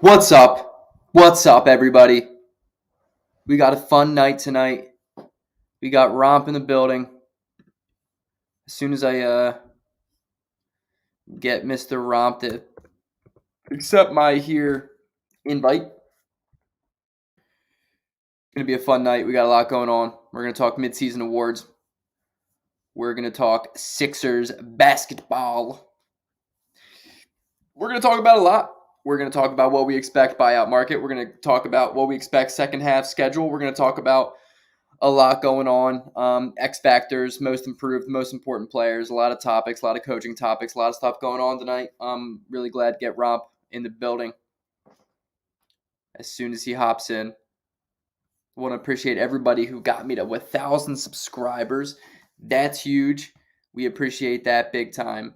What's up? What's up, everybody? We got a fun night tonight. We got Romp in the building. As soon as I get Mr. Romp to accept my invite, it's going to be a fun night. We got a lot going on. We're going to talk midseason awards. We're going to talk Sixers basketball. We're going to talk about a lot. We're going to talk about what we expect buyout market. We're going to talk about what we expect second half schedule. We're going to talk about a lot going on. X factors, most improved, most important players, a lot of topics, a lot of coaching topics, a lot of stuff going on tonight. I'm really glad to get Romp in the building as soon as he hops in. I want to appreciate everybody who got me to 1,000 subscribers. That's huge. We appreciate that big time.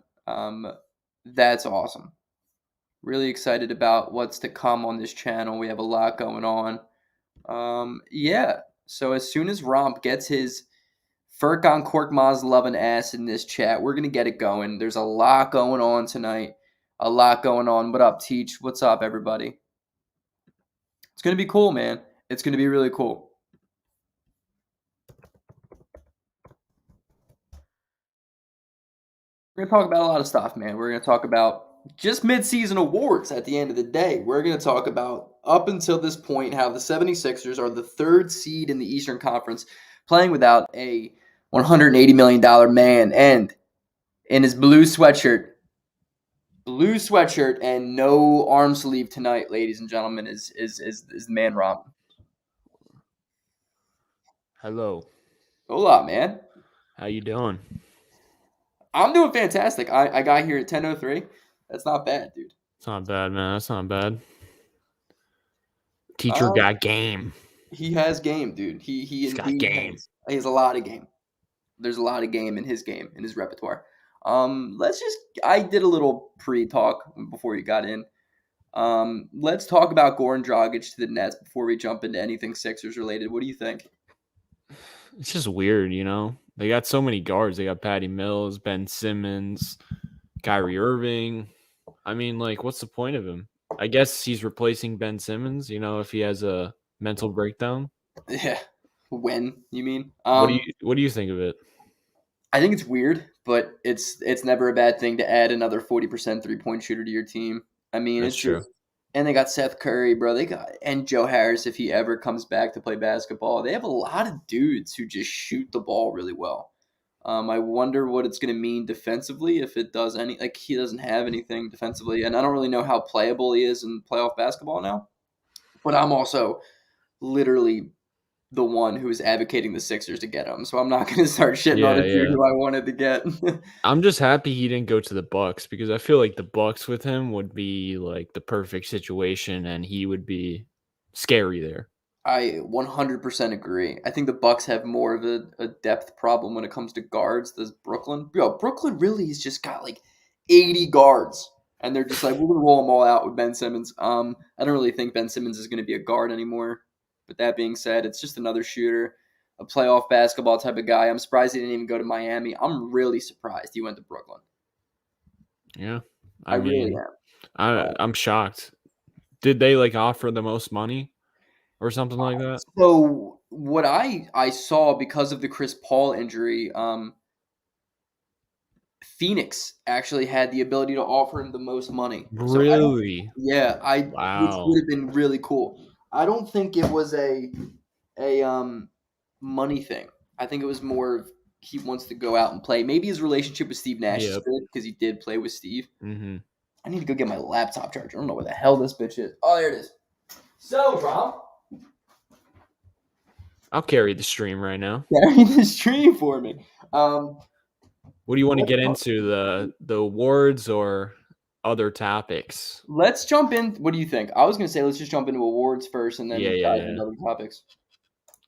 That's awesome. Really excited about what's to come on this channel. We have a lot going on. Yeah. So as soon as Romp gets his Furkan Korkmaz loving ass in this chat, we're going to get it going. There's a lot going on tonight. A lot going on. What up, Teach? What's up, everybody? It's going to be cool, man. It's going to be really cool. We're going to talk about a lot of stuff, man. We're going to talk about just midseason awards at the end of the day. We're going to talk about, up until this point, how the 76ers are the third seed in the Eastern Conference, playing without a $180 million man, and in his blue sweatshirt and no arm sleeve tonight, ladies and gentlemen, is the man Romp. Hello. Hola, man. How you doing? I'm doing fantastic. I got here at 10:03. That's not bad, dude. It's not bad, man. That's not bad. Teacher got game. He has game, dude. He's got game. He has a lot of game. There's a lot of game in his repertoire. I did a little pre-talk before you got in. Let's talk about Goran Dragic to the Nets before we jump into anything Sixers related. What do you think? It's just weird, you know? They got so many guards. They got Patty Mills, Ben Simmons, Kyrie Irving. I mean, like, what's the point of him? I guess he's replacing Ben Simmons, you know, if he has a mental breakdown. Yeah. When, you mean? What do you think of it? I think it's weird, but it's never a bad thing to add another 40% three-point shooter to your team. I mean, That's true. And they got Seth Curry, bro. And Joe Harris if he ever comes back to play basketball. They have a lot of dudes who just shoot the ball really well. I wonder what it's going to mean defensively if it does he doesn't have anything defensively, and I don't really know how playable he is in playoff basketball now. But I'm also literally the one who is advocating the Sixers to get him, so I'm not going to start shitting on a dude who I wanted to get. I'm just happy he didn't go to the Bucks because I feel like the Bucks with him would be like the perfect situation, and he would be scary there. I 100% agree. I think the Bucks have more of a depth problem when it comes to guards than Brooklyn. Brooklyn really has just got like 80 guards, and they're just like, we're going to roll them all out with Ben Simmons. I don't really think Ben Simmons is going to be a guard anymore. But that being said, it's just another shooter, a playoff basketball type of guy. I'm surprised he didn't even go to Miami. I'm really surprised he went to Brooklyn. Yeah. I really am. I'm shocked. Did they offer the most money or something like that? So what I saw because of the Chris Paul injury, Phoenix actually had the ability to offer him the most money. Really? Wow. Which would have been really cool. I don't think it was a money thing. I think it was more of he wants to go out and play. Maybe his relationship with Steve Nash is good because he did play with Steve. Mm-hmm. I need to go get my laptop charger. I don't know where the hell this bitch is. Oh, there it is. So, Rob. I'll carry the stream right now. Carry the stream for me. What do you want to get into? The awards or other topics? Let's jump in. What do you think? I was going to say let's just jump into awards first and then dive into other topics.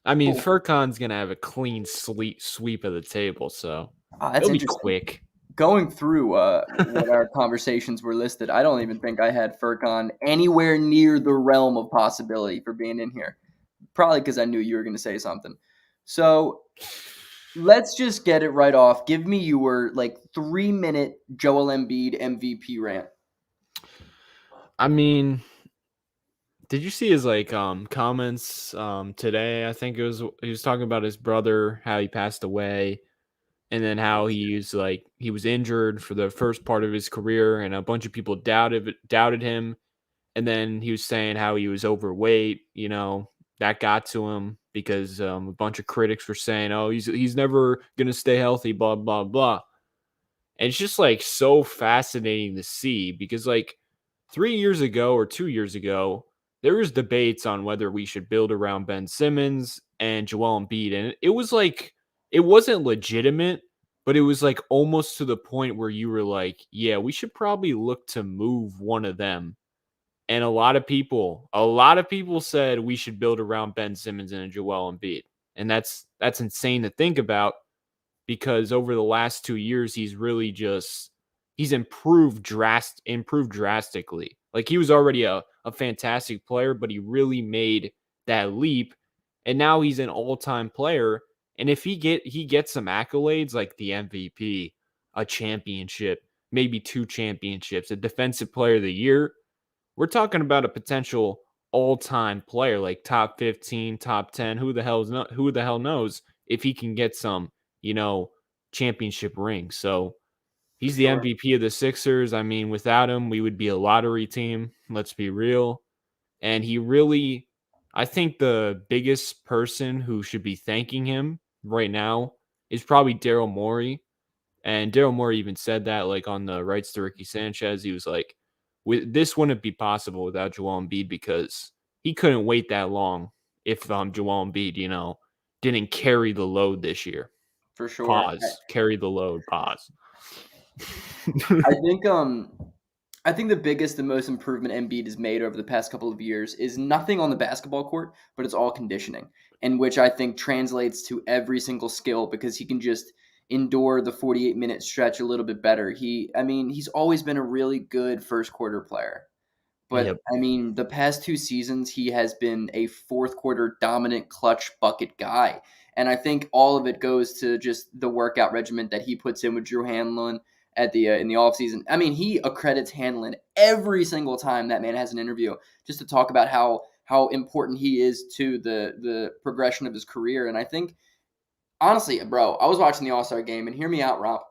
I mean, Furkan's going to have a clean sweep of the table, so it'll be quick. Going through what our conversations were listed, I don't even think I had Furkan anywhere near the realm of possibility for being in here. Probably because I knew you were going to say something. So let's just get it right off. Give me your 3-minute Joel Embiid MVP rant. I mean, Did you see his comments today? I think he was talking about his brother, how he passed away, and then how he was injured for the first part of his career, and a bunch of people doubted him. And then he was saying how he was overweight. That got to him because a bunch of critics were saying, "Oh, he's never gonna stay healthy." Blah blah blah. And it's just so fascinating to see because 3 years ago or 2 years ago, there was debates on whether we should build around Ben Simmons and Joel Embiid, and it wasn't legitimate, but it was almost to the point where you were like, yeah, we should probably look to move one of them. And a lot of people said we should build around Ben Simmons and Joel Embiid. And that's insane to think about because over the last 2 years, he's improved drastically. He was already a fantastic player, but he really made that leap. And now he's an all-time player. And if he gets some accolades like the MVP, a championship, maybe 2 championships, a defensive player of the year, we're talking about a potential all-time player, like top 15, top 10. Who the hell knows if he can get some, championship rings. So For he's the sure. MVP of the Sixers. I mean, without him, we would be a lottery team. Let's be real. And I think the biggest person who should be thanking him right now is probably Daryl Morey. And Daryl Morey even said that, on the Rights to Ricky Sanchez. He was like, this wouldn't be possible without Joel Embiid because he couldn't wait that long if Joel Embiid, didn't carry the load this year. For sure. Pause. Carry the load. Pause. I think I think the biggest and most improvement Embiid has made over the past couple of years is nothing on the basketball court, but it's all conditioning, and which I think translates to every single skill because he can just endure the 48-minute stretch a little bit better. He's always been a really good first quarter player. But Yep. the past 2 seasons, he has been a fourth quarter dominant clutch bucket guy. And I think all of it goes to just the workout regimen that he puts in with Drew Hanlon at the in the offseason. He accredits Hanlon every single time that man has an interview just to talk about how important he is to the progression of his career. And I think, honestly, bro, I was watching the All-Star game, and hear me out, Romp.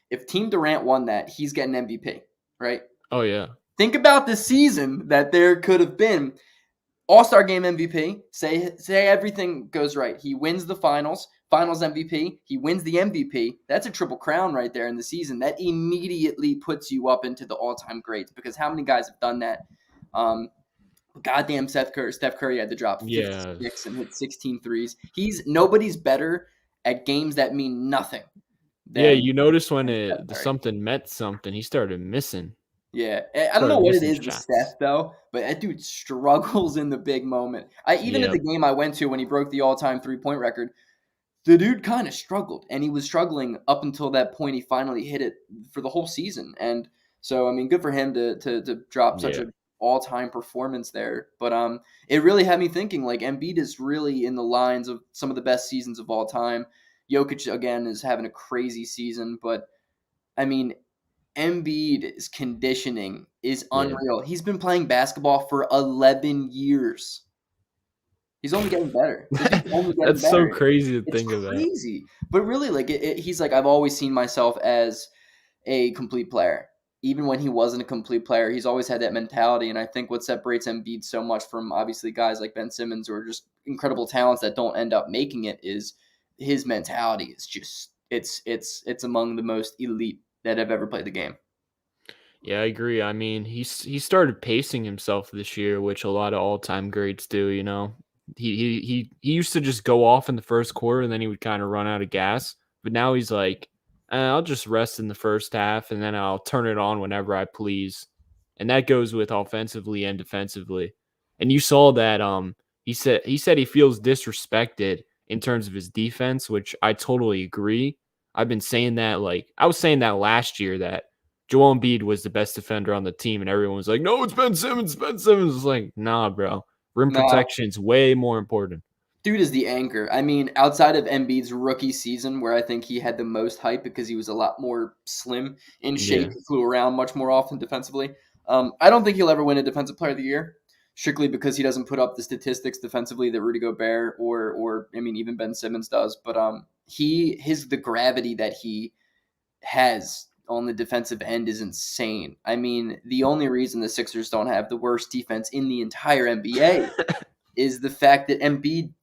If Team Durant won that, he's getting MVP, right? Oh, yeah. Think about the season that there could have been. All-Star Game MVP, say everything goes right. He wins the finals MVP, he wins the MVP. That's a triple crown right there in the season. That immediately puts you up into the all-time greats because how many guys have done that? Goddamn Steph Curry had to drop Yeah. 56 and hit 16 threes. Nobody's better at games that mean nothing Yeah, than you notice when Steph the Curry. something meant something, he started missing. Yeah, I don't know what it is with Shots. Steph though, but that dude struggles in the big moment. Even at Yep. the game I went to when he broke the all-time three-point record, the dude kind of struggled, and he was struggling up until that point. He finally hit it for the whole season, and so good for him to drop such Yeah. an all-time performance there. But it really had me thinking like Embiid is really in the lines of some of the best seasons of all time. Jokic again is having a crazy season, but I mean Embiid's conditioning is Yeah. unreal. He's been playing basketball for 11 years. He's only getting better. The dude's only getting That's so better. crazy to It's think about. crazy. But really, he's like, I've always seen myself as a complete player. Even when he wasn't a complete player, he's always had that mentality. And I think what separates Embiid so much from obviously guys like Ben Simmons or just incredible talents that don't end up making it is his mentality is just it's among the most elite that have ever played the game. Yeah, I agree. I mean, he started pacing himself this year, which a lot of all-time greats do, He used to just go off in the first quarter and then he would kind of run out of gas. But now he's like, I'll just rest in the first half and then I'll turn it on whenever I please. And that goes with offensively and defensively. And you saw that he said he feels disrespected in terms of his defense, which I totally agree. I've been saying that I was saying that last year that Joel Embiid was the best defender on the team, and everyone was like, "No, it's Ben Simmons." Ben Simmons was like, "Nah, bro. Rim Nah, protection is way more important." dude is the anchor. Outside of Embiid's rookie season, where I think he had the most hype because he was a lot more slim in shape, Yeah, he flew around much more often defensively. I don't think he'll ever win a Defensive Player of the Year. strictly because he doesn't put up the statistics defensively that Rudy Gobert or I mean even Ben Simmons does. But the gravity that he has on the defensive end is insane. I mean, the only reason the Sixers don't have the worst defense in the entire NBA is the fact that Embiid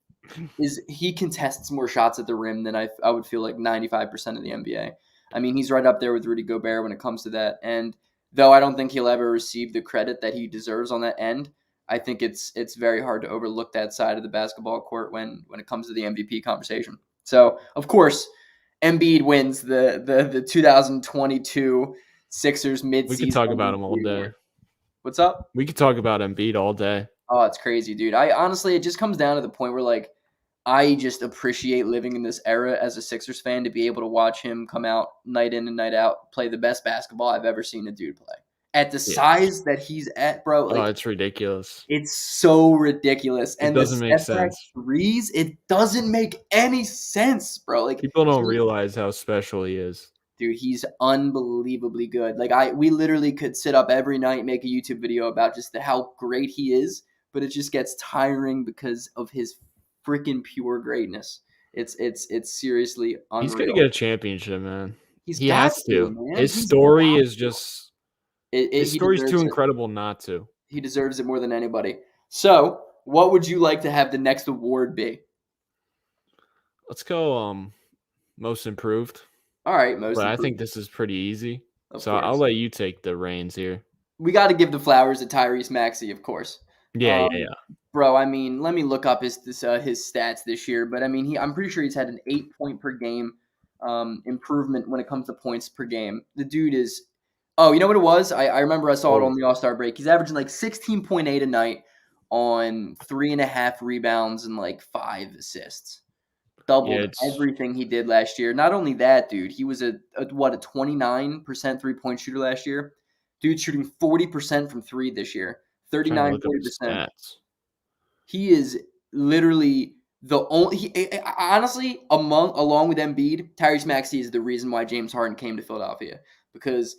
he contests more shots at the rim than I would feel like 95% of the NBA. I mean, he's right up there with Rudy Gobert when it comes to that. And though I don't think he'll ever receive the credit that he deserves on that end, I think it's very hard to overlook that side of the basketball court when it comes to the MVP conversation. So, of course, Embiid wins the 2022 Sixers midseason We could talk about him all MVP day. award. What's up? We could talk about Embiid all day. Oh, it's crazy, dude. I honestly, it just comes down to the point where like I just appreciate living in this era as a Sixers fan to be able to watch him come out night in and night out, play the best basketball I've ever seen a dude play. At the size that he's at, bro, like it's ridiculous. it's so ridiculous. It And doesn't make step back sense. threes, it doesn't make any sense, bro. Like People don't realize how special he is. dude, he's unbelievably good. Like we literally could sit up every night and make a YouTube video about just how great he is, but it just gets tiring because of his freaking pure greatness. It's seriously unreal. He's gonna get a championship, man. He got has to. man. His He's story got is to. just His his story's deserves too it. incredible not to. He deserves it more than anybody. So, what would you like to have the next award be? Let's go most improved. All right, most But I improved. think this is pretty easy. Of So course. I'll let you take the reins here. We got to give the flowers to Tyrese Maxey, of course. Yeah. Bro, I mean, let me look up his stats this year, but I mean, I'm pretty sure he's had an 8-point per game improvement when it comes to points per game. The dude is, oh, you know what it was? I remember I saw it on the All-Star break. He's averaging like 16.8 a night on 3.5 rebounds and like 5 assists. Doubled everything he did last year. Not only that, dude, he was a 29% three-point shooter last year. Dude's shooting 40% from three this year. 39, 40%. He is literally the only. Honestly, along with Embiid, Tyrese Maxey is the reason why James Harden came to Philadelphia, because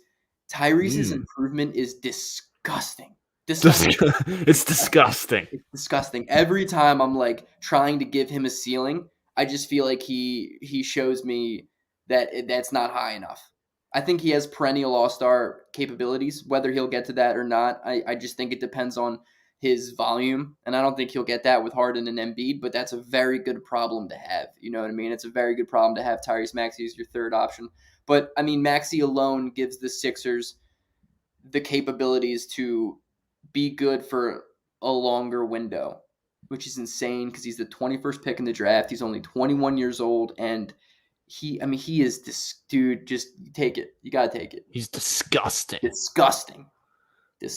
Tyrese's improvement is disgusting. It's disgusting. It's disgusting. Every time I'm like trying to give him a ceiling, I just feel like he shows me that that's not high enough. I think he has perennial all-star capabilities. Whether he'll get to that or not, I just think it depends on his volume, and I don't think he'll get that with Harden and Embiid, but that's a very good problem to have. You know what I mean? It's a very good problem to have Tyrese Maxey as your third option. But, I mean, Maxey alone gives the Sixers the capabilities to be good for a longer window, which is insane because he's the 21st pick in the draft. He's only 21 years old, and he is this dude. Just take it. You got to take it. He's disgusting. Disgusting.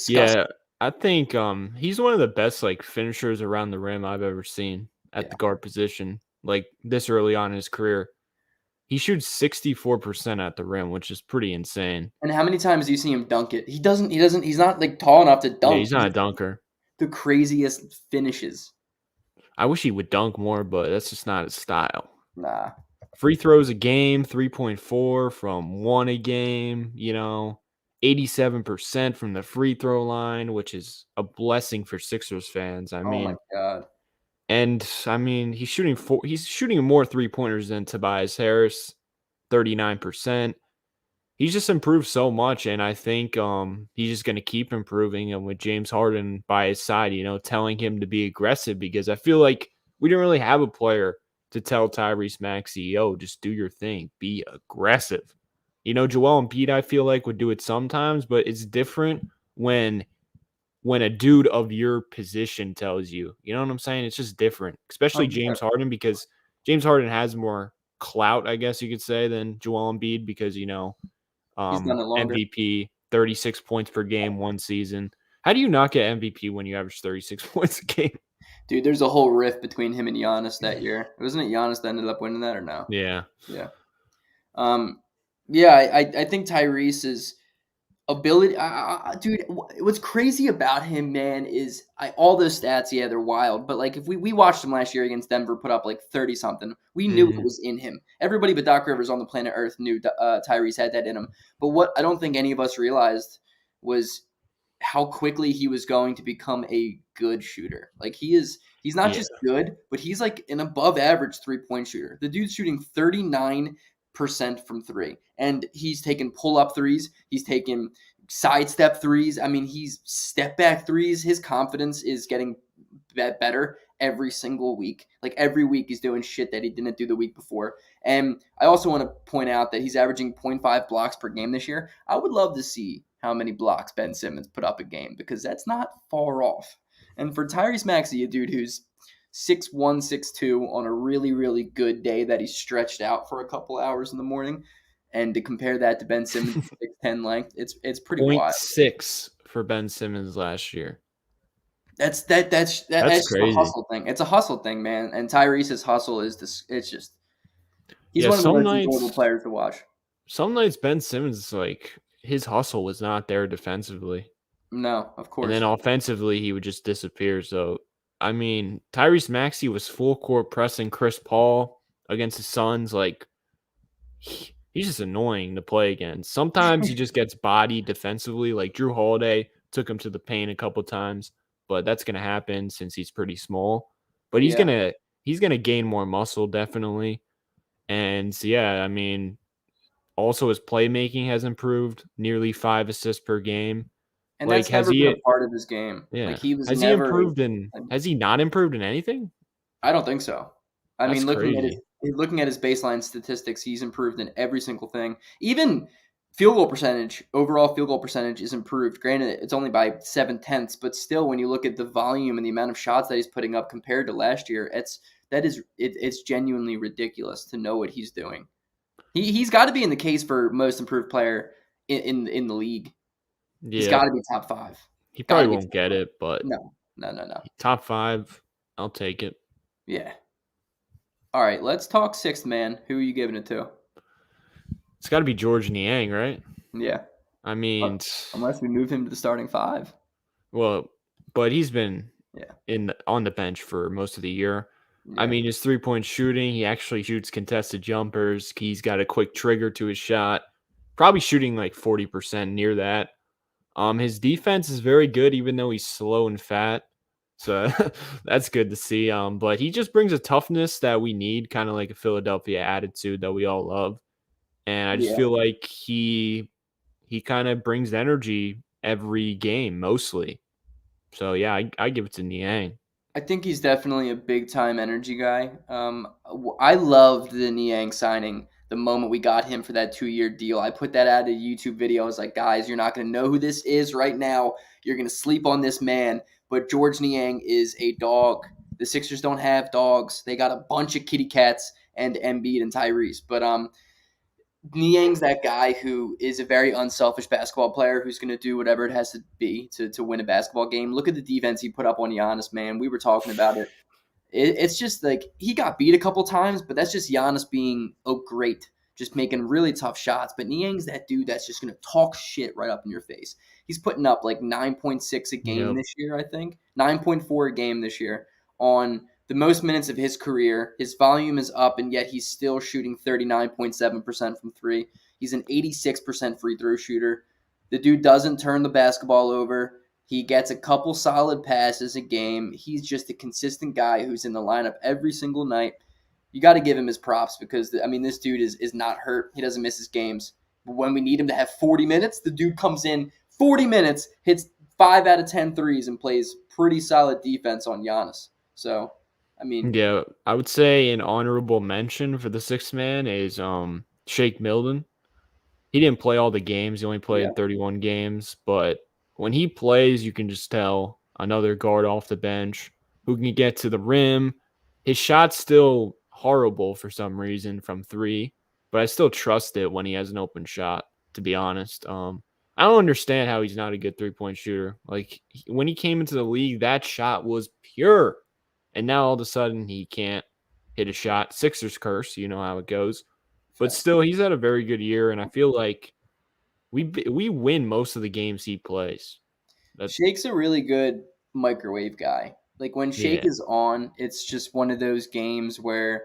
Yeah. I think he's one of the best like finishers around the rim I've ever seen at the guard position. Like this early on in his career, he shoots 64% at the rim, which is pretty insane. And how many times do you see him dunk it? He doesn't. He's not like tall enough to dunk. Yeah, he's not a dunker. The craziest finishes. I wish he would dunk more, but that's just not his style. Nah. Free throws a game, 3.4 from 1 a game. 87% from the free throw line, which is a blessing for Sixers fans. I mean, oh my God. And I mean, he's shooting more 3-pointers than Tobias Harris, 39%. He's just improved so much, and I think he's just going to keep improving. And with James Harden by his side, telling him to be aggressive, because I feel like we didn't really have a player to tell Tyrese Maxey, yo, just do your thing, be aggressive. Joel Embiid, I feel like, would do it sometimes, but it's different when a dude of your position tells you. You know what I'm saying? It's just different, especially James Harden, because James Harden has more clout, I guess you could say, than Joel Embiid, because, He's done it longer. MVP, 36 points per game one season. How do you not get MVP when you average 36 points a game? Dude, there's a whole rift between him and Giannis that year. Wasn't it Giannis that ended up winning that, or no? Yeah. Yeah. I think Tyrese's ability, dude. What's crazy about him, man, is all those stats. Yeah, they're wild. But like, if we watched him last year against Denver, put up like 30 something, we knew it was in him. Everybody but Doc Rivers on the planet Earth knew Tyrese had that in him. But what I don't think any of us realized was how quickly he was going to become a good shooter. Like he's not Yeah. just good, but he's like an above average 3-point shooter. The dude's shooting 39% from three, and he's taking pull up threes. He's taking sidestep threes. I mean, he's step back threes. His confidence is getting better every single week. Like every week he's doing shit that he didn't do the week before. And I also want to point out that he's averaging 0.5 blocks per game this year. I would love to see how many blocks Ben Simmons put up a game because that's not far off. And for Tyrese Maxey, a dude who's 6'1", 6'2", on a really, really good day that he's stretched out for a couple hours in the morning, and to compare that to Ben Simmons' 6'10" length, it's pretty Point wild. 6 for Ben Simmons last year. That's That's just a crazy. hustle thing. It's a hustle thing, man. And Tyrese's hustle is this. It's just he's Yeah, one of the most enjoyable players to watch. some nights Ben Simmons, like, his hustle was not there defensively. No, of And then course. offensively, he would just disappear. So, I mean, Tyrese Maxey was full court pressing Chris Paul against the Suns. Like, he's just annoying to play against. Sometimes he just gets bodied defensively. Like, Drew Holiday took him to the paint a couple times, but that's going to happen since he's pretty small. But Yeah, he's gonna gain more muscle, definitely. And so, yeah, I mean, also his playmaking has improved, nearly 5 assists per game. and Like, that's has never been a he part of his game. Like yeah. he was Has he never. improved in has he not improved in anything? I don't think so. I That's mean, crazy. looking at his baseline statistics, he's improved in every single thing. Even field goal percentage, overall field goal percentage is improved. Granted, it's only by 7/10, but still, when you look at the volume and the amount of shots that he's putting up compared to last year, it's genuinely ridiculous to know what he's doing. He's got to be in the case for most improved player in the league. He's Yeah. got to be top 5. He Got probably to be won't top get 5. it, but No. top 5, I'll take it. Yeah. All right, let's talk sixth man. Who are you giving it to? It's got to be George Niang, right? Yeah. I mean, Unless we move him to the starting 5. well, but he's been Yeah. on the bench for most of the year. I Yeah. mean, his 3-point shooting, he actually shoots contested jumpers. He's got a quick trigger to his shot. Probably shooting like 40% near that. His defense is very good, even though he's slow and fat. So that's good to see. But he just brings a toughness that we need, kind of like a Philadelphia attitude that we all love. And I just Yeah. feel like he kind of brings energy every game, mostly. So yeah, I give it to Niang. I think he's definitely a big time energy guy. I loved the Niang signing the moment we got him for that 2-year deal. I put that out a YouTube video. I was like, guys, you're not going to know who this is right now. You're going to sleep on this man. But George Niang is a dog. The Sixers don't have dogs. They got a bunch of kitty cats and Embiid and Tyrese. But Niang's that guy who is a very unselfish basketball player who's going to do whatever it has to be to win a basketball game. Look at the defense he put up on Giannis, man. We were talking about it. It's just like he got beat a couple times, but that's just Giannis being great, just making really tough shots. But Niang's that dude that's just going to talk shit right up in your face. He's putting up like 9.6 a game Yep. this year, I think. 9.4 a game this year on the most minutes of his career. His volume is up, and yet he's still shooting 39.7% from three. He's an 86% free throw shooter. The dude doesn't turn the basketball over. He gets a couple solid passes a game. He's just a consistent guy who's in the lineup every single night. You got to give him his props because, I mean, this dude is not hurt. He doesn't miss his games. But when we need him to have 40 minutes, the dude comes in 40 minutes, hits 5 out of 10 threes, and plays pretty solid defense on Giannis. So, I mean, Yeah, I would say an honorable mention for the sixth man is Shake Milton. He didn't play all the games. He only yeah, played 31 games, but when he plays, you can just tell another guard off the bench who can get to the rim. His shot's still horrible for some reason from 3, but I still trust it when he has an open shot, to be honest. I don't understand how he's not a good 3-point shooter. Like when he came into the league, that shot was pure. And now all of a sudden he can't hit a shot. Sixers curse, you know how it goes. But still, he's had a very good year, and I feel like we win most of the games he plays. That Shake's a really good microwave guy. Like when Shake yeah, is on, it's just one of those games where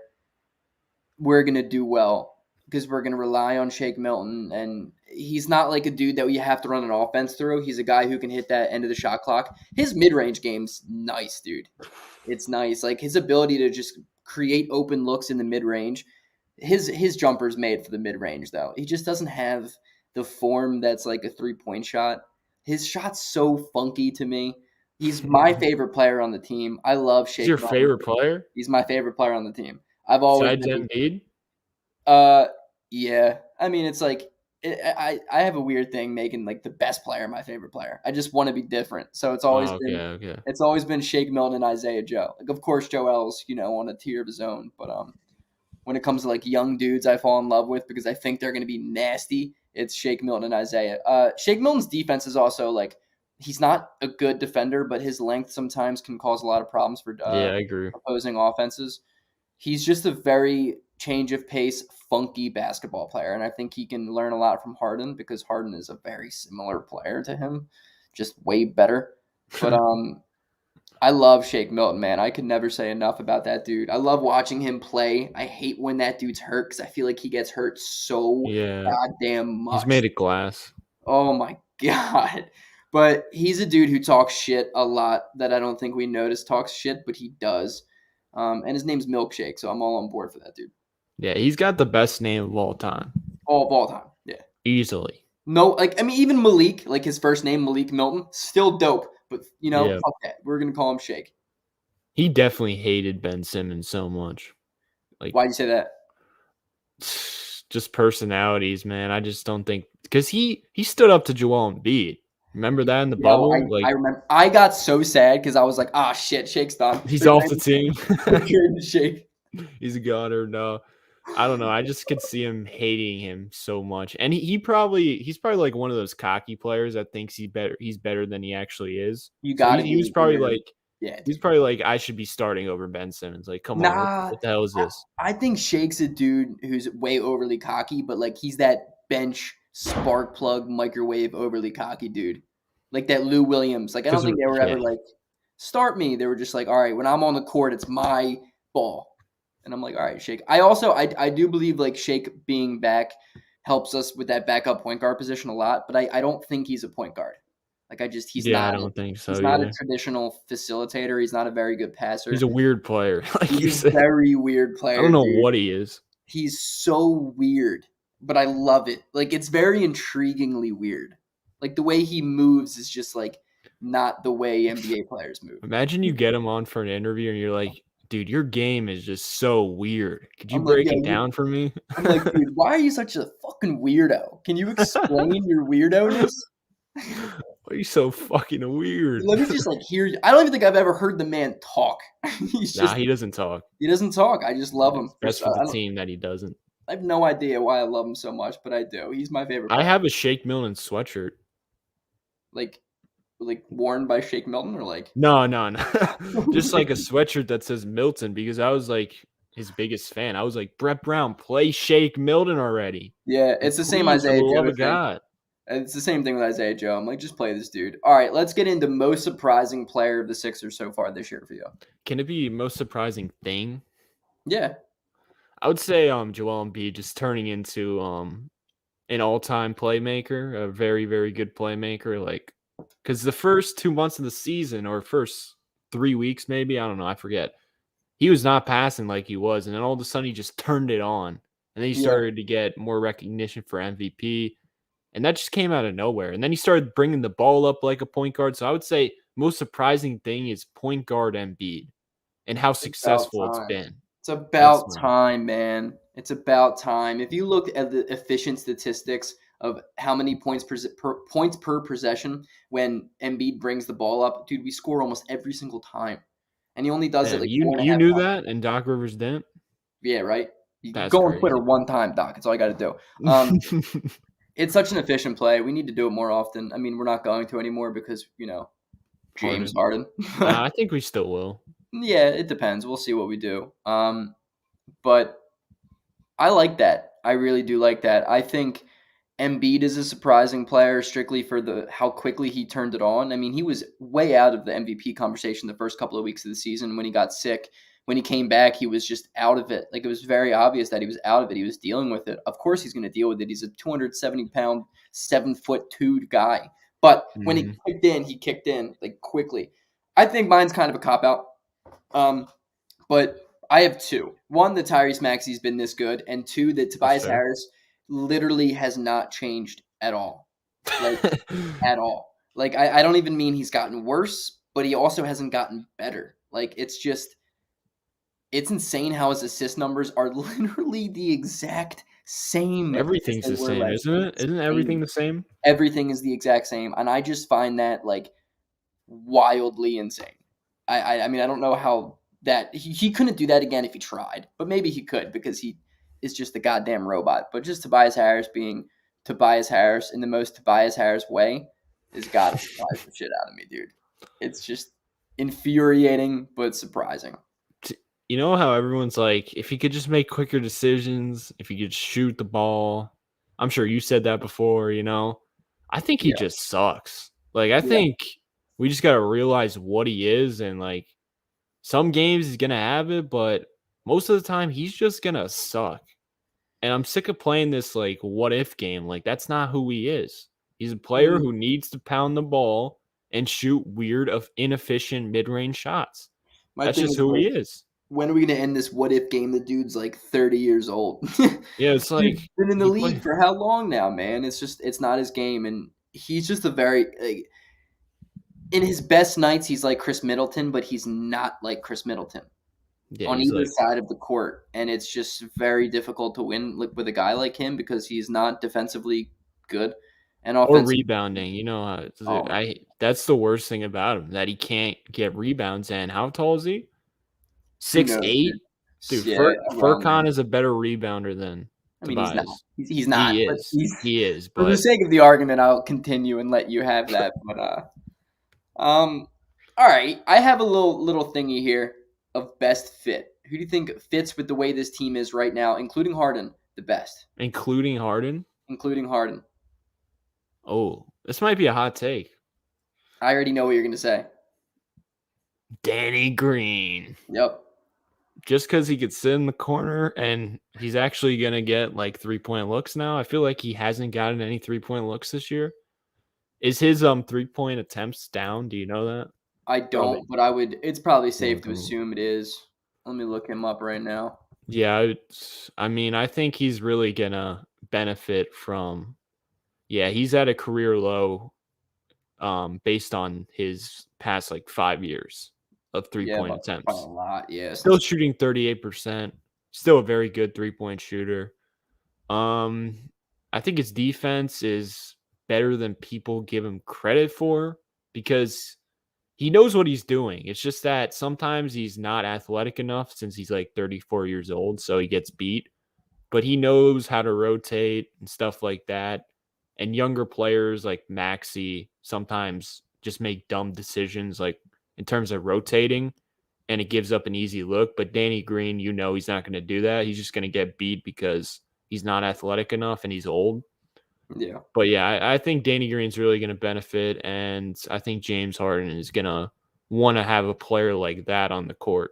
we're gonna do well. because we're going to rely on Shake Milton, and he's not like a dude that we have to run an offense through. He's a guy who can hit that end of the shot clock. His mid-range game's nice, dude. It's nice. Like his ability to just create open looks in the mid-range. His jumper's made for the mid-range, though. He just doesn't have the form that's like a three-point shot. His shot's so funky to me. He's my favorite player on the team. I love Shake He's your Milton. favorite player? He's my favorite player on the team. I've always Besides been, Embiid? yeah. I mean, it's like I have a weird thing making like the best player my favorite player. I just want to be different. So it's always Okay. it's always been Shake Milton and Isaiah Joe. Like of course Joel's, on a tier of his own, but when it comes to like young dudes I fall in love with because I think they're going to be nasty, it's Shake Milton and Isaiah. Shake Milton's defense is also like he's not a good defender, but his length sometimes can cause a lot of problems for Yeah, I agree. opposing offenses. He's just a very change of pace, funky basketball player, and I think he can learn a lot from Harden because Harden is a very similar player to him, just way better. But I love Shake Milton, man. I could never say enough about that dude. I love watching him play. I hate when that dude's hurt because I feel like he gets hurt so Yeah. goddamn much. He's made of glass. Oh my god. But he's a dude who talks shit a lot that I don't think we notice talks shit, but he does. And his name's Milkshake, so I'm all on board for that dude. Yeah, he's got the best name of all time. All time. Yeah. Easily. No, like I mean, even Malik, like his first name, Malik Milton, still dope. But Yeah. fuck that. We're gonna call him Shake. He definitely hated Ben Simmons so much. Like, Why'd you say that? just personalities, man. I just don't think because he stood up to Joel Embiid. Remember that in the bubble? I remember. I got so sad because I was like, ah, shit, Shake's done. He's off the team. Shake. He's a goner. No, I don't know. I just could see him hating him so much, and he's probably like one of those cocky players that thinks he's better than he actually is. You got it. He was probably like, yeah, he's probably like, I should be starting over Ben Simmons. Like, come on, what the hell is this? I think Shake's a dude who's way overly cocky, but like he's that bench spark plug microwave overly cocky dude, like that Lou Williams. Like I don't think they were ever like start me. They were just like, all right, when I'm on the court, it's my ball. And I'm like, all right, Shake. I do believe like Shake being back helps us with that backup point guard position a lot, but I don't think he's a point guard. Like he's not. I don't think so. He's not a traditional facilitator. He's not a very good passer. He's a weird player. Like he's a very weird player. I don't know what he is. He's so weird, but I love it. Like it's very intriguingly weird. Like the way he moves is just like not the way NBA players move. Imagine you get him on for an interview and you're like, dude, your game is just so weird. Could you break it down for me? I'm like, dude, why are you such a fucking weirdo? Can you explain your weirdo-ness? Why are you so fucking weird? Let me just like hear you. I don't even think I've ever heard the man talk. He doesn't talk. He doesn't talk. I just love him. Best for the team that he doesn't. I have no idea why I love him so much, but I do. He's my favorite player. I have a Shake Milton sweatshirt. Like worn by Shake Milton or like? No. Just like a sweatshirt that says Milton because I was like his biggest fan. I was like, Brett Brown, play Shake Milton already. Yeah, it's the same Isaiah Joe. God. It's the same thing with Isaiah Joe. I'm like, just play this dude. All right, let's get into most surprising player of the Sixers so far this year for you. Can it be most surprising thing? Yeah. I would say Joel Embiid just turning into an all-time playmaker, a very, very good playmaker. Like, because the first 2 months of the season or first 3 weeks, maybe, I don't know, I forget. He was not passing like he was, and then all of a sudden he just turned it on, and then he started to get more recognition for MVP, and that just came out of nowhere. And then he started bringing the ball up like a point guard. So I would say most surprising thing is point guard Embiid and how successful it's been. It's about time, man. It's about time. If you look at the efficient statistics of how many points per possession when Embiid brings the ball up, dude, we score almost every single time. And he only does it like you knew that and Doc Rivers didn't? Yeah, right? You go on Twitter one time, Doc. That's all you got to do. It's such an efficient play. We need to do it more often. I mean, we're not going to anymore because, James Harden. I think we still will. Yeah, it depends. We'll see what we do. But I like that. I really do like that. I think Embiid is a surprising player strictly for how quickly he turned it on. I mean, he was way out of the MVP conversation the first couple of weeks of the season when he got sick. when he came back, he was just out of it. Like, it was very obvious that he was out of it. He was dealing with it. Of course he's going to deal with it. He's a 270-pound, 7'2" guy. But when he kicked in like quickly. I think mine's kind of a cop-out. But I have two. One, that Tyrese Maxey's been this good, and two, that Tobias Harris literally has not changed at all. Like, at all. Like, I don't even mean he's gotten worse, but he also hasn't gotten better. Like, it's insane how his assist numbers are literally the exact same. Everything's the same, isn't it? Isn't everything the same? Everything is the exact same, and I just find that, like, wildly insane. I mean, I don't know how that he couldn't do that again if he tried, but maybe he could because he is just a goddamn robot. But just Tobias Harris being Tobias Harris in the most Tobias Harris way has got to surprise the shit out of me, dude. It's just infuriating, but surprising. You know how everyone's like, if he could just make quicker decisions, if he could shoot the ball. I'm sure you said that before, you know. I think he just sucks. Like, I think we just got to realize what he is, and like some games he's going to have it, but most of the time he's just going to suck. And I'm sick of playing this like what if game. Like, that's not who he is. He's a player who needs to pound the ball and shoot weird of inefficient mid-range shots. That's just who he is. When are we going to end this what if game? The dude's like 30 years old. Yeah, it's like he's been in the league for how long now, man? It's not his game, and he's just a very in his best nights he's like Chris Middleton, but he's not like Chris Middleton on either side of the court, and it's just very difficult to win with a guy like him because he's not defensively good and or rebounding. You know, that's the worst thing about him, that he can't get rebounds. And how tall is he? 6'8". Dude, Furkan is a better rebounder than Tobias. He's not. He is. But for the sake of the argument, I'll continue and let you have that. But all right, I have a little thingy here of best fit. Who do you think fits with the way this team is right now, including Harden, the best? Including Harden? Including Harden. Oh, this might be a hot take. I already know what you're going to say. Danny Green. Yep. Just because he could sit in the corner and he's actually going to get like 3-point looks now. I feel like he hasn't gotten any 3-point looks this year. Is his 3-point attempts down? Do you know that? I don't, but it's probably safe to assume it is. Let me look him up right now. Yeah, I mean, I think he's really going to benefit from, he's at a career low based on his past like 5 years of 3-point attempts. A lot, yeah. Still shooting 38%. Still a very good 3-point shooter. I think his defense is better than people give him credit for because he knows what he's doing. It's just that sometimes he's not athletic enough since he's like 34 years old, so he gets beat. But he knows how to rotate and stuff like that. And younger players like Maxey sometimes just make dumb decisions like in terms of rotating, and it gives up an easy look. But Danny Green, he's not going to do that. He's just going to get beat because he's not athletic enough and he's old. Yeah. But I think Danny Green's really going to benefit, and I think James Harden is going to want to have a player like that on the court,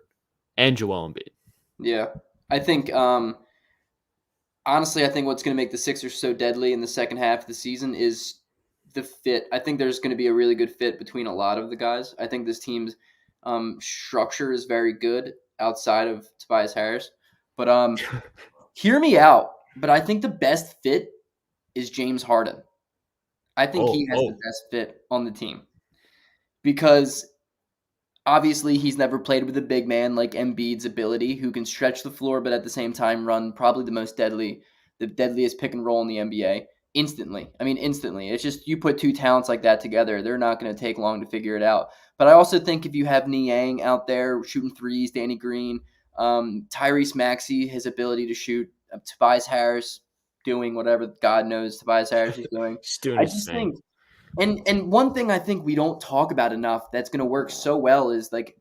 and Joel Embiid. Yeah. I think honestly, I think what's going to make the Sixers so deadly in the second half of the season is the fit. I think there's going to be a really good fit between a lot of the guys. I think this team's structure is very good outside of Tobias Harris. But hear me out. But I think the best fit is James Harden. I think he has the best fit on the team because obviously he's never played with a big man like Embiid's ability, who can stretch the floor but at the same time run probably the deadliest pick and roll in the NBA instantly. I mean, instantly. It's just you put two talents like that together, they're not going to take long to figure it out. But I also think if you have Niang out there shooting threes, Danny Green, Tyrese Maxey, his ability to shoot, Tobias Harris, doing whatever God knows Tobias Harris is doing. I just think, and one thing I think we don't talk about enough that's going to work so well is like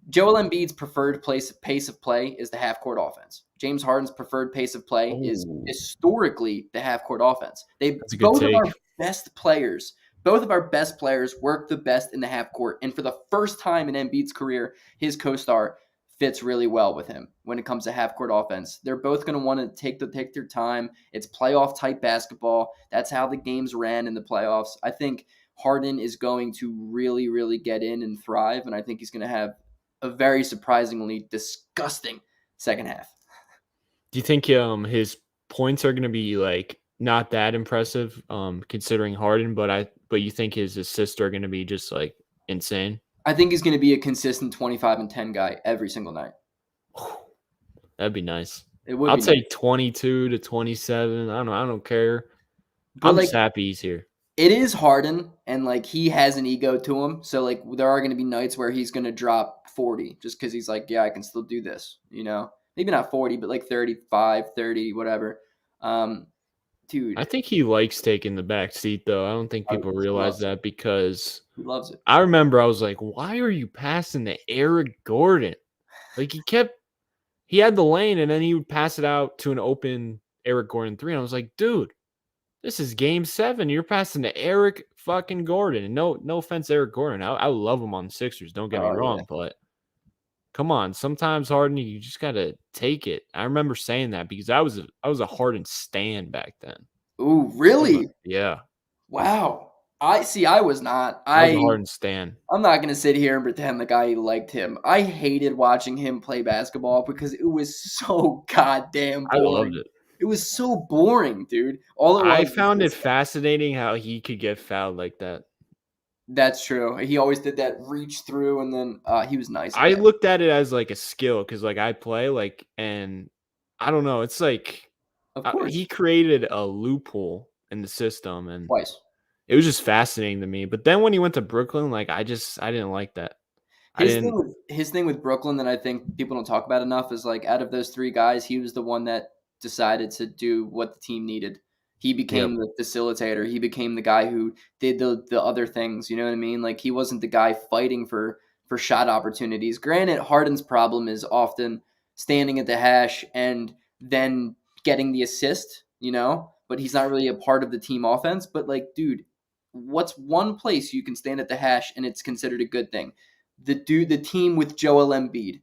Joel Embiid's preferred pace of play is the half-court offense. James Harden's preferred pace of play is historically the half-court offense. Both of our best players work the best in the half-court. And for the first time in Embiid's career, his co-star fits really well with him when it comes to half court offense. They're both going to want to take their time. It's playoff type basketball. That's how the games ran in the playoffs. I think Harden is going to really, really get in and thrive, and I think he's going to have a very surprisingly disgusting second half. Do you think his points are going to be like not that impressive considering Harden, but you think his assists are going to be just like insane? I think he's going to be a consistent 25 and 10 guy every single night. That'd be nice. It would I'll be say nice. 22 to 27. I don't know. I don't care. But I'm like, just happy he's here. it is Harden, and like he has an ego to him. So like there are going to be nights where he's going to drop 40 just because he's like, yeah, I can still do this. Maybe not 40, but like 35, 30, whatever. Dude, I think he likes taking the back seat, though. I don't think people he realize loves it. that because He loves it. I remember I was like, why are you passing to Eric Gordon? Like he had the lane and then he would pass it out to an open Eric Gordon 3. And I was like, dude, this is game 7. You're passing to Eric fucking Gordon. And no offense, Eric Gordon. I love him on the Sixers. Don't get me wrong, Yeah. but come on. Sometimes Harden, you just gotta take it. I remember saying that because I was a Harden stan back then. Ooh, really? Yeah. Wow. I was not. I was a Harden stan. I'm not going to sit here and pretend like I liked him. I hated watching him play basketball because it was so goddamn I loved boring. it. It was so boring, dude. All it was I was found it just- fascinating how he could get fouled like that. That's true. He always did that reach through, and then he was nice. I looked at it as like a skill because like I play like, and I don't know. It's like Of course. he created a loophole in the system, and Twice. it was just fascinating to me. But then when he went to Brooklyn, like I didn't like that. His thing with Brooklyn that I think people don't talk about enough is like out of those 3 guys, he was the one that decided to do what the team needed. He became the facilitator. He became the guy who did the other things. You know what I mean? Like he wasn't the guy fighting for shot opportunities. Granted, Harden's problem is often standing at the hash and then getting the assist. But he's not really a part of the team offense. But like, dude, what's one place you can stand at the hash and it's considered a good thing? The team with Joel Embiid.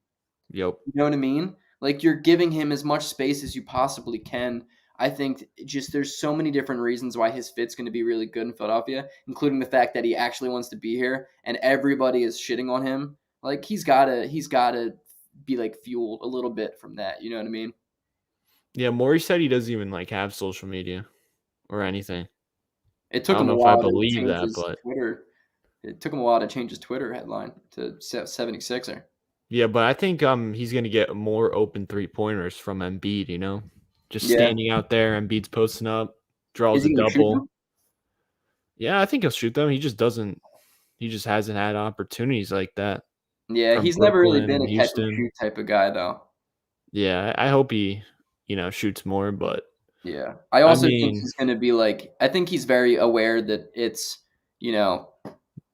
Yep. You know what I mean? Like you're giving him as much space as you possibly can. I think just there's so many different reasons why his fit's going to be really good in Philadelphia, including the fact that he actually wants to be here and everybody is shitting on him. Like he's gotta be like fueled a little bit from that. You know what I mean? Yeah, Maury said he doesn't even like have social media or anything. It I took don't him a know if I while to believe change that, his but Twitter. It took him a while to change his Twitter headline to 76er. yeah, but I think he's gonna get more open 3-pointers from Embiid, Just Yeah. standing out there, Embiid's posting up, draws Is he a gonna shoot double. them? Yeah, I think he'll shoot them. He just hasn't had opportunities like that. Yeah, From he's never really Brooklyn, been a catch and Houston. shoot type of guy though. Yeah, I hope he, shoots more, but Yeah. I I also think mean, he's gonna be like I think he's very aware that it's, Joel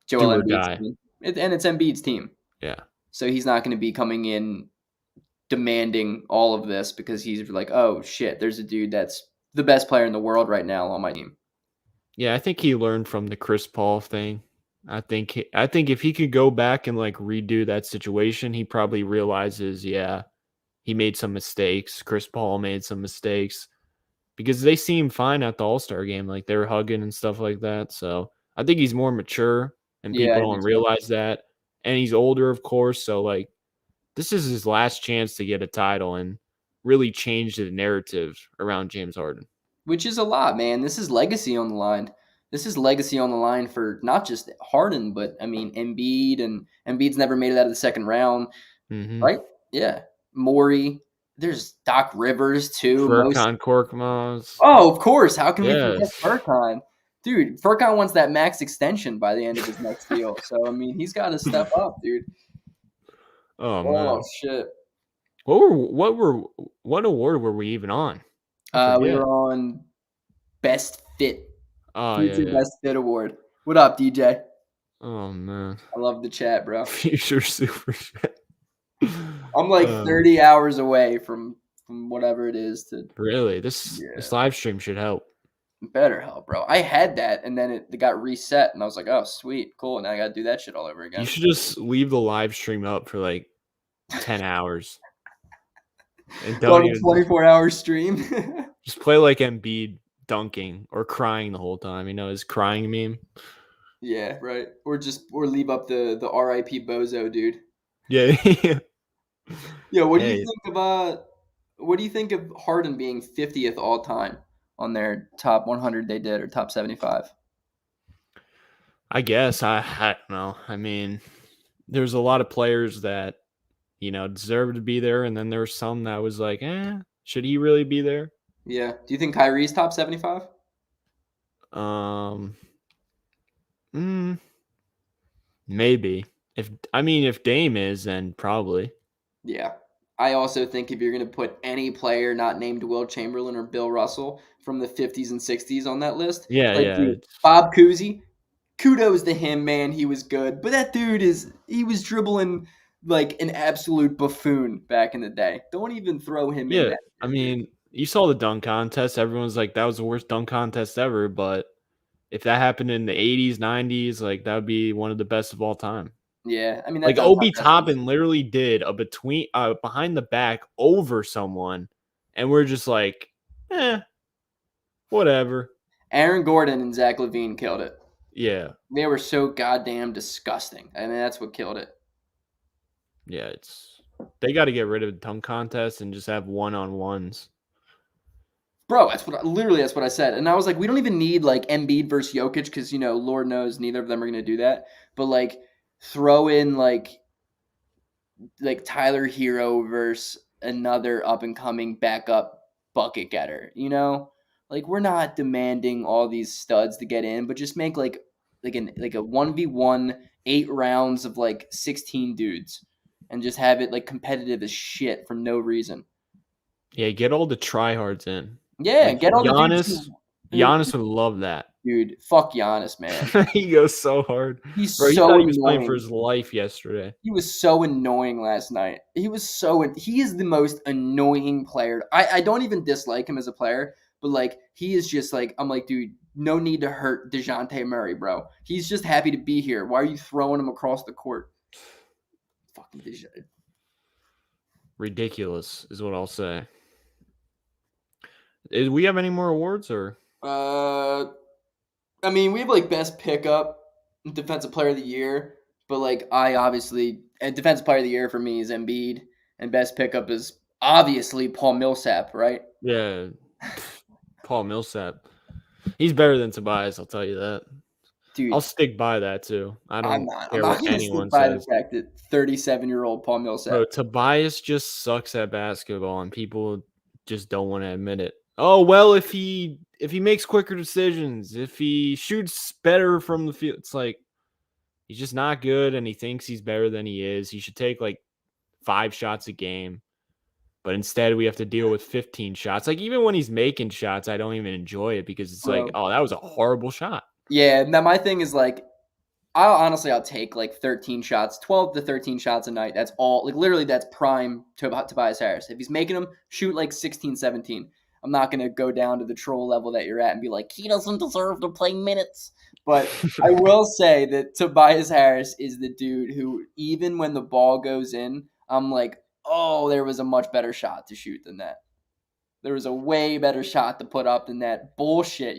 do or Embiid's die. team. And it's Embiid's team. Yeah. So he's not gonna be coming in demanding all of this because he's like, oh shit, there's a dude that's the best player in the world right now on my team. Yeah, I think he learned from the Chris Paul thing. I think if he could go back and like redo that situation, he probably realizes, yeah, he made some mistakes. Chris Paul made some mistakes because they seemed fine at the All-Star game. Like they were hugging and stuff like that. So I think he's more mature and Yeah, people I do don't too. realize that. And he's older, of course. So like this is his last chance to get a title and really change the narrative around James Harden. Which is a lot, man. This is legacy on the line. This is legacy on the line for not just Harden, but I mean Embiid, and Embiid's never made it out of the second round, Mm-hmm. right? Yeah, Morey. There's Doc Rivers too. Furkan Korkmaz. Oh, of course. How can we forget Yes. Furkan? Dude, Furkan wants that max extension by the end of his next deal. So I mean, he's got to step up, dude. Oh Oh man. shit. What award were we even on? We were on Best Fit. Oh Future yeah. Best Fit Award. What up, DJ? Oh man. I love the chat, bro. Future Super Chat. I'm like 30 hours away from whatever it is to Really? This live stream should help. better help, bro. I had that and then it got reset and I was like, oh sweet, cool. Now I gotta do that shit all over again. You should just leave the live stream up for like 10 hours and Go don't on a even 24-hour stream. just play like Embiid dunking or crying the whole time. His crying meme. Yeah, right. Or leave up the RIP Bozo dude. Yeah. Yeah, Hey, what do you think of Harden being 50th all time on their top 100 they did or top 75? I guess I don't know. There's a lot of players that deserve to be there, and then there's some that was like, should he really be there? Yeah. Do you think Kyrie's top 75? Um, mm, maybe. If Dame is, then probably. Yeah. I also think if you're going to put any player not named Will Chamberlain or Bill Russell from the 50s and 60s on that list, Yeah, like, yeah. dude, Bob Cousy, kudos to him, man. He was good. But that dude he was dribbling like an absolute buffoon back in the day. Don't even throw him in Yeah. that shit, dude. You saw the dunk contest. Everyone's like, that was the worst dunk contest ever. But if that happened in the 80s, 90s, like that would be one of the best of all time. Yeah. I mean, that Like does Obi have precedence. Toppin literally did a behind the back over someone, and we're just like, whatever. Aaron Gordon and Zach LaVine killed it. Yeah. They were so goddamn disgusting. I mean, that's what killed it. Yeah, they got to get rid of the dunk contest and just have one-on-ones. Bro, that's what I said. And I was like, we don't even need like Embiid versus Jokic because Lord knows neither of them are gonna do that. But like throw in like Tyler Hero versus another up and coming backup bucket getter. Like we're not demanding all these studs to get in, but just make like a 1v1 8 rounds of like 16 dudes and just have it like competitive as shit for no reason. Yeah, get all the tryhards in. Yeah, Like get all the dudes Giannis, Giannis would love that. dude, fuck Giannis, man. He goes so hard. He's Bro, he so thought he was playing for annoying. his life yesterday. He was so annoying last night. He is the most annoying player. I don't even dislike him as a player, but like he is just like I'm like, dude, no need to hurt DeJounte Murray, bro. He's just happy to be here. Why are you throwing him across the court? Fucking DeJounte. Ridiculous is what I'll say. Do we have any more awards or? I mean, we have like best pickup, defensive player of the year, but like I obviously and defensive player of the year for me is Embiid, and best pickup is obviously Paul Millsap, right? Yeah, Paul Millsap. He's better than Tobias, I'll tell you that. Dude, I'll stick by that too. I I'm don't not. I'm care not what going to stick anyone by the says. fact that 37-year-old Paul Bro, Millsap. Tobias just sucks at basketball, and people just don't want to admit it. Oh well, if he makes quicker decisions, if he shoots better from the field, it's like he's just not good, and he thinks he's better than he is. He should take like 5 shots a game, but instead we have to deal with 15 shots. Like even when he's making shots, I don't even enjoy it because it's like, Bro. oh, that was a horrible shot. Yeah. Now my thing is like, I'll take like 13 shots, 12 to 13 shots a night. That's all. Like literally, that's prime Tobias Harris. If he's making them, shoot like 16, 17. I'm not going to go down to the troll level that you're at and be like, he doesn't deserve to play minutes. But I will say that Tobias Harris is the dude who, even when the ball goes in, I'm like, oh, there was a much better shot to shoot than that. There was a way better shot to put up than that bullshit.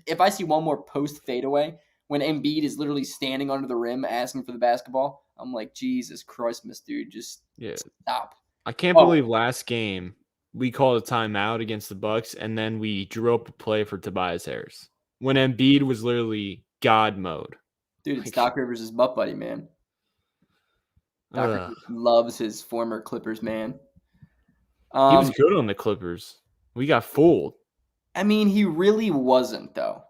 If I see one more post fadeaway when Embiid is literally standing under the rim asking for the basketball, I'm like, Jesus Christmas, dude, just Yeah. stop. I can't believe last game we called a timeout against the Bucks, and then we drew up a play for Tobias Harris when Embiid was literally God mode. Dude, it's Doc Rivers' butt buddy, man. Doc Rivers loves his former Clippers, man. He was good on the Clippers. We got fooled. I mean, he really wasn't, though.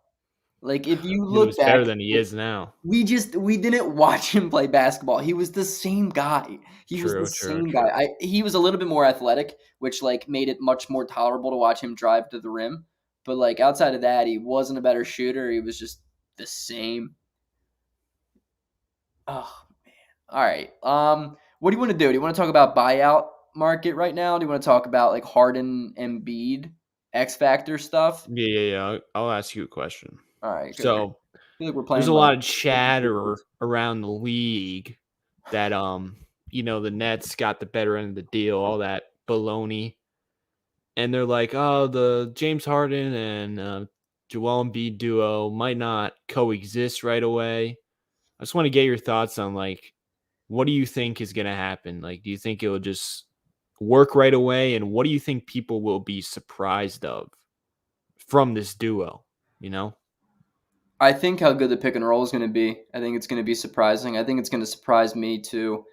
Like, if you He look was back, better than he is now. we didn't watch him play basketball. He was the same guy. He was the same guy. He was a little bit more athletic, which like made it much more tolerable to watch him drive to the rim. But like outside of that, he wasn't a better shooter. He was just the same. Oh man. All right. What do you want to do? Do you want to talk about buyout market right now? Do you want to talk about like Harden and Embiid X Factor stuff? Yeah. I'll ask you a question. All right. So I feel like we're there's playing a lot of chatter around the league that the Nets got the better end of the deal, all that baloney. And they're like, oh, the James Harden and Joel Embiid duo might not coexist right away. I just want to get your thoughts on, like, what do you think is going to happen? Like, do you think it will just work right away? And what do you think people will be surprised of from this duo, you know? I think how good the pick and roll is going to be. I think it's going to be surprising. I think it's going to surprise me too.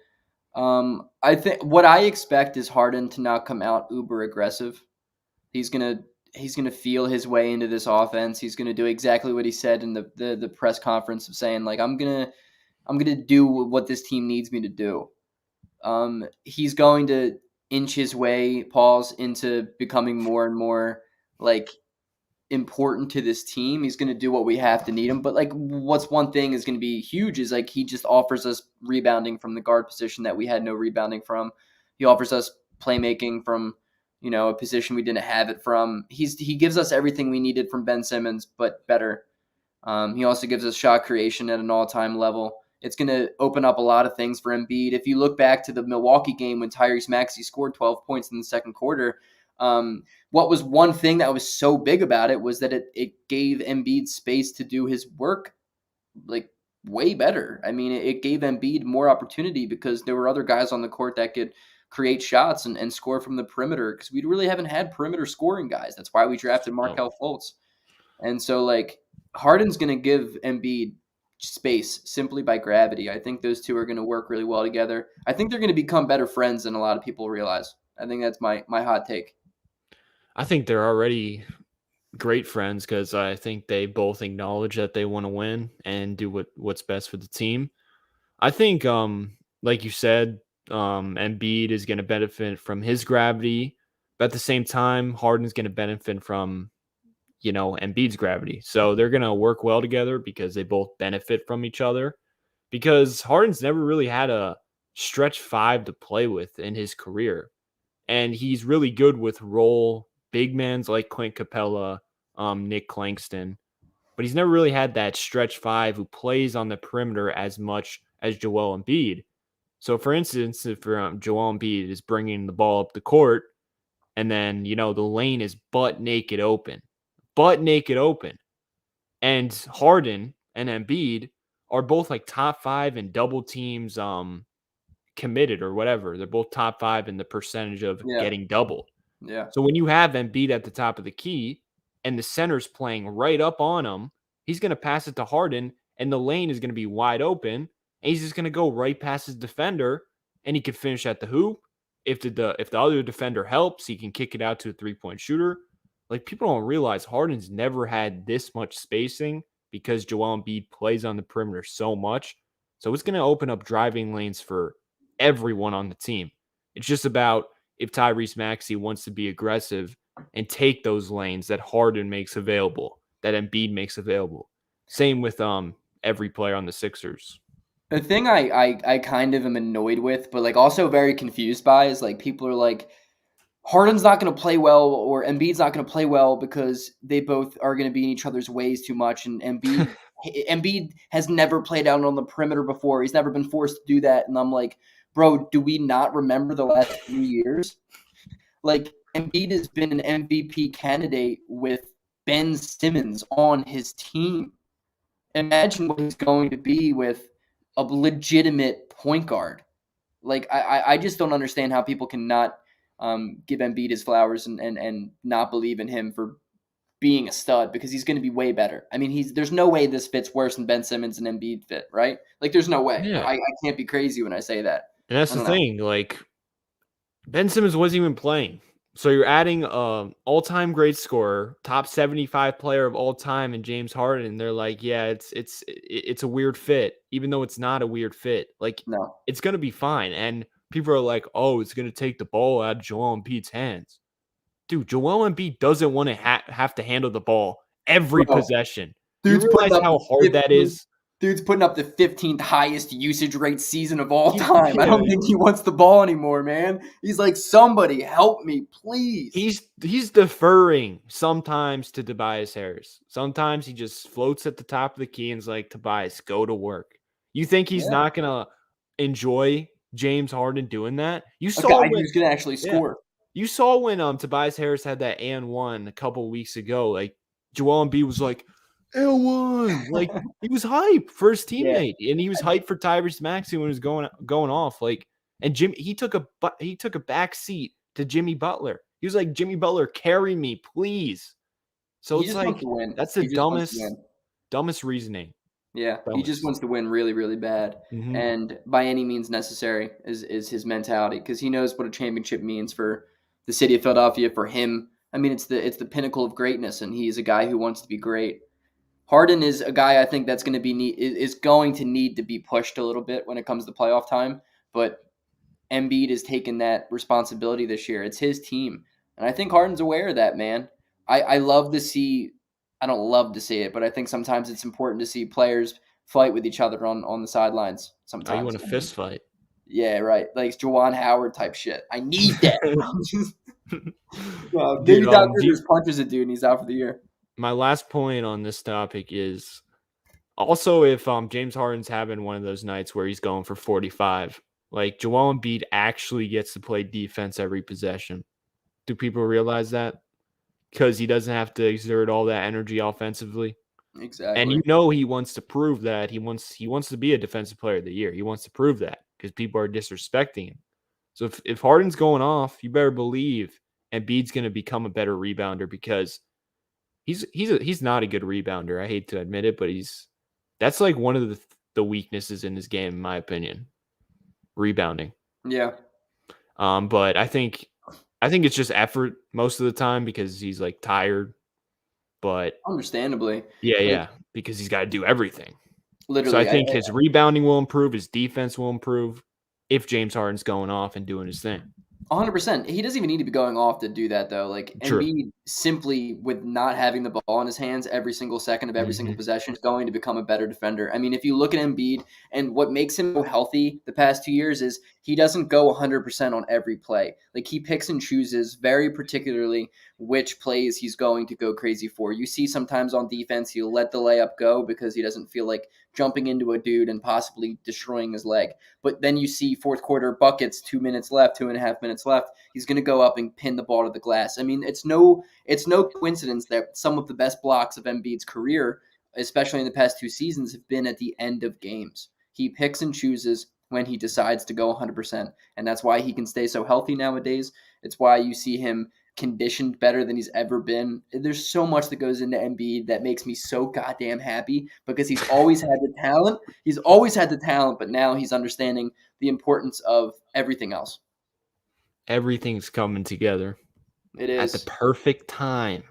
I think what I expect is Harden to not come out uber aggressive. He's gonna feel his way into this offense. He's gonna do exactly what he said in the press conference of saying, like, I'm gonna do what this team needs me to do. He's going to inch his way, pause, into becoming more and more like important to this team. He's going to do what we have to need him. But like, what's one thing is going to be huge is like he just offers us rebounding from the guard position that we had no rebounding from. He offers us playmaking from a position we didn't have it from. He gives us everything we needed from Ben Simmons, but better. He also gives us shot creation at an all-time level. It's going to open up a lot of things for Embiid. If you look back to the Milwaukee game when Tyrese Maxey scored 12 points in the second quarter, what was one thing that was so big about it was that it gave Embiid space to do his work like way better. I mean, it gave Embiid more opportunity because there were other guys on the court that could create shots and score from the perimeter because we really haven't had perimeter scoring guys. That's why we drafted Markelle Fultz. And so, like, Harden's going to give Embiid space simply by gravity. I think those two are going to work really well together. I think they're going to become better friends than a lot of people realize. I think that's my hot take. I think they're already great friends because I think they both acknowledge that they want to win and do what's best for the team. I think, like you said, Embiid is going to benefit from his gravity, but at the same time, Harden's going to benefit from, Embiid's gravity. So they're going to work well together because they both benefit from each other. Because Harden's never really had a stretch five to play with in his career, and he's really good with role big mans like Clint Capella, Nick Claxton, but he's never really had that stretch five who plays on the perimeter as much as Joel Embiid. So, for instance, if Joel Embiid is bringing the ball up the court, and then the lane is butt naked open, and Harden and Embiid are both like top five in double teams, committed or whatever. They're both top five in the percentage of getting doubled. Yeah. So when you have Embiid at the top of the key and the center's playing right up on him, he's going to pass it to Harden and the lane is going to be wide open. And he's just going to go right past his defender and he can finish at the hoop. If the other defender helps, he can kick it out to a 3-point shooter. Like, people don't realize Harden's never had this much spacing because Joel Embiid plays on the perimeter so much. So it's going to open up driving lanes for everyone on the team. It's just about if Tyrese Maxey wants to be aggressive and take those lanes that Harden makes available, that Embiid makes available. Same with every player on the Sixers. The thing I kind of am annoyed with, but like also very confused by, is like people are like, Harden's not going to play well or Embiid's not going to play well because they both are going to be in each other's ways too much. And Embiid has never played out on the perimeter before. He's never been forced to do that. And I'm like, bro, do we not remember the last 3 years? Like, Embiid has been an MVP candidate with Ben Simmons on his team. Imagine what he's going to be with a legitimate point guard. Like, I just don't understand how people cannot give Embiid his flowers and not believe in him for being a stud, because he's going to be way better. I mean, there's no way this fits worse than Ben Simmons and Embiid fit, right? Like, there's no way. Yeah. I can't be crazy when I say that. And that's the thing. Like, Ben Simmons wasn't even playing. So you're adding all-time great scorer, top 75 player of all time, and James Harden. And they're like, yeah, it's a weird fit, even though it's not a weird fit. Like, No. It's going to be fine. And people are like, oh, it's going to take the ball out of Joel Embiid's hands. Dude, Joel Embiid doesn't want to have to handle the ball every possession. Do you realize how hard that is? Dude's putting up the 15th highest usage rate season of all time. Yeah. I don't think he wants the ball anymore, man. He's like, somebody help me, please. He's deferring sometimes to Tobias Harris. Sometimes he just floats at the top of the key and is like, Tobias, go to work. You think he's not going to enjoy James Harden doing that. You Okay, saw I when was going to actually yeah. score. You saw when Tobias Harris had that and one a couple weeks ago. Like Joel Embiid was like, and one. Like he was hype for his Yeah. teammate, and he was hyped for Tyrese Maxey when he was going off. Like, and Jimmy he took a back seat to Jimmy Butler. He was like, Jimmy Butler, carry me, please. So He it's just wants like to win. that's the He just wants to win. dumbest reasoning. Yeah, he just Dumbest. wants to win really, really bad, Mm-hmm. and by any means necessary is his mentality because he knows what a championship means for the city of Philadelphia. For him, I mean, it's the pinnacle of greatness, and he's a guy who wants to be great. Harden is a guy I think that's going to be is going to need to be pushed a little bit when it comes to playoff time, but Embiid has taken that responsibility this year. It's his team, and I think Harden's aware of that. Man, I love to see. I don't love to see it, but I think sometimes it's important to see players fight with each other on the sidelines. Oh, you Sometimes, want a fist fight? yeah, right, like Juwan Howard type shit. I need that. Dude, Maybe Doc Rivers punches a dude and he's out for the year. my last point on this topic is also if James Harden's having one of those nights where he's going for 45, like Joel Embiid actually gets to play defense every possession. Do people realize that? Because he doesn't have to exert all that energy offensively. And Exactly. he wants to prove that he wants to be a defensive player of the year. He wants to prove that because people are disrespecting him. So if Harden's going off, you better believe Embiid's going to become a better rebounder because he's not a good rebounder. I hate to admit it, but that's like one of the weaknesses in his game, in my opinion. Rebounding. Yeah. But I think it's just effort most of the time because he's like tired. But Understandably. yeah, because he's got to do everything. So I Literally, think his rebounding will improve, his defense will improve if James Harden's going off and doing his thing. 100%. He doesn't even need to be going off to do that, though. Like, True. Embiid, simply with not having the ball in his hands every single second of every single possession, is going to become a better defender. I mean, if you look at Embiid and what makes him so healthy the past 2 years is he doesn't go 100% on every play. Like, he picks and chooses very particularly which plays he's going to go crazy for. You see sometimes on defense, he'll let the layup go because he doesn't feel like jumping into a dude and possibly destroying his leg. But then you see fourth quarter buckets, 2 minutes left, 2.5 minutes left. He's going to go up and pin the ball to the glass. I mean, it's no coincidence that some of the best blocks of Embiid's career, especially in the past 2 seasons, have been at the end of games. He picks and chooses when he decides to go 100%, and that's why he can stay so healthy nowadays. It's why you see him conditioned better than he's ever been. There's so much that goes into Embiid that makes me so goddamn happy because he's always had the talent. He's always had the talent, but now he's understanding the importance of everything else. Everything's coming together. It is. At the perfect time.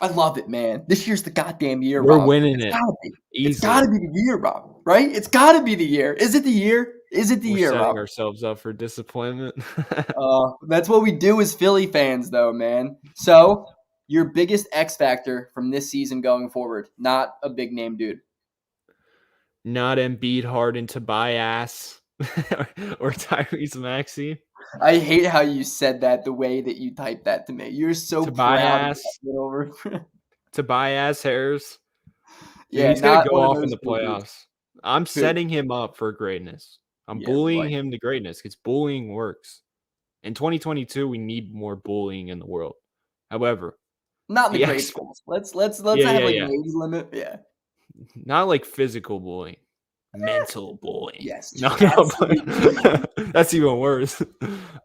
I love it, man. This year's the goddamn year, We're Rob. winning It's it. gotta be. Easily. It's gotta be the year, Rob. Right? It's gotta be the year. Is it the year? Is it the We're year, setting Rob? ourselves up for disappointment. That's what we do as Philly fans, though, man. So, your biggest X factor from this season going forward, not a big name dude. Not Embiid, Harden, Tobias, or Tyrese Maxey. I hate how you said that the way that you typed that to me. You're so proud of that over. Tobias Harris. Yeah, he's going to go off in the playoffs. I'm setting him up for greatness. I'm bullying him to greatness because bullying works. In 2022, we need more bullying in the world. However, not in the grade schools. Let's have like an age limit. Yeah. Not like physical bullying. Mental bullying. Yes. No, that's even worse.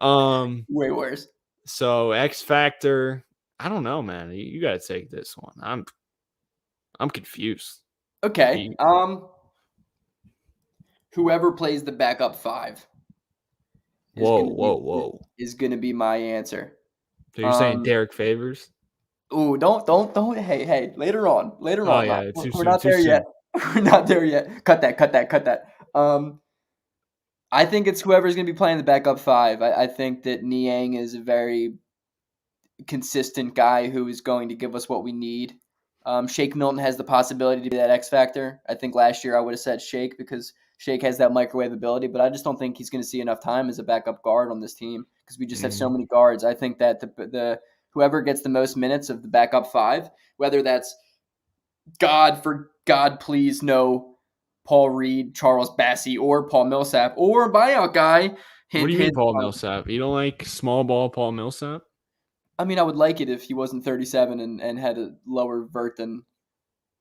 Way worse. So X Factor, I don't know, man. You gotta take this one. I'm confused. Okay. Whoever plays the backup 5. Whoa. Is gonna be my answer. So you're saying Derek Favors? Ooh, don't. Hey. Later on. Oh yeah, We're not there yet. We're not there yet. Cut that. I think it's whoever's going to be playing the backup 5. I think that Niang is a very consistent guy who is going to give us what we need. Shake Milton has the possibility to be that X factor. I think last year I would have said Shake because Shake has that microwave ability, but I just don't think he's going to see enough time as a backup guard on this team because we just have so many guards. I think that the whoever gets the most minutes of the backup 5, whether that's God please no Paul Reed, Charles Bassey, or Paul Millsap, or buyout guy. What do you mean, Paul Millsap? You don't like small ball Paul Millsap? I mean, I would like it if he wasn't 37 and had a lower vert than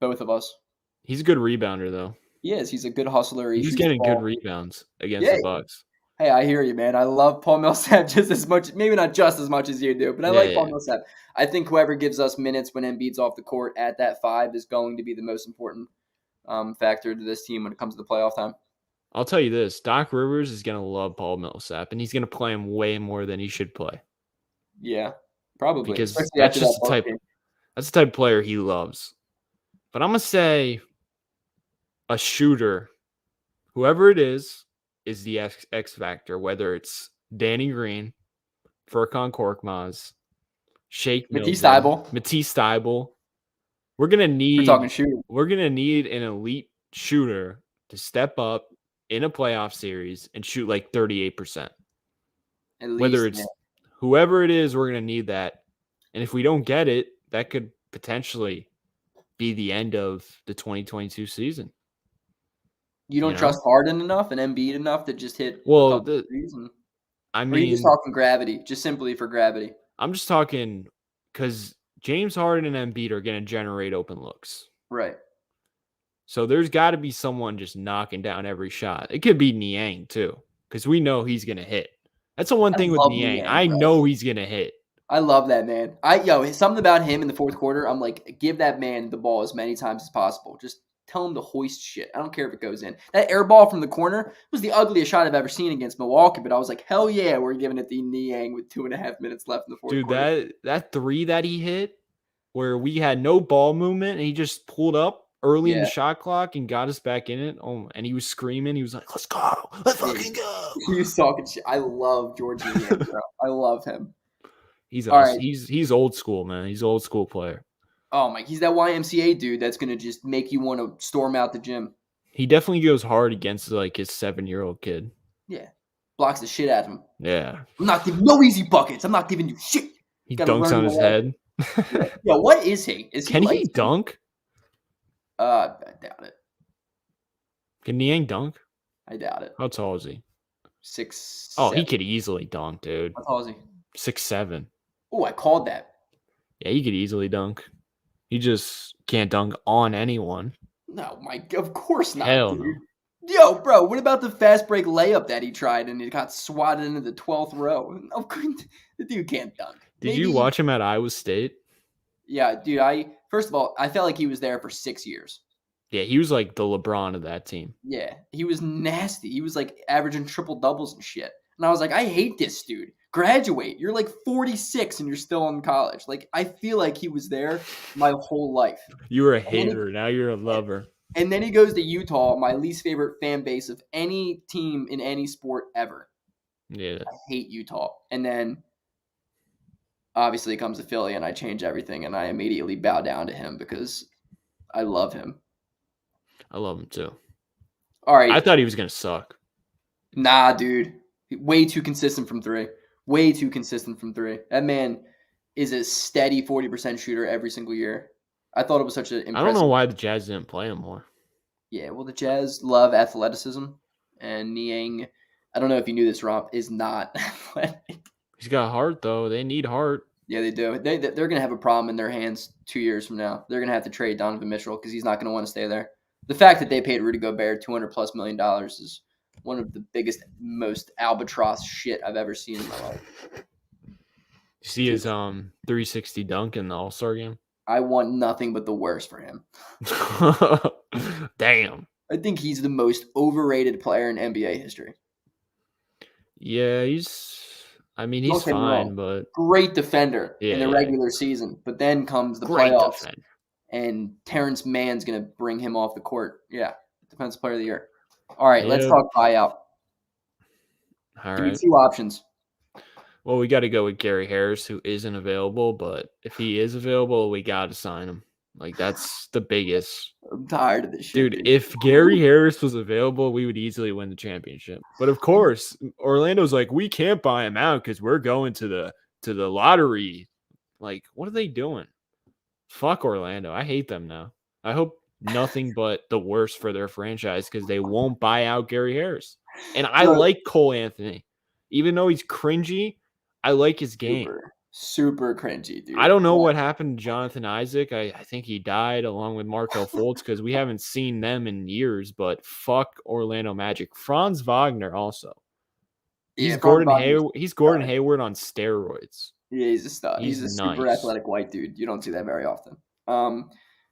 both of us. He's a good rebounder, though. He is. He's a good hustler. He's getting good rebounds against the Bucks. Hey, I hear you, man. I love Paul Millsap just as much, maybe not just as much as you do, but I like Paul Millsap. I think whoever gives us minutes when Embiid's off the court at that 5 is going to be the most important factor to this team when it comes to the playoff time. I'll tell you this. Doc Rivers is going to love Paul Millsap, and he's going to play him way more than he should play. Yeah, probably. Because that's just the type of player he loves. But I'm going to say a shooter, whoever it is the X factor, whether it's Danny Green, Furkan Korkmaz, Shake Matisse Thybulle. We're gonna need an elite shooter to step up in a playoff series and shoot like 38%. Whether it's whoever it is, we're gonna need that. And if we don't get it, that could potentially be the end of the 2022 season. You don't trust Harden enough and Embiid enough to just hit or are you just talking gravity, just simply for gravity? I'm just talking because James Harden and Embiid are going to generate open looks. Right. So there's got to be someone just knocking down every shot. It could be Niang too, because we know he's going to hit. That's the one thing with Niang. I know he's going to hit. I love that, man. Something about him in the fourth quarter, I'm like, give that man the ball as many times as possible. Just tell him to hoist shit. I don't care if it goes in. That air ball from the corner was the ugliest shot I've ever seen against Milwaukee, but I was like, hell yeah, we're giving it to Niang with 2.5 minutes left in the fourth quarter. Dude, that 3 that he hit where we had no ball movement and he just pulled up early in the shot clock and got us back in it. Oh, and he was screaming. He was like, let's go. Let's fucking go. He was talking shit. I love George Niang, bro. I love him. He's awesome. Right. He's old school, man. He's an old school player. Oh, my. He's that YMCA dude that's going to just make you want to storm out the gym. He definitely goes hard against, like, his 7-year-old kid. Yeah. Blocks the shit out of him. Yeah. I'm not giving no easy buckets. I'm not giving you shit. He dunks on his head. Yeah, what is he? Can he dunk? I doubt it. Can Niang dunk? I doubt it. How tall is he? 6'7". Oh, he could easily dunk, dude. How tall is he? 6'7". Oh, I called that. Yeah, he could easily dunk. He just can't dunk on anyone. No, Mike, of course not. Hell dude. No. Yo, bro, what about the fast break layup that he tried and it got swatted into the 12th row? The dude can't dunk. Did you watch him at Iowa State? Yeah, dude, first of all, I felt like he was there for 6 years. Yeah, he was like the LeBron of that team. Yeah, he was nasty. He was like averaging triple doubles and shit. And I was like, I hate this dude. Graduate. You're like 46 and you're still in college. Like, I feel like he was there my whole life. You were a hater. Now you're a lover. And then he goes to Utah, my least favorite fan base of any team in any sport ever. Yeah. I hate Utah. And then obviously he comes to Philly and I change everything and I immediately bow down to him because I love him. I love him too. All right. I thought he was going to suck. Nah, dude. Way too consistent from 3. Way too consistent from 3. That man is a steady 40% shooter every single year. I thought it was such an impressive. I don't know why the Jazz didn't play him more. Yeah, well, the Jazz love athleticism, and Niang, I don't know if you knew this, Romp, is not athletic. He's got heart, though. They need heart. Yeah, they do. They're going to have a problem in their hands 2 years from now. They're going to have to trade Donovan Mitchell because he's not going to want to stay there. The fact that they paid Rudy Gobert $200+ million is one of the biggest, most albatross shit I've ever seen in my life. You see his 360 dunk in the All-Star game? I want nothing but the worst for him. Damn. I think he's the most overrated player in NBA history. Yeah, he's fine, but great defender in the regular season. But then comes the playoffs, and Terrence Mann's going to bring him off the court. Yeah, defensive player of the year. All right, let's talk buyout. All Give right. me 2 options. Well, we got to go with Gary Harris, who isn't available, but if he is available, we got to sign him. Like, that's the biggest. I'm tired of this shit. Dude, if Gary Harris was available, we would easily win the championship. But of course, Orlando's like, we can't buy him out because we're going to the lottery. Like, what are they doing? Fuck Orlando. I hate them now. I hope nothing but the worst for their franchise because they won't buy out Gary Harris. And I Bro, like Cole Anthony. Even though he's cringy, I like his game. super cringy, dude. I don't know what happened to Jonathan Isaac. I think he died along with Markelle Fultz because we haven't seen them in years, but fuck Orlando Magic. Franz Wagner also. He's Yeah, Gordon Hayward. He's Gordon Hayward on steroids. Yeah, he's a stud. He's a super nice. athletic white dude. You don't see that very often.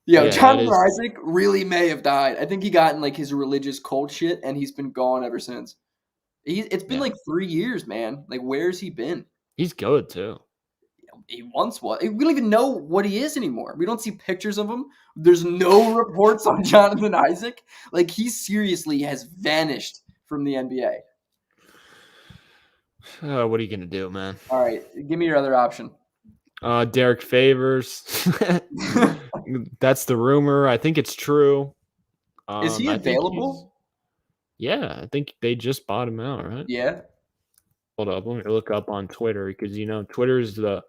Yeah, Jonathan Isaac really may have died. I think he got in like his religious cult shit, and he's been gone ever since. It's been like 3 years, man. Like, where's he been? He's good too. He once was. We don't even know what he is anymore. We don't see pictures of him. There's no reports on Jonathan Isaac. Like, he seriously has vanished from the NBA. What are you gonna do, man? All right, give me your other option. Derek Favors. That's the rumor. I think it's true. Is he available? I think they just bought him out, right? Yeah. Hold up, let me look up on Twitter because Twitter is the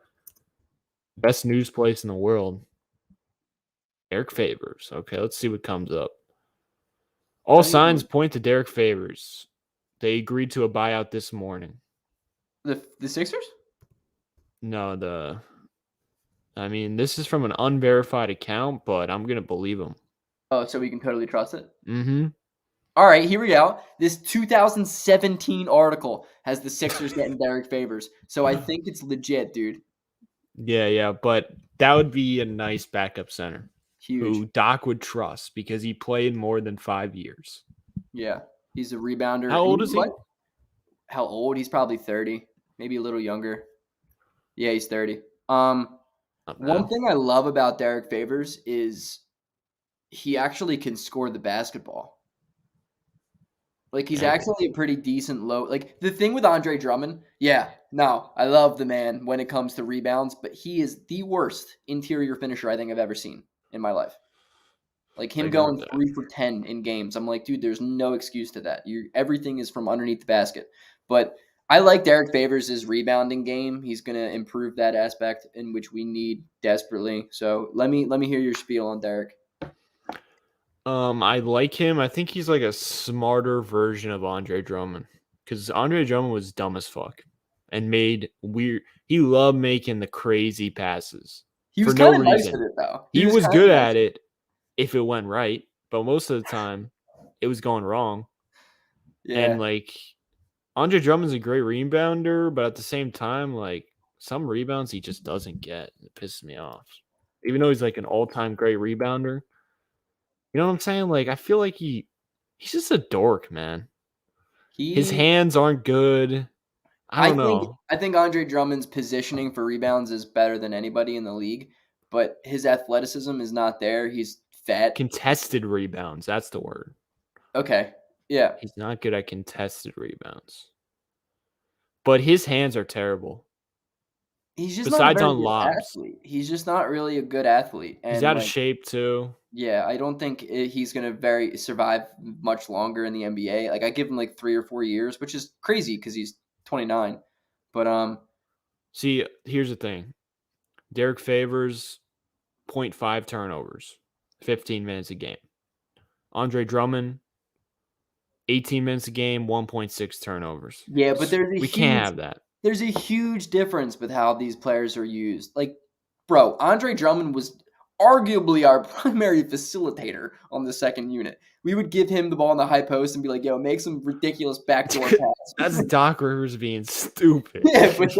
best news place in the world. Derek Favors. Okay, let's see what comes up. All signs point to Derek Favors. They agreed to a buyout this morning. The Sixers? No, this is from an unverified account, but I'm gonna believe him. Oh, so we can totally trust it? Mm-hmm. All right, here we go. This 2017 article has the Sixers getting Derek Favors. So I think it's legit, dude. Yeah, but that would be a nice backup center. Huge. Who Doc would trust because he played more than 5 years. Yeah, he's a rebounder. How old is he? How old? He's probably 30, maybe a little younger. Yeah, he's 30. One thing I love about Derek Favors is he actually can score the basketball. Like, he's actually a pretty decent low. Like, the thing with Andre Drummond, I love the man when it comes to rebounds, but he is the worst interior finisher I think I've ever seen in my life. Like, him going 3 for 10 in games. I'm like, dude, there's no excuse to that. Everything is from underneath the basket. But I like Derek Favors' rebounding game. He's going to improve that aspect in which we need desperately. So let me hear your spiel on Derek. I like him. I think he's like a smarter version of Andre Drummond because Andre Drummond was dumb as fuck and made weird. He loved making the crazy passes. He was kind of nice with it, though. He was good at it if it went right, but most of the time it was going wrong. Yeah. And like Andre Drummond's a great rebounder, but at the same time, like some rebounds he just doesn't get. It pisses me off. Even though he's like an all-time great rebounder. You know what I'm saying? Like, I feel like he's just a dork, man. His hands aren't good. I don't know. I think Andre Drummond's positioning for rebounds is better than anybody in the league, but his athleticism is not there. He's fat. Contested rebounds. That's the word. Okay. Yeah. He's not good at contested rebounds. But his hands are terrible. He's just not a very good athlete. He's just not really a good athlete. And he's out of shape too. Yeah, I don't think he's going to survive much longer in the NBA. Like, I give him like 3 or 4 years, which is crazy because he's 29. But see, here's the thing. Derek Favors 0.5 turnovers, 15 minutes a game. Andre Drummond 18 minutes a game, 1.6 turnovers. Yeah, but we can't have that. There's a huge difference with how these players are used. Like, bro, Andre Drummond was arguably our primary facilitator on the second unit. We would give him the ball in the high post and be like, yo, make some ridiculous backdoor pass. That's Doc Rivers being stupid. Yeah, but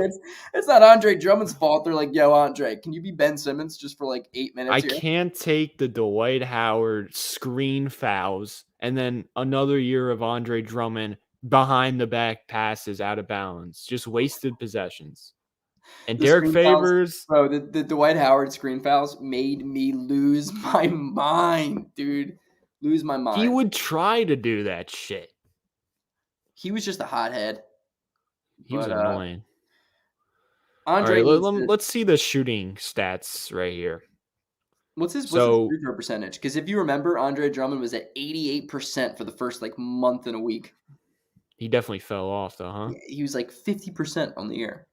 it's not Andre Drummond's fault. They're like, yo, Andre, can you be Ben Simmons just for like 8 minutes here? I can't take the Dwight Howard screen fouls and then another year of Andre Drummond behind the back passes out of bounds. Just wasted possessions. And Derek Favors. Bro, the Dwight Howard screen fouls made me lose my mind, dude. Lose my mind. He would try to do that shit. He was just a hothead. He was annoying. Andre, let's see the shooting stats right here. What's his free throw percentage? Because if you remember, Andre Drummond was at 88% for the first month and a week. He definitely fell off, though, huh? Yeah, he was 50% on the year.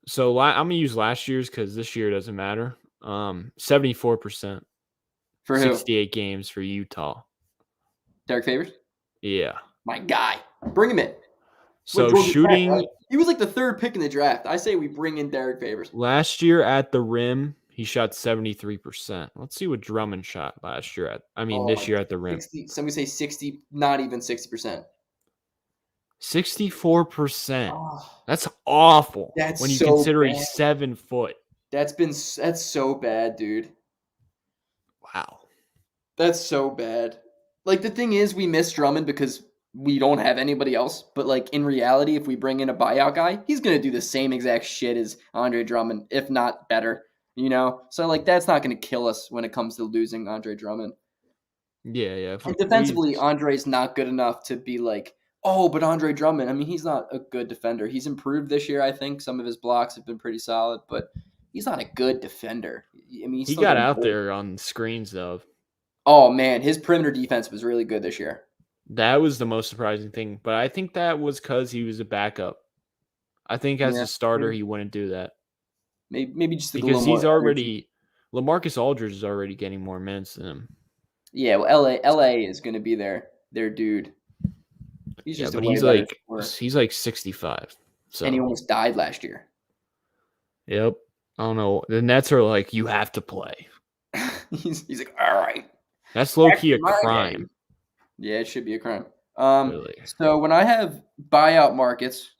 So I'm gonna use last year's because this year doesn't matter. 74%. For who? 68 games for Utah. Derek Favors? Yeah. My guy. Bring him in. So Georgia Tech, shooting right? He was like the 3rd pick in the draft. I say we bring in Derek Favors. last year at the rim, he shot 73%. Let's see what Drummond shot last year this year at the rim. 60, somebody say 60, not even 60%. 64%. Oh, That's awful. that's when you so consider bad. he's 7 foot. That's so bad, dude. Wow. That's so bad. Like, the thing is, we miss Drummond because we don't have anybody else. But, like, in reality, if we bring in a buyout guy, he's going to do the same exact shit as Andre Drummond, if not better, you know? So, like, that's not going to kill us when it comes to losing Andre Drummond. Yeah. And defensively, Andre's not good enough to be like, oh, but Andre Drummond, I mean, he's not a good defender. He's improved this year, I think. Some of his blocks have been pretty solid, but he's not a good defender. I mean, he got out there on screens, though. Oh, man, his perimeter defense was really good this year. That was the most surprising thing, but I think that was because he was a backup. I think as a starter, he wouldn't do that. Maybe just because he's already LaMarcus Aldridge is already getting more minutes than him. Yeah, well, LA is going to be their dude. He's just he's like 65. So. And he almost died last year. Yep. I don't know. The Nets are like, you have to play. he's like, all right. That's low-key a crime. Game. Yeah, it should be a crime. Really? So when I have buyout markets,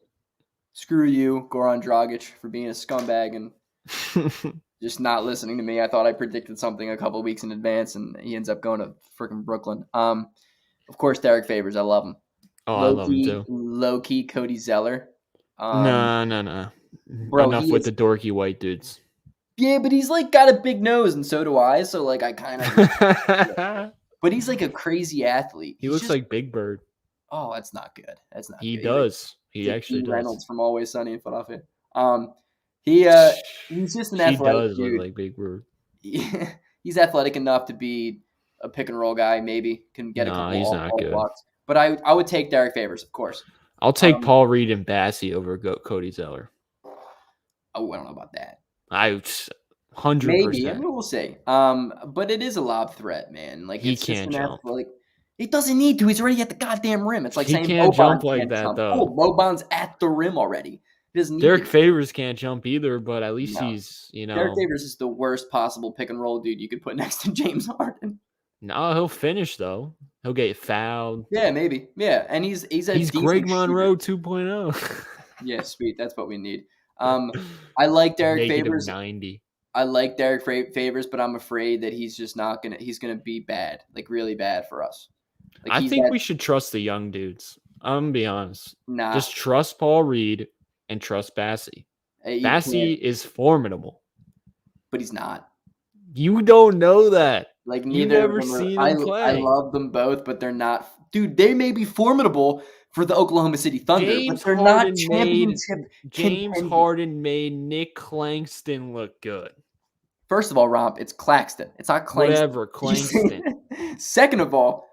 screw you, Goran Dragic, for being a scumbag and just not listening to me. I thought I predicted something a couple of weeks in advance, and he ends up going to freaking Brooklyn. Of course, Derek Favors. I love him. Oh, I love him too. Low-key Cody Zeller. No. Bro, enough with the dorky white dudes. Yeah, but he's like got a big nose, and so do I. So like, I kind of. But he's like a crazy athlete. He looks like Big Bird. Oh, that's not good. That's not. He good. does. He actually does. Reynolds from Always Sunny in Philadelphia. He's just an athletic He does dude. look like Big Bird. He's athletic enough to be a pick and roll guy. Maybe can get a couple. He's not good. Blocks. But I would take Derek Favors, of course. I'll take Paul Reed and Bassey over Cody Zeller. Oh, I don't know about that. 100%. Maybe. I mean, we'll see. But it is a lob threat, man. Like he can't jump. He doesn't need to. He's already at the goddamn rim. It's like he saying can't Boban jump like can't that jump. though. Oh, Boban's at the rim already. He doesn't need Derek to. Favors can't jump either, but at least he's Derek Favors is the worst possible pick and roll dude you could put next to James Harden. No, he'll finish though. He'll get fouled. Yeah, maybe. Yeah, and he's Greg Monroe 2.0. Yeah, sweet. That's what we need. I like Derek Favors. 90. I like Derek Favors, but I'm afraid that he's just not gonna. He's gonna be bad, like really bad for us. Like, I think we should trust the young dudes. I'm gonna be honest. Nah. Just trust Paul Reed and trust Bassey. Bassey is formidable, but he's not. You don't know that. Like you've never seen him play. I love them both, but they're not. Dude, they may be formidable for the Oklahoma City Thunder, but they're not championship. James Harden made Nick Claxton look good. First of all, Romp, it's Claxton. It's not Claxton. Whatever, Claxton. Second of all,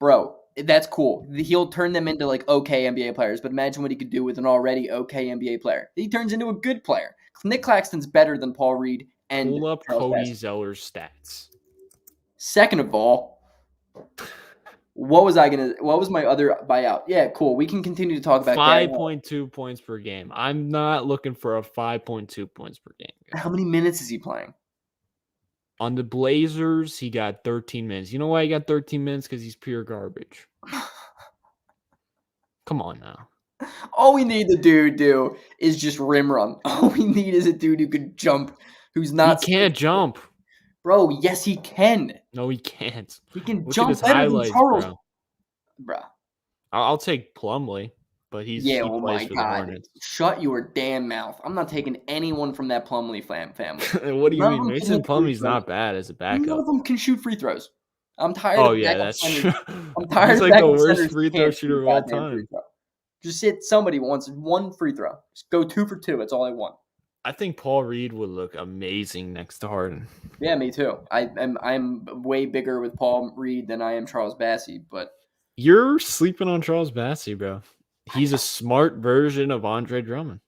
bro, that's cool. He'll turn them into like okay NBA players, but imagine what he could do with an already okay NBA player. He turns into a good player. Nick Claxton's better than Paul Reed and pull up Cody Zeller's stats. Second of all, what was my other buyout? Yeah, cool. We can continue to talk about 5.2 points per game. I'm not looking for a 5.2 points per game. How many minutes is he playing? On the Blazers, he got 13 minutes. You know why he got 13 minutes? Because he's pure garbage. Come on now. All we need the dude do is just rim run. All we need is a dude who could jump, who's not. He can't jump. Bro, yes, he can. No, he can't. He can Look jump at his better highlights, than Charles. Bro. I'll take Plumlee, but he plays for the Hornets. Shut your damn mouth. I'm not taking anyone from that Plumlee family. What do you mean? Mason Plumlee's not bad as a backup. None of them can shoot free throws. I'm tired of that's true. I'm tired He's of like the worst free throw shooter of all time. Just hit somebody wants one free throw. Just go 2 for 2. That's all I want. I think Paul Reed would look amazing next to Harden. Yeah, me too. I'm way bigger with Paul Reed than I am Charles Bassey, but you're sleeping on Charles Bassey, bro. He's a smart version of Andre Drummond.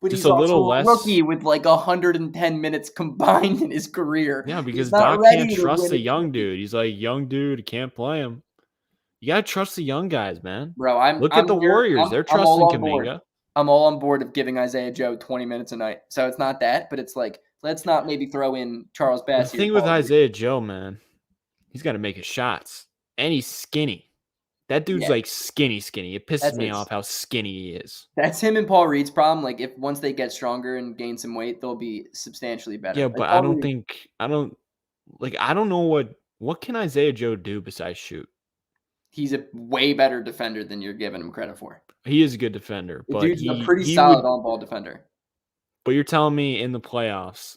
But Just he's a also little a less. rookie with like 110 minutes combined in his career. Yeah, He's because not Doc can't ready to trust win a a young championship. dude. He's like, young dude, can't play him. You gotta trust the young guys, man. Bro, I'm Look at the here. Warriors. They're I'm all trusting on board. Kuminga. I'm all on board of giving Isaiah Joe 20 minutes a night. So it's not that, but it's like let's not maybe throw in Charles But the Bassey or thing with Paul Reed. Isaiah Joe, man, he's got to make his shots. And he's skinny. That dude's Yeah, like skinny. It pisses that's me it. off how skinny he is. That's him and Paul Reed's problem. Like if once they get stronger and gain some weight, they'll be substantially Yeah, better. Like but Paul Reed, I don't know what can Isaiah Joe do besides shoot? he's a way better defender than you're giving him credit for. He is a good defender, The but dude's a pretty he solid would. on-ball defender. But you're telling me in the playoffs,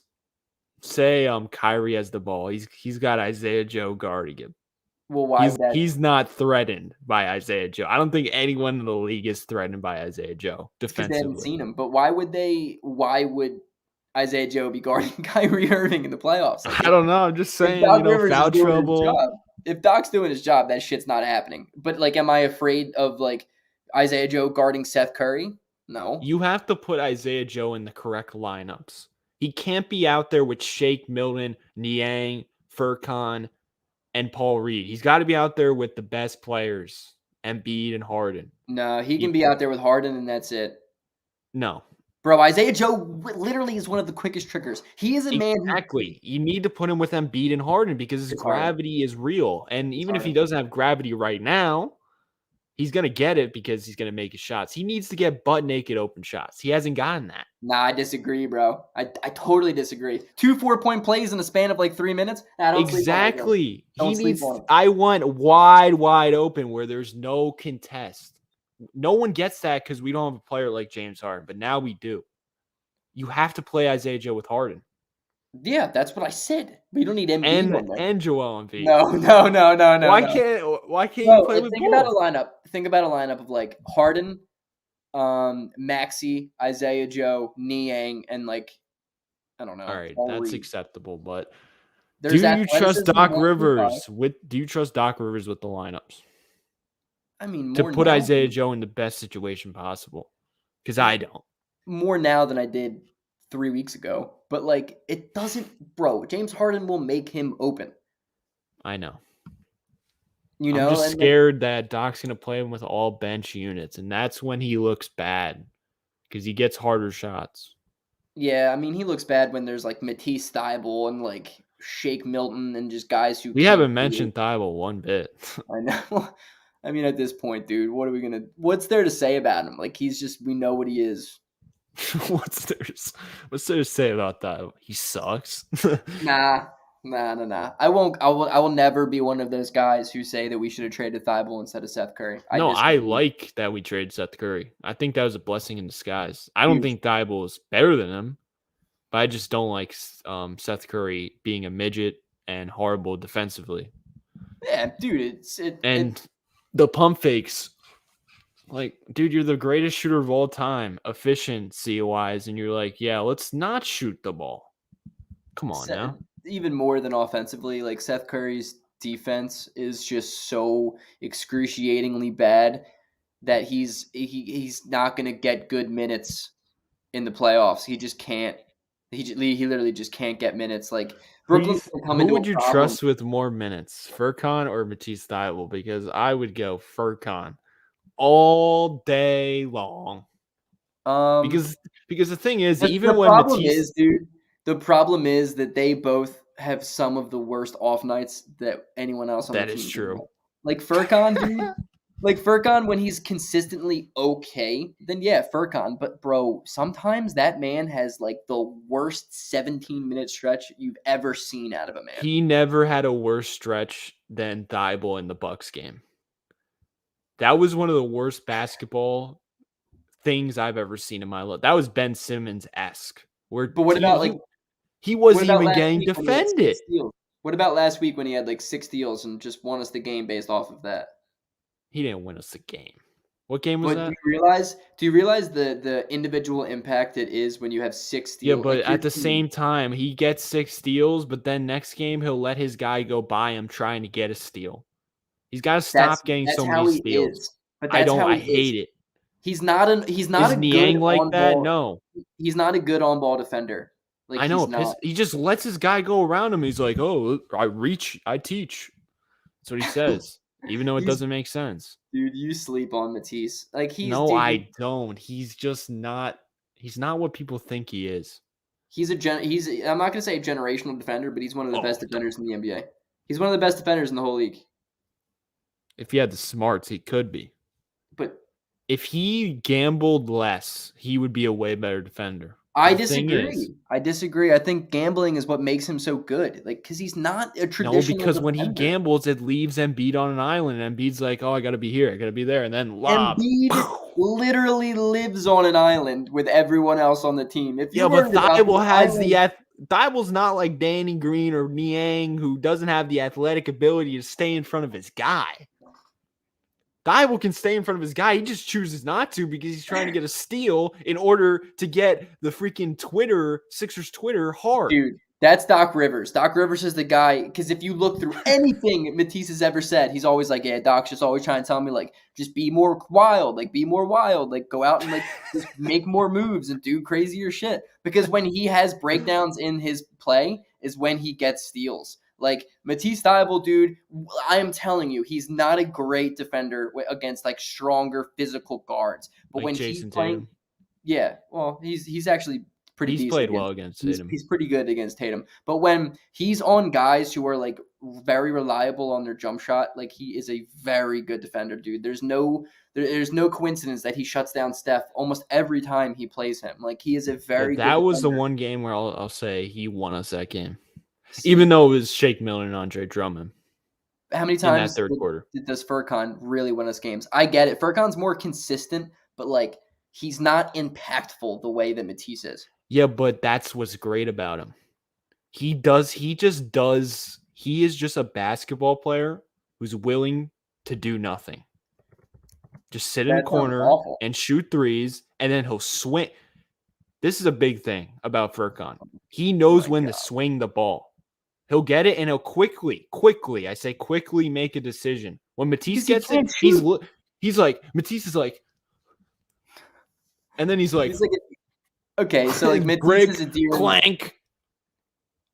say Kyrie has the ball, he's got Isaiah Joe guarding him. Well, why would that? He's not threatened by Isaiah Joe. I don't think anyone in the league is threatened by Isaiah Joe Because they haven't defensively. seen him. But why would they? Why would Isaiah Joe be guarding Kyrie Irving in the playoffs? Like, I don't know. I'm just saying, Doc Rivers foul is doing his trouble. job. If Doc's doing his job, that shit's not happening. But like, am I afraid of like Isaiah Joe guarding Seth Curry? No. You have to put Isaiah Joe in the correct lineups. He can't be out there with Shake Milton, Niang, Furkan, and Paul Reed. He's got to be out there with the best players, Embiid and Harden. No, he can be out there with Harden, and that's it. No. Bro, Isaiah Joe literally is one of the quickest triggers. He is a man who Exactly. You need to put him with Embiid and Harden because his It's hard. gravity is real. And even if he Harden. doesn't have gravity right now, he's going to get it because he's going to make his shots. He needs to get butt naked open shots. He hasn't gotten that. Nah, I disagree, bro. I totally disagree. 2 4-point plays in a span of like 3 minutes. Nah, don't Exactly. Don't He sleep needs. on him. I want wide open where there's no contest. No one gets that because we don't have a player like James Harden, but now we do. You have to play Isaiah Joe with Harden Yeah, that's what I said. We don't need Embiid on there. and Joel Embiid. No. Why can't you play with think both? about a lineup. Think about a lineup of like Harden, Maxey, Isaiah Joe, Niang, and like I don't know. All right, Paul that's Reed. acceptable, but There's do you trust athleticism, Doc 1 through 5. Rivers with the lineups I mean, to more put now, Isaiah Joe in the best situation possible? Because I don't. more now than I did 3 weeks ago. But like, it doesn't, bro. James Harden will make him open. I know. You I'm know, just and scared that Doc's going to play him with all bench units, and that's when he looks bad because he gets harder shots. yeah, I mean, he looks bad when there's like Matisse Thybulle and like Shake Milton and just guys who We can't haven't do mentioned it. Thybulle one bit. I know. I mean, at this point, dude, what's there to say about him? Like, we know what he is. What's there to say about that? He sucks. Nah. I will never be one of those guys who say that we should have traded Thybulle instead of Seth Curry. I disagree. like that we traded Seth Curry. I think that was a blessing in disguise. I don't Huge. think Thybulle is better than him, but I just don't like Seth Curry being a midget and horrible defensively. Yeah, dude, The pump fakes. Like, dude, you're the greatest shooter of all time, efficiency-wise, and you're like, yeah, let's not shoot the ball. Come on now. Even more than offensively, like Seth Curry's defense is just so excruciatingly bad that he's not going to get good minutes in the playoffs. He just can't. He literally just can't get minutes. Like Brooklyn can come Who into would a you problem. trust with more minutes, Furkan or Matisse Thybulle? Because I would go Furkan all day long. Because the thing is, even when Matisse, the problem is that they both have some of the worst off nights that anyone else on the team. That is true. Like Furkan, dude. Like Furkan, when he's consistently okay, then yeah, Furkan. But bro, sometimes that man has like the worst 17-minute stretch you've ever seen out of a man. He never had a worse stretch than Thybulle in the Bucks game. That was one of the worst basketball things I've ever seen in my life. That was Ben Simmons-esque. But what about like he wasn't even getting defended? What about last week when he had like 6 steals and just won us the game based off of that? He didn't win us the game. What game was that? Do you realize the individual impact it is when you have 6 steals? Yeah, but at the same time, he gets 6 steals, but then next game he'll let his guy go by him trying to get a steal. He's got to stop getting so many steals. But I hate it. He's not Is a good Niang like on that? ball. No. He's not a good on ball defender. Like I know he's it piss. not. He just lets his guy go around him. He's like, "Oh, I reach, I teach." That's what he says, even though it He's doesn't make sense. Dude, you sleep on Matisse. Like No, I don't. He's just not. He's not what people think he is. I'm not gonna say a generational defender, but he's one of the best Oh, defenders in the NBA. He's one of the best defenders in the whole league. if he had the smarts, he could be. But If he gambled less, he would be a way better defender. I The thing is, disagree. I disagree. I think gambling is what makes him so good. Like, because he's not a no, traditional because when he defender. gambles, it leaves Embiid on an island. And Embiid's like, "Oh, I got to be here. I got to be there," and then lob. Embiid literally lives on an island with everyone else on the team. If you Yeah, but worried about Thybulle has island, Thybulle's not like Danny Green or Niang, who doesn't have the athletic ability to stay in front of his guy. Thybulle can stay in front of his guy. He just chooses not to because he's trying to get a steal in order to get the freaking Sixers Twitter hard. dude, that's Doc Rivers. Doc Rivers is the guy, because if you look through anything Matisse has ever said, he's always like, yeah, Doc's just always trying to tell me, like, just be more wild, like go out and like just make more moves and do crazier shit. Because when he has breakdowns in his play is when he gets steals. Like Matisse Thybulle, dude, I am telling you, he's not a great defender against like stronger physical guards. But Like when Jason he's playing, Tatum. yeah, well, he's actually pretty He's decent played against. well against Tatum. He's pretty good against Tatum. But when he's on guys who are like very reliable on their jump shot, like he is a very good defender, dude. There's no coincidence that he shuts down Steph almost every time he plays him. Like he is a very good That was the defender. one game where I'll say he won us that game. See, Even though it was Shake Milton and Andre Drummond how many in that times third quarter. does Furkan really win us games? I get it. Furkan's more consistent, but like he's not impactful the way that Matisse is. Yeah, but that's what's great about him. He is just a basketball player who's willing to do nothing. Just sit in a That sounds corner awful. and shoot threes, and then he'll swing. This is a big thing about Furkan. He knows when to swing the ball. He'll get it, and he'll quickly make a decision. When Matisse gets it, he's like, Matisse is like, and then he's like okay, so like Matisse brick, is a deer. clank.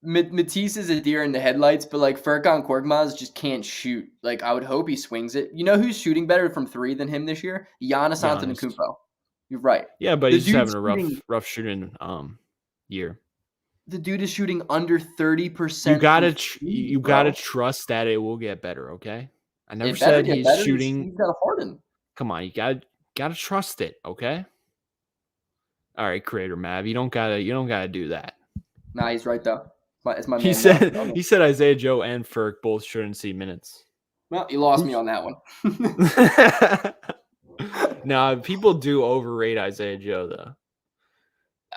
Matisse is a deer in the headlights, but like Furkan Korkmaz just can't shoot. Like I would hope he swings it. You know who's shooting better from three than him this year? Giannis Antetokounmpo. You're right. Yeah, but he's just having a rough shooting year. The dude is shooting under 30%. You gotta trust that it will get better. Okay, I never said he's shooting. He's got a Harden. Come on, you gotta trust it. Okay. All right, Creator Mav, you don't gotta do that. Nah, he's right though. It's my man. He said Isaiah Joe and Furk both shouldn't see minutes. Well, you lost me on that one. Now, people do overrate Isaiah Joe though.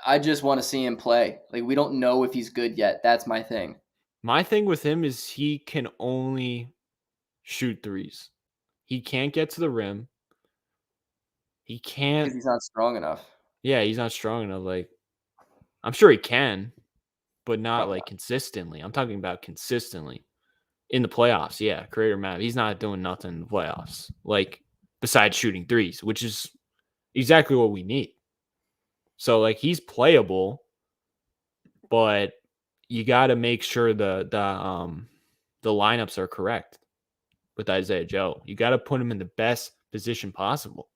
I just want to see him play. Like we don't know if he's good yet. That's my thing. My thing with him is he can only shoot threes. He can't get to the rim. He can't because he's not strong enough. Yeah, he's not strong enough. Like I'm sure he can, but not like consistently. I'm talking about consistently in the playoffs. Yeah, Creator Mav, he's not doing nothing in the playoffs. Like besides shooting threes, which is exactly what we need. So like he's playable, but you got to make sure the lineups are correct with Isaiah Joe. You got to put him in the best position possible.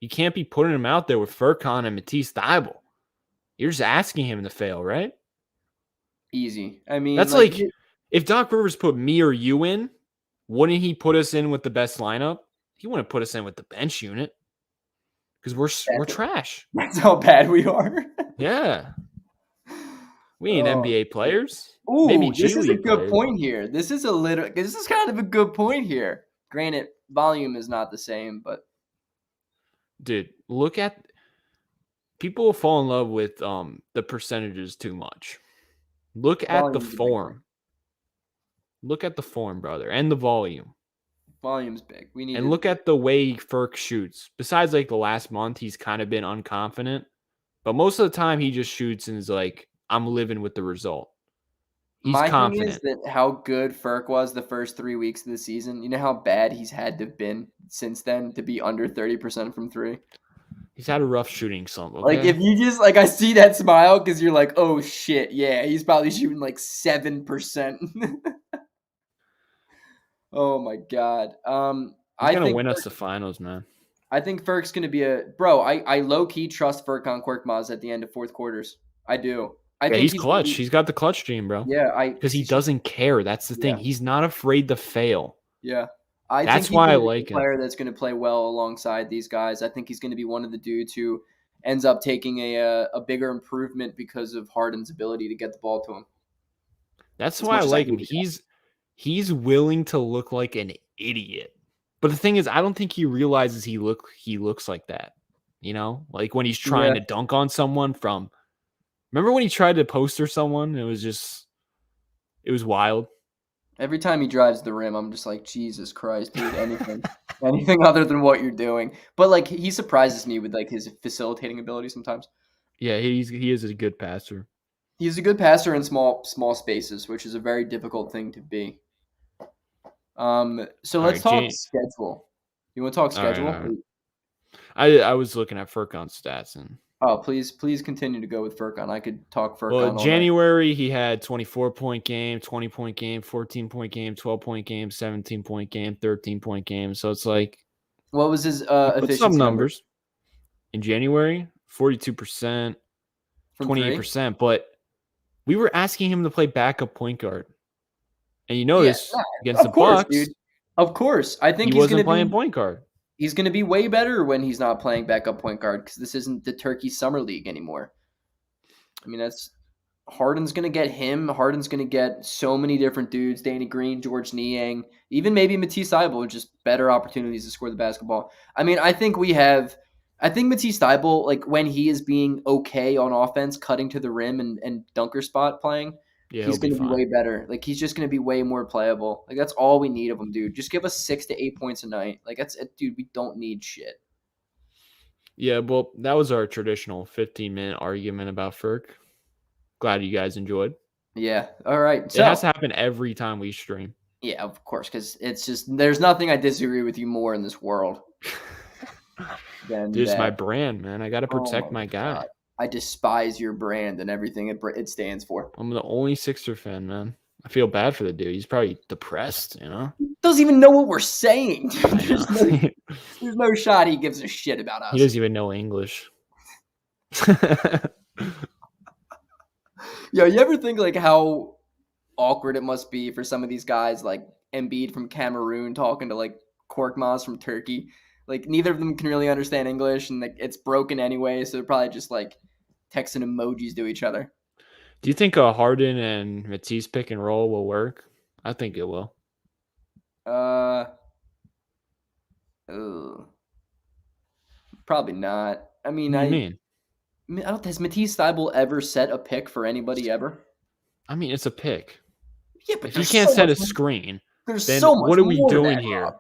You can't be putting him out there with Furkan and Matisse Thybulle. You're just asking him to fail, right? Easy. I mean, that's like if Doc Rivers put me or you in, wouldn't he put us in with the best lineup? He wouldn't put us in with the bench unit because we're trash. That's how bad we are. Yeah. We ain't NBA players. Ooh, maybe this is a good players. point here. This is kind of a good point here. Granted, volume is not the same, but dude, look at people fall in love with the percentages too much. Look at the form. Look at the form, brother, and the volume. Volume's big. Look at the way Furk shoots. Besides, like the last month, he's kind of been unconfident, but most of the time he just shoots and is like, "I'm living with the result." He's confident. Thing is that how good Furk was the first 3 weeks of the season. You know how bad he's had to have been since then to be under 30% from three. He's had a rough shooting slump. Like, Okay. if you just, like, I see that smile because you're like, oh, shit, yeah, he's probably shooting like 7%. Oh, my God. He's I gonna think win us the finals, man. Ferk's going to be bro, I low-key trust Furkan Korkmaz at the end of fourth quarters. I do. I Yeah, think he's he's going to clutch. be, He's got the clutch gene, bro. yeah, Because he doesn't care. That's the thing. yeah, He's not afraid to fail. yeah. I think That's he's why I going to be like a him. player that's going to play well alongside these guys. I think he's going to be one of the dudes who ends up taking a bigger improvement because of Harden's ability to get the ball to him. That's As why I much as I like him. hate the guy. He's willing to look like an idiot. But the thing is, I don't think he realizes he looks like that. You know, like when he's trying Yeah. to dunk on someone from. Remember when he tried to poster someone? It was wild. Every time he drives the rim, I'm just like, Jesus Christ, dude, anything other than what you're doing. But like, he surprises me with like his facilitating ability sometimes. Yeah, he is a good passer. He's a good passer in small spaces, which is a very difficult thing to be. So All let's right, talk Jane. schedule. You want to talk All right, schedule? all right. I was looking at Furkan's stats and Oh, please continue to go with Furkan. I could talk well, Furkan all night. January he had 24-point game, 20-point game, 14-point game, 12-point game, 17-point game, 13-point game. So it's like What was his he put some efficiency number numbers in January, 42%, from three? 28%, but we were asking him to play backup point guard. And you Yeah, notice against the of course, Bucks, dude. Of course. I he think wasn't playing point guard. he's going to be way better when he's not playing backup point guard because this isn't the Turkey Summer League anymore. I mean, that's Harden's going to get him. Harden's going to get so many different dudes: Danny Green, George Niang, even maybe Matisse Thybulle, just better opportunities to score the basketball. I mean, I think Matisse Thybulle, like when he is being okay on offense, cutting to the rim and dunker spot playing, Yeah, he's he'll be going to be fine. way better. Like he's just going to be way more playable. Like that's all we need of him, dude. Just give us 6 to 8 points a night. Like that's it, dude. We don't need shit. Yeah, well, that was our traditional 15-minute argument about Furk. Glad you guys enjoyed. Yeah. All right. It has to So happen every time we stream. yeah, of course, because it's just there's nothing I disagree with you more in this world than This is my that. brand, man. I got to Oh protect my my guy. God. I despise your brand and everything it stands for. I'm the only Sixer fan, man. I feel bad for the dude. He's probably depressed, you know? He doesn't even know what we're saying. I know. There's no shot he gives a shit about He us. doesn't even know English. Yo, you ever think like how awkward it must be for some of these guys like Embiid from Cameroon talking to like Korkmaz from Turkey? Like neither of them can really understand English and like it's broken anyway, so they're probably just like texting emojis to each other. Do you think a Harden and Matisse pick and roll will work? I think it will. Uh ugh. Probably not. I mean, What do you mean? I don't. Has Matisse Thybulle ever set a pick for anybody ever? I mean, it's a pick. Yeah, but If you can't set a screen, there's then so much what are we more to doing that, here? Rob.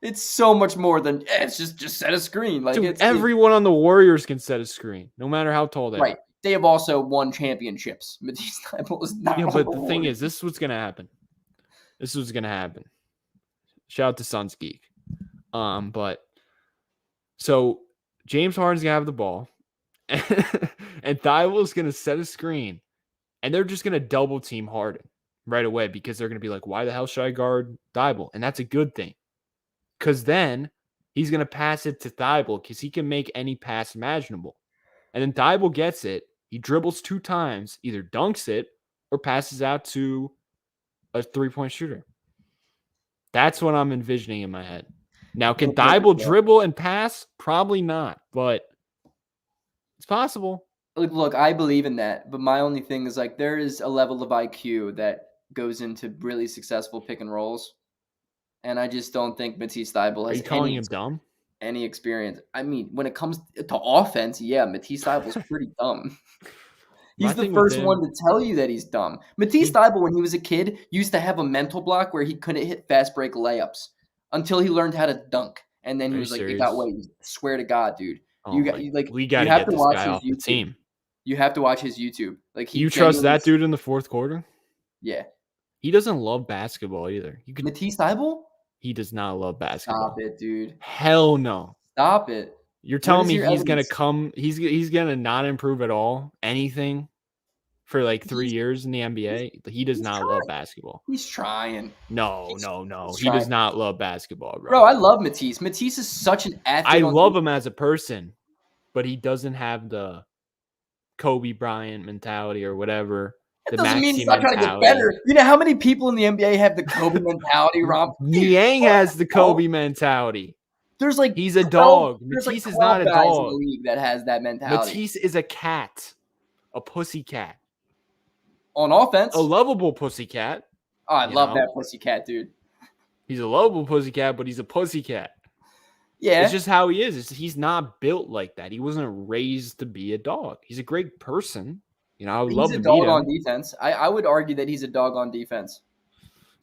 It's so much more than it's just set a screen. Like Dude, everyone on the Warriors can set a screen, no matter how tall they right. are. They have also won championships. Matisse Thybulle is not. Yeah, on but the the thing Warriors. is, this is what's gonna happen. This is what's gonna happen. Shout out to Suns Geek. But so James Harden's gonna have the ball, and Thybulle's gonna set a screen, and they're just gonna double team Harden right away because they're gonna be like, "Why the hell should I guard Thybulle?" And that's a good thing, because then he's gonna pass it to Thybulle because he can make any pass imaginable, and then Thybulle gets it. He dribbles 2 times, either dunks it or passes out to a 3-point shooter. That's what I'm envisioning in my head. Now, can Thybulle dribble and pass? Probably not, but it's possible. Look, I believe in that, but my only thing is like there is a level of IQ that goes into really successful pick and rolls, and I just don't think Matisse Thybulle Are has you calling him dumb? any experience. I mean, when it comes to offense, yeah, Matisse Thybulle's pretty dumb. My He's the thing with first one him, to tell you that he's dumb. Matisse Thybulle, when he was a kid, used to have a mental block where he couldn't hit fast break layups until he learned how to dunk, and then are he you was like, "It serious? got way." Swear to God, dude, Oh my, we got you to have get to this watch guy his off the YouTube. team. You have to watch his YouTube. Like he You trust genuinely, that dude in the fourth quarter? yeah. He doesn't love basketball either. You could. Matisse Thybulle, He does not love stop basketball. it, dude. Hell no. Stop it. You're telling is me your he's gonna evidence? he's gonna not improve at all, anything for like 3 He's years in the he's, NBA? He does he's not love trying. basketball. He's trying. No, He's, no, no. he's He does trying. not love basketball, Bro, bro. I love Matisse. Matisse is such an I athlete on love him defense. as a person, but he doesn't have the Kobe Bryant mentality or whatever, That the doesn't mean Maxey he's not trying to get mentality. better. You know how many people in the NBA have the Kobe mentality, Romp? Niang has the Kobe mentality. There's like He's a 12, dog. there's like Matisse is not 12 a guys in the dog. league that has that mentality. Matisse is a cat, a pussy cat, On offense, a lovable pussy cat. oh, I You love know, that pussycat, dude. he's a lovable pussy cat, but he's a pussy cat. Yeah, It's just how he is. He's not built like that. He wasn't raised to be a dog. He's a great person. You know, I would he's love a to meet dog on him defense. I would argue that he's a dog on defense.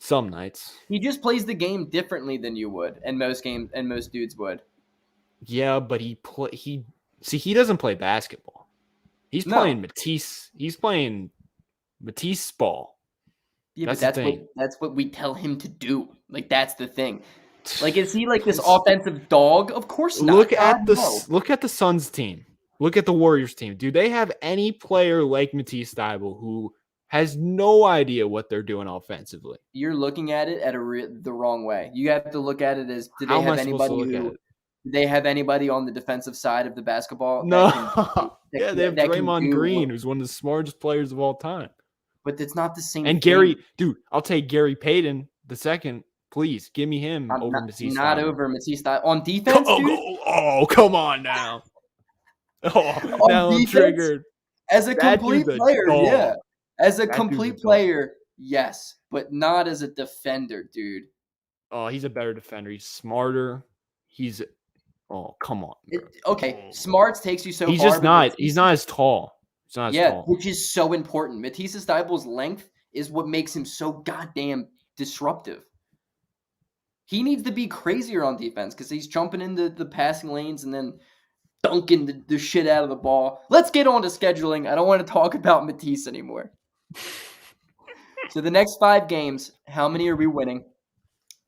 some nights. He just plays the game differently than you would, and most dudes would. Yeah, but he doesn't play basketball. He's No, playing Matisse. He's playing Matisse ball. yeah, but That's the thing. that's what we tell him to do. Like that's the thing. Like is he like this offensive dog? Of course not. Look God at the no. look at the Suns team. Look at the Warriors team. Do they have any player like Matisse Thybulle who has no idea what they're doing offensively? You're looking at it at the wrong way. You have to look at it as do How they am I have supposed to anybody look at who it? do they have anybody on the defensive side of the basketball No. Yeah, they have that can Draymond do Green, what, who's one of the smartest players of all time. but it's not the same And thing. Dude, I'll take Gary Payton the second. Please give me him I'm over not, Matisse not Thybulle. over Matisse Thybulle. On defense, dude. Come on now. Oh, On now I'm defense, triggered. as a That complete dude's a player, yeah. dog. As a That dude's a complete dog. player, yes, but not as a defender, dude. Oh, he's a better defender. He's smarter. Come on. Okay, smarts takes you so He's far. just not. He's not as tall. He's not as Yeah, tall. which is so important. Matisse Thybulle's length is what makes him so goddamn disruptive. He needs to be crazier on defense because he's jumping into the passing lanes and then dunking the shit out of the ball. Let's get on to scheduling. I don't want to talk about Matisse anymore. So the next 5 games, how many are we winning?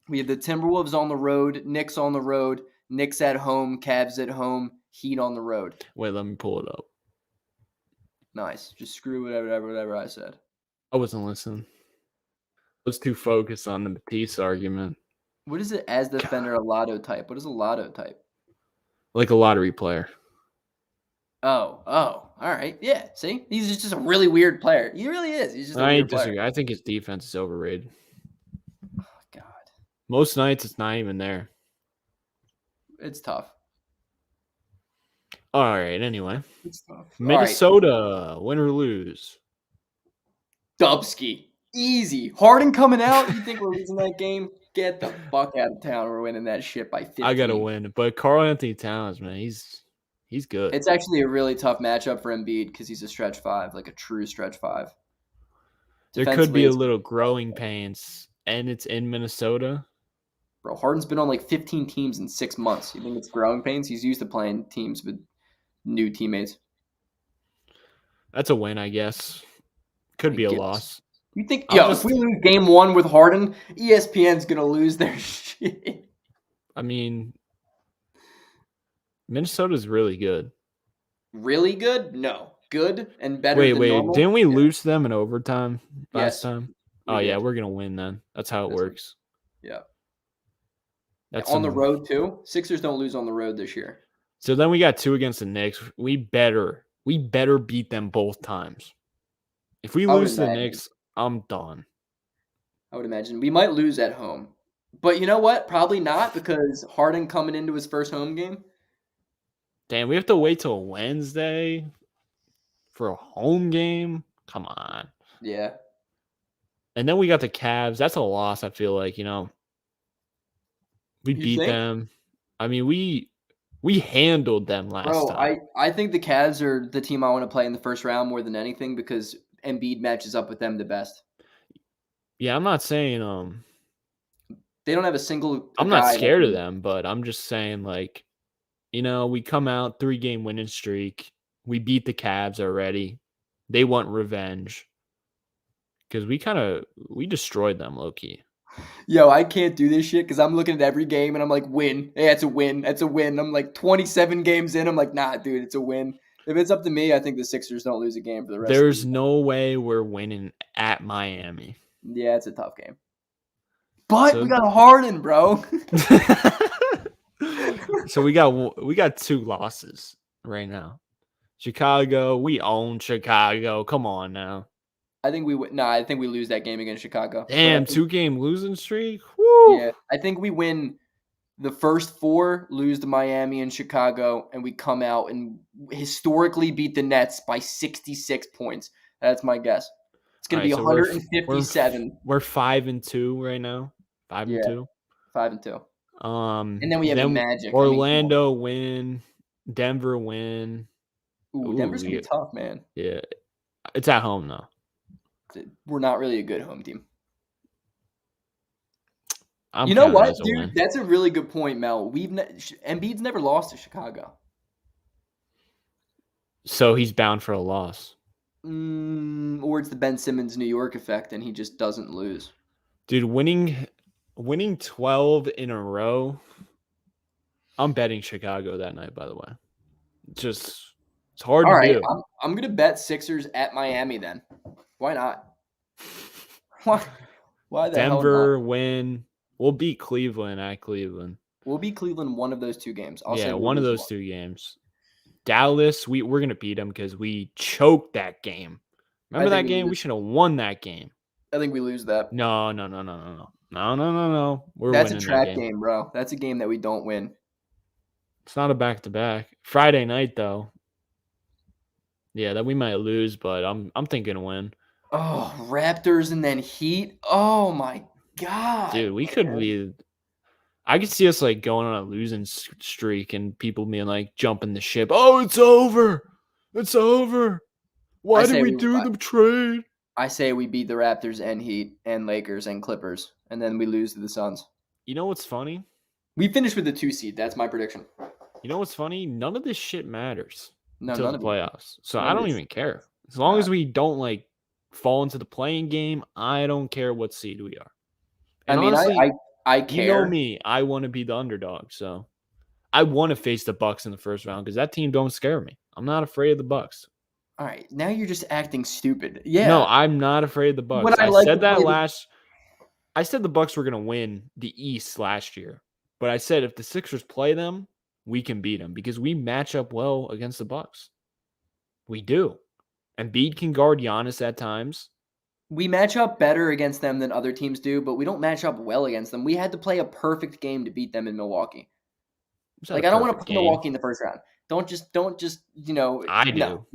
We have the Timberwolves on the road, Knicks on the road, Knicks at home, Cavs at home, Heat on the road. Wait, let me pull it up. Nice. Just screw whatever I said. I wasn't listening. I was too focused on the Matisse argument. What is it as defender a lotto type? What is a lotto type? Like a lottery player. Oh, all right. Yeah, see? He's just a really weird player. He really is. He's just a I weird disagree. player. I think his defense is overrated. Oh, God. Most nights it's not even there. It's tough. All right, anyway. It's tough. Minnesota, win or lose? Dubsky. Easy. Harden coming out. You think we're losing that game? Get the fuck out of town. We're winning that shit by 15. I gotta win, but Karl Anthony Towns, man, he's good. It's actually a really tough matchup for Embiid because he's a stretch 5, like a true stretch 5. There could be a little growing pains, and it's in Minnesota. Bro, Harden's been on like 15 teams in 6 months. You think it's growing pains? He's used to playing teams with new teammates. That's a win, I guess. Could be a loss. You think, if we lose game 1 with Harden, ESPN's going to lose their shit. I mean, Minnesota's really good. Really good? No. Good and better than normal? Didn't we lose to them in overtime last time? Oh, yeah, we're going to win then. That's how it works. Yeah. That's on the road, too? Sixers don't lose on the road this year. So then we got 2 against the Knicks. We better beat them both times. If we lose to the Knicks, I'm done. I would imagine. We might lose at home. But you know what? Probably not because Harden coming into his first home game. Damn, we have to wait till Wednesday for a home game? Come on. Yeah. And then we got the Cavs. That's a loss, I feel like, We beat them. I mean, we handled them last time. I think the Cavs are the team I want to play in the first round more than anything because Embiid matches up with them the best. Yeah, I'm not saying they don't have a single. I'm not scared of them, but I'm just saying we come out 3-game winning streak. We beat the Cavs already. They want revenge because we destroyed them low key. Yo, I can't do this shit because I'm looking at every game and I'm like, win. Yeah, it's a win. That's a win. I'm like 27 games in. I'm like, nah, dude, it's a win. If it's up to me, I think the Sixers don't lose a game for the rest of the There's season. no way we're winning at Miami. Yeah, it's a tough game. But we So, got Harden, bro. so we got 2 losses right now. Chicago, we own Chicago. Come on now. I think I think we lose that game against Chicago. Damn, 2-game losing streak. Woo. Yeah, I think we win the first 4, lose to Miami and Chicago, and we come out and historically beat the Nets by 66 points. That's my guess. It's going to be So 157. We're 5-2 right now. 5-2. 5-2. And And then we have the Magic. Orlando win. Denver win. Ooh, Denver's going to be tough, man. Yeah. It's at home though. We're not really a good home team. I'm you know counting it what, as a dude? win. That's a really good point, Mel. Embiid's never lost to Chicago. So he's bound for a loss. Or it's the Ben Simmons New York effect, and he just doesn't lose. Dude, winning 12 in a row. I'm betting Chicago that night, by the way. It's hard All to right, do. I'm going to bet Sixers at Miami then. Why not? Why the Denver hell not? win. We'll beat Cleveland at Cleveland. We'll beat Cleveland one of those 2 games. I'll say one of those 2 games. Dallas, we're going to beat them because we choked that game. Remember that game? We should have won that game. I think we lose that. No. We're That's a winning trap that game. game, bro. That's a game that we don't win. It's not a back-to-back. Friday night, though. Yeah, that we might lose, but I'm thinking a win. Oh, Raptors and then Heat. Oh my god, dude, we could be. I could see us like going on a losing streak and people being like jumping the ship. Oh, it's over! It's over! Why did we do the trade? I say we beat the Raptors and Heat and Lakers and Clippers, and then we lose to the Suns. You know what's funny? We finished with the 2 seed. That's my prediction. You know what's funny? None of this shit matters until the playoffs. So I don't even care. As long as we don't like fall into the playing game, I don't care what seed we are. And I mean, honestly, I care. You know me. I want to be the underdog. So I want to face the Bucks in the first round because that team don't scare me. I'm not afraid of the Bucks. All right, now you're just acting stupid. Yeah. No, I'm not afraid of the Bucks. I said the Bucks were going to win the East last year. But I said if the Sixers play them, we can beat them because we match up well against the Bucks. We do. Embiid can guard Giannis at times. We match up better against them than other teams do, but we don't match up well against them. We had to play a perfect game to beat them in Milwaukee. Like, I don't want to put Milwaukee in the first round. Don't just, I do.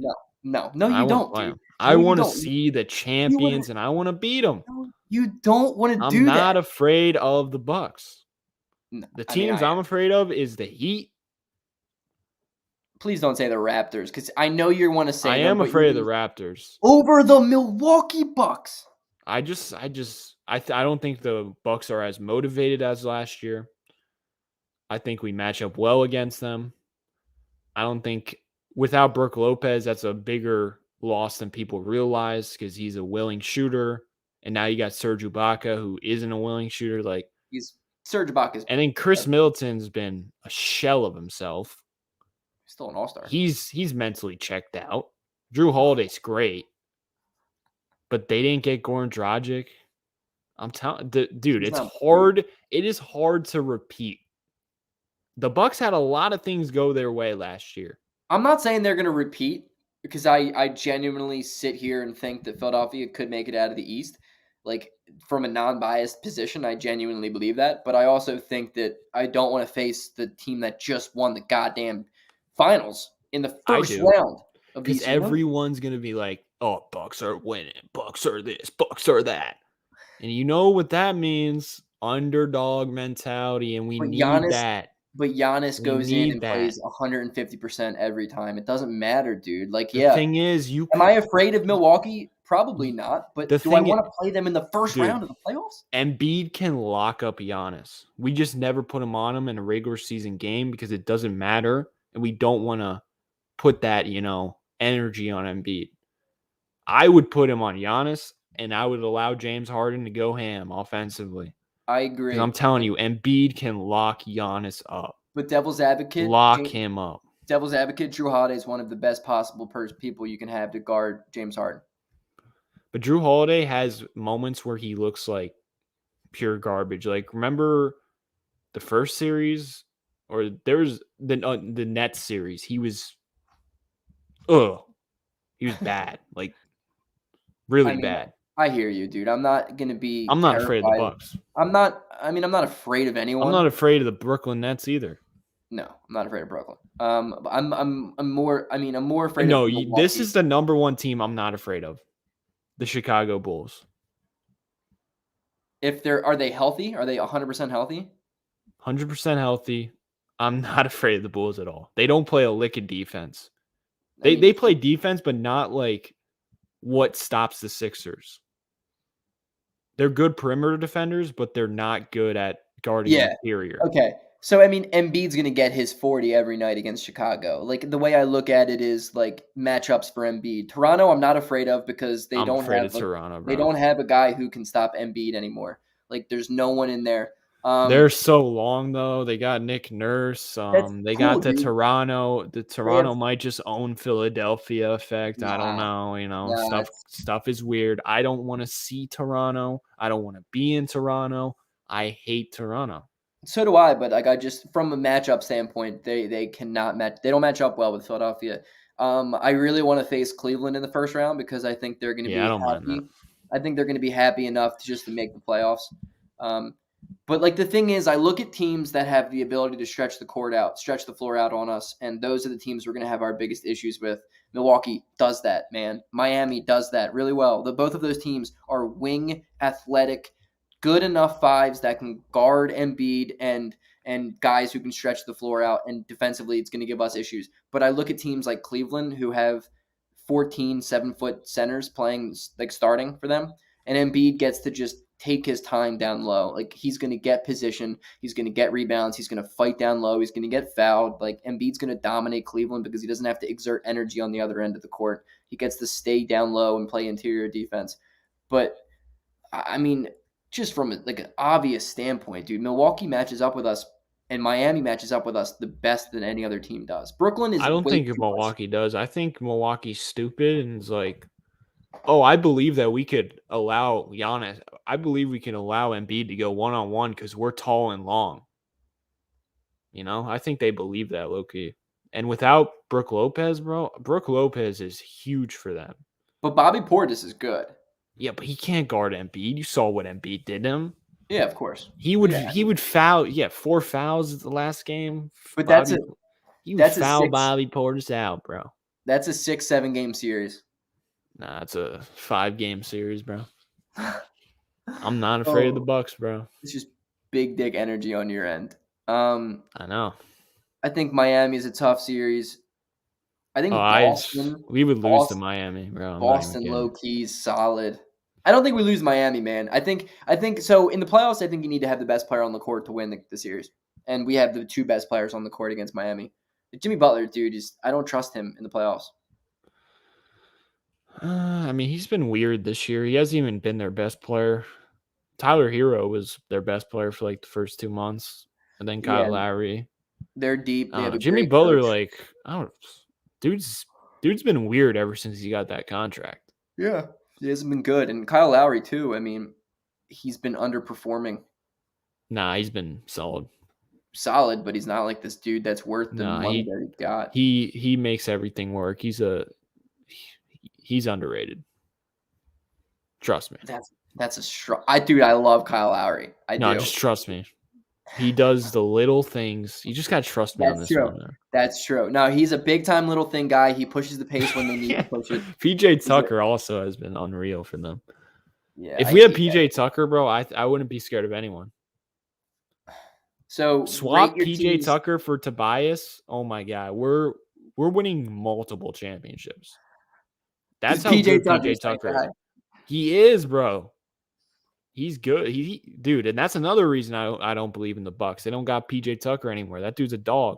No, you don't, dude. I want to see the champions and I want to beat them. No, you don't want to do that. I'm not afraid of the Bucks. No, the teams I'm afraid of is the Heat. Please don't say the Raptors, because I know you want to say I am afraid of the Raptors. Over the Milwaukee Bucks. I don't think the Bucks are as motivated as last year. I think we match up well against them. I don't think without Brook Lopez, that's a bigger loss than people realize because he's a willing shooter. And now you got Serge Ibaka, who isn't a willing shooter. Like Serge Ibaka. And then Chris Middleton's been a shell of himself. Still an all-star. He's mentally checked out. Drew Holiday's great. But they didn't get Goran Dragic. I'm telling dude, it's hard. It is hard to repeat. The Bucks had a lot of things go their way last year. I'm not saying they're going to repeat because I genuinely sit here and think that Philadelphia could make it out of the East. Like, from a non-biased position, I genuinely believe that. But I also think that I don't want to face the team that just won the goddamn finals in the first round of these. Because everyone's going to be like, oh, Bucks are winning. Bucks are this. Bucks are that. And you know what that means? Underdog mentality, and we need that. But Giannis goes in and plays 150% every time. It doesn't matter, dude. Like, the thing is, am I afraid of Milwaukee? Probably not. But do I want to play them in the first round of the playoffs? Embiid can lock up Giannis. We just never put him on him in a regular season game because it doesn't matter, and we don't want to put that, energy on Embiid. I would put him on Giannis, and I would allow James Harden to go ham offensively. I Because agree. I'm telling you, Embiid can lock Giannis up. But devil's advocate, Lock him up. devil's advocate, Drew Holiday is one of the best possible people you can have to guard James Harden. But Drew Holiday has moments where he looks like pure garbage. Like, remember the first series, or there was the Nets series. He was bad, like I really mean, bad. I hear you, dude. I'm not gonna be I'm not afraid of the terrified. Bucks. I'm not. I mean, I'm not afraid of I'm anyone. not afraid of the Brooklyn Nets either. No, I'm not afraid of Brooklyn. But I'm more. I mean, I'm more afraid of No, this Milwaukee. is the number one team I'm not afraid of. The Chicago Bulls. If are they healthy? Are they 100% healthy? 100% healthy. I'm not afraid of the Bulls at all. They don't play a lick of defense. I mean, They play defense, but not like what stops the Sixers. They're good perimeter defenders, but they're not good at guarding yeah. interior. Okay. So I mean, Embiid's gonna get his 40 every night against Chicago. Like the way I look at it is like matchups for Embiid. Toronto, I'm not afraid of because I'm afraid of Toronto, they bro. don't have a guy who can stop Embiid anymore. Like there's no one in there. They're so long though. They got Nick Nurse. That's They cool, got the dude. Toronto. The Toronto might just own Philadelphia effect. I don't Nah, know. nah. Stuff is weird. I don't want to see Toronto. I don't want to be in Toronto. I hate Toronto. So do I, but like I just from a matchup standpoint, they cannot match. They don't match up well with Philadelphia. I really want to face Cleveland in the first round because I think they're going to Yeah, I be don't mind that. happy. I think they're going to be happy enough to make the playoffs. But like the thing is, I look at teams that have the ability to stretch the floor out on us, and those are the teams we're going to have our biggest issues with. Milwaukee does that, man. Miami does that really well. Both of those teams are wing athletic, good enough fives that can guard Embiid and guys who can stretch the floor out, and defensively it's going to give us issues. But I look at teams like Cleveland who have 14 7-foot centers playing like starting for them, and Embiid gets to just take his time down low. Like he's going to get position, he's going to get rebounds, he's going to fight down low, he's going to get fouled. Like Embiid's going to dominate Cleveland because he doesn't have to exert energy on the other end of the court. He gets to stay down low and play interior defense. But I mean, just from like an obvious standpoint, dude, Milwaukee matches up with us and Miami matches up with us the best than any other team does. Brooklyn is I don't way think too much. Milwaukee does. I think Milwaukee's stupid and is like, oh, I believe that we could allow Giannis. I believe we can allow Embiid to go one-on-one because we're tall and long. I think they believe that, low-key. And without Brook Lopez, bro, Brook Lopez is huge for them. But Bobby Portis is good. Yeah, but he can't guard Embiid. You saw what Embiid did to him. Yeah, of course. He would foul. Yeah, 4 fouls the last game. But he would foul Bobby Portis out, bro. That's a 6-7 game series. Nah, it's a 5-game series, bro. I'm not afraid of the Bucks, bro. It's just big dick energy on your end. I know. I think Miami is a tough series. I think Boston. We would lose to Miami, bro. Boston low key is solid. I don't think we lose Miami, man. I think so. In the playoffs, I think you need to have the best player on the court to win the series, and we have the 2 best players on the court against Miami. Jimmy Butler, dude, I don't trust him in the playoffs. I mean, he's been weird this year. He hasn't even been their best player. Tyler Hero was their best player for like the first 2 months, and then Kyle Lowry. They're deep. They have a Jimmy great Butler, coach. like, I don't. Dude's been weird ever since he got that contract. Yeah, he hasn't been good, and Kyle Lowry too. I mean, he's been underperforming. Nah, he's been solid. Solid, but he's not like this dude that's worth the money that he got. He makes everything work. He's underrated. Trust me. That's a strong. I love Kyle Lowry. I do. Just trust me. He does the little things. You just gotta trust me on this one. There. That's true. No, he's a big time little thing guy. He pushes the pace when they need to push it. PJ Tucker also has been unreal for them. Yeah. If we had PJ Tucker, bro, I wouldn't be scared of anyone. So swap PJ Tucker for Tobias. Oh my god, we're winning multiple championships. That's how good PJ Tucker is. He is, bro. He's good. Dude, and that's another reason I don't believe in the Bucks. They don't got PJ Tucker anymore. That dude's a dog.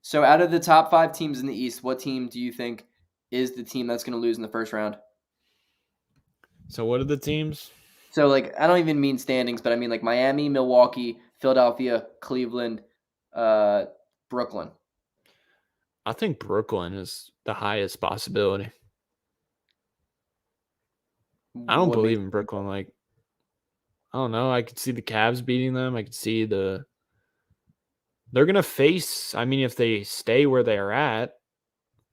So out of the top 5 teams in the East, what team do you think is the team that's going to lose in the first round? So what are the teams? So like I don't even mean standings, but I mean like Miami, Milwaukee, Philadelphia, Cleveland, uh, Brooklyn. I think Brooklyn is the highest possibility. I don't What believe makes in you think Brooklyn. Like, I don't know. I could see the Cavs beating them. I could see they're gonna face. I mean, if they stay where they are at,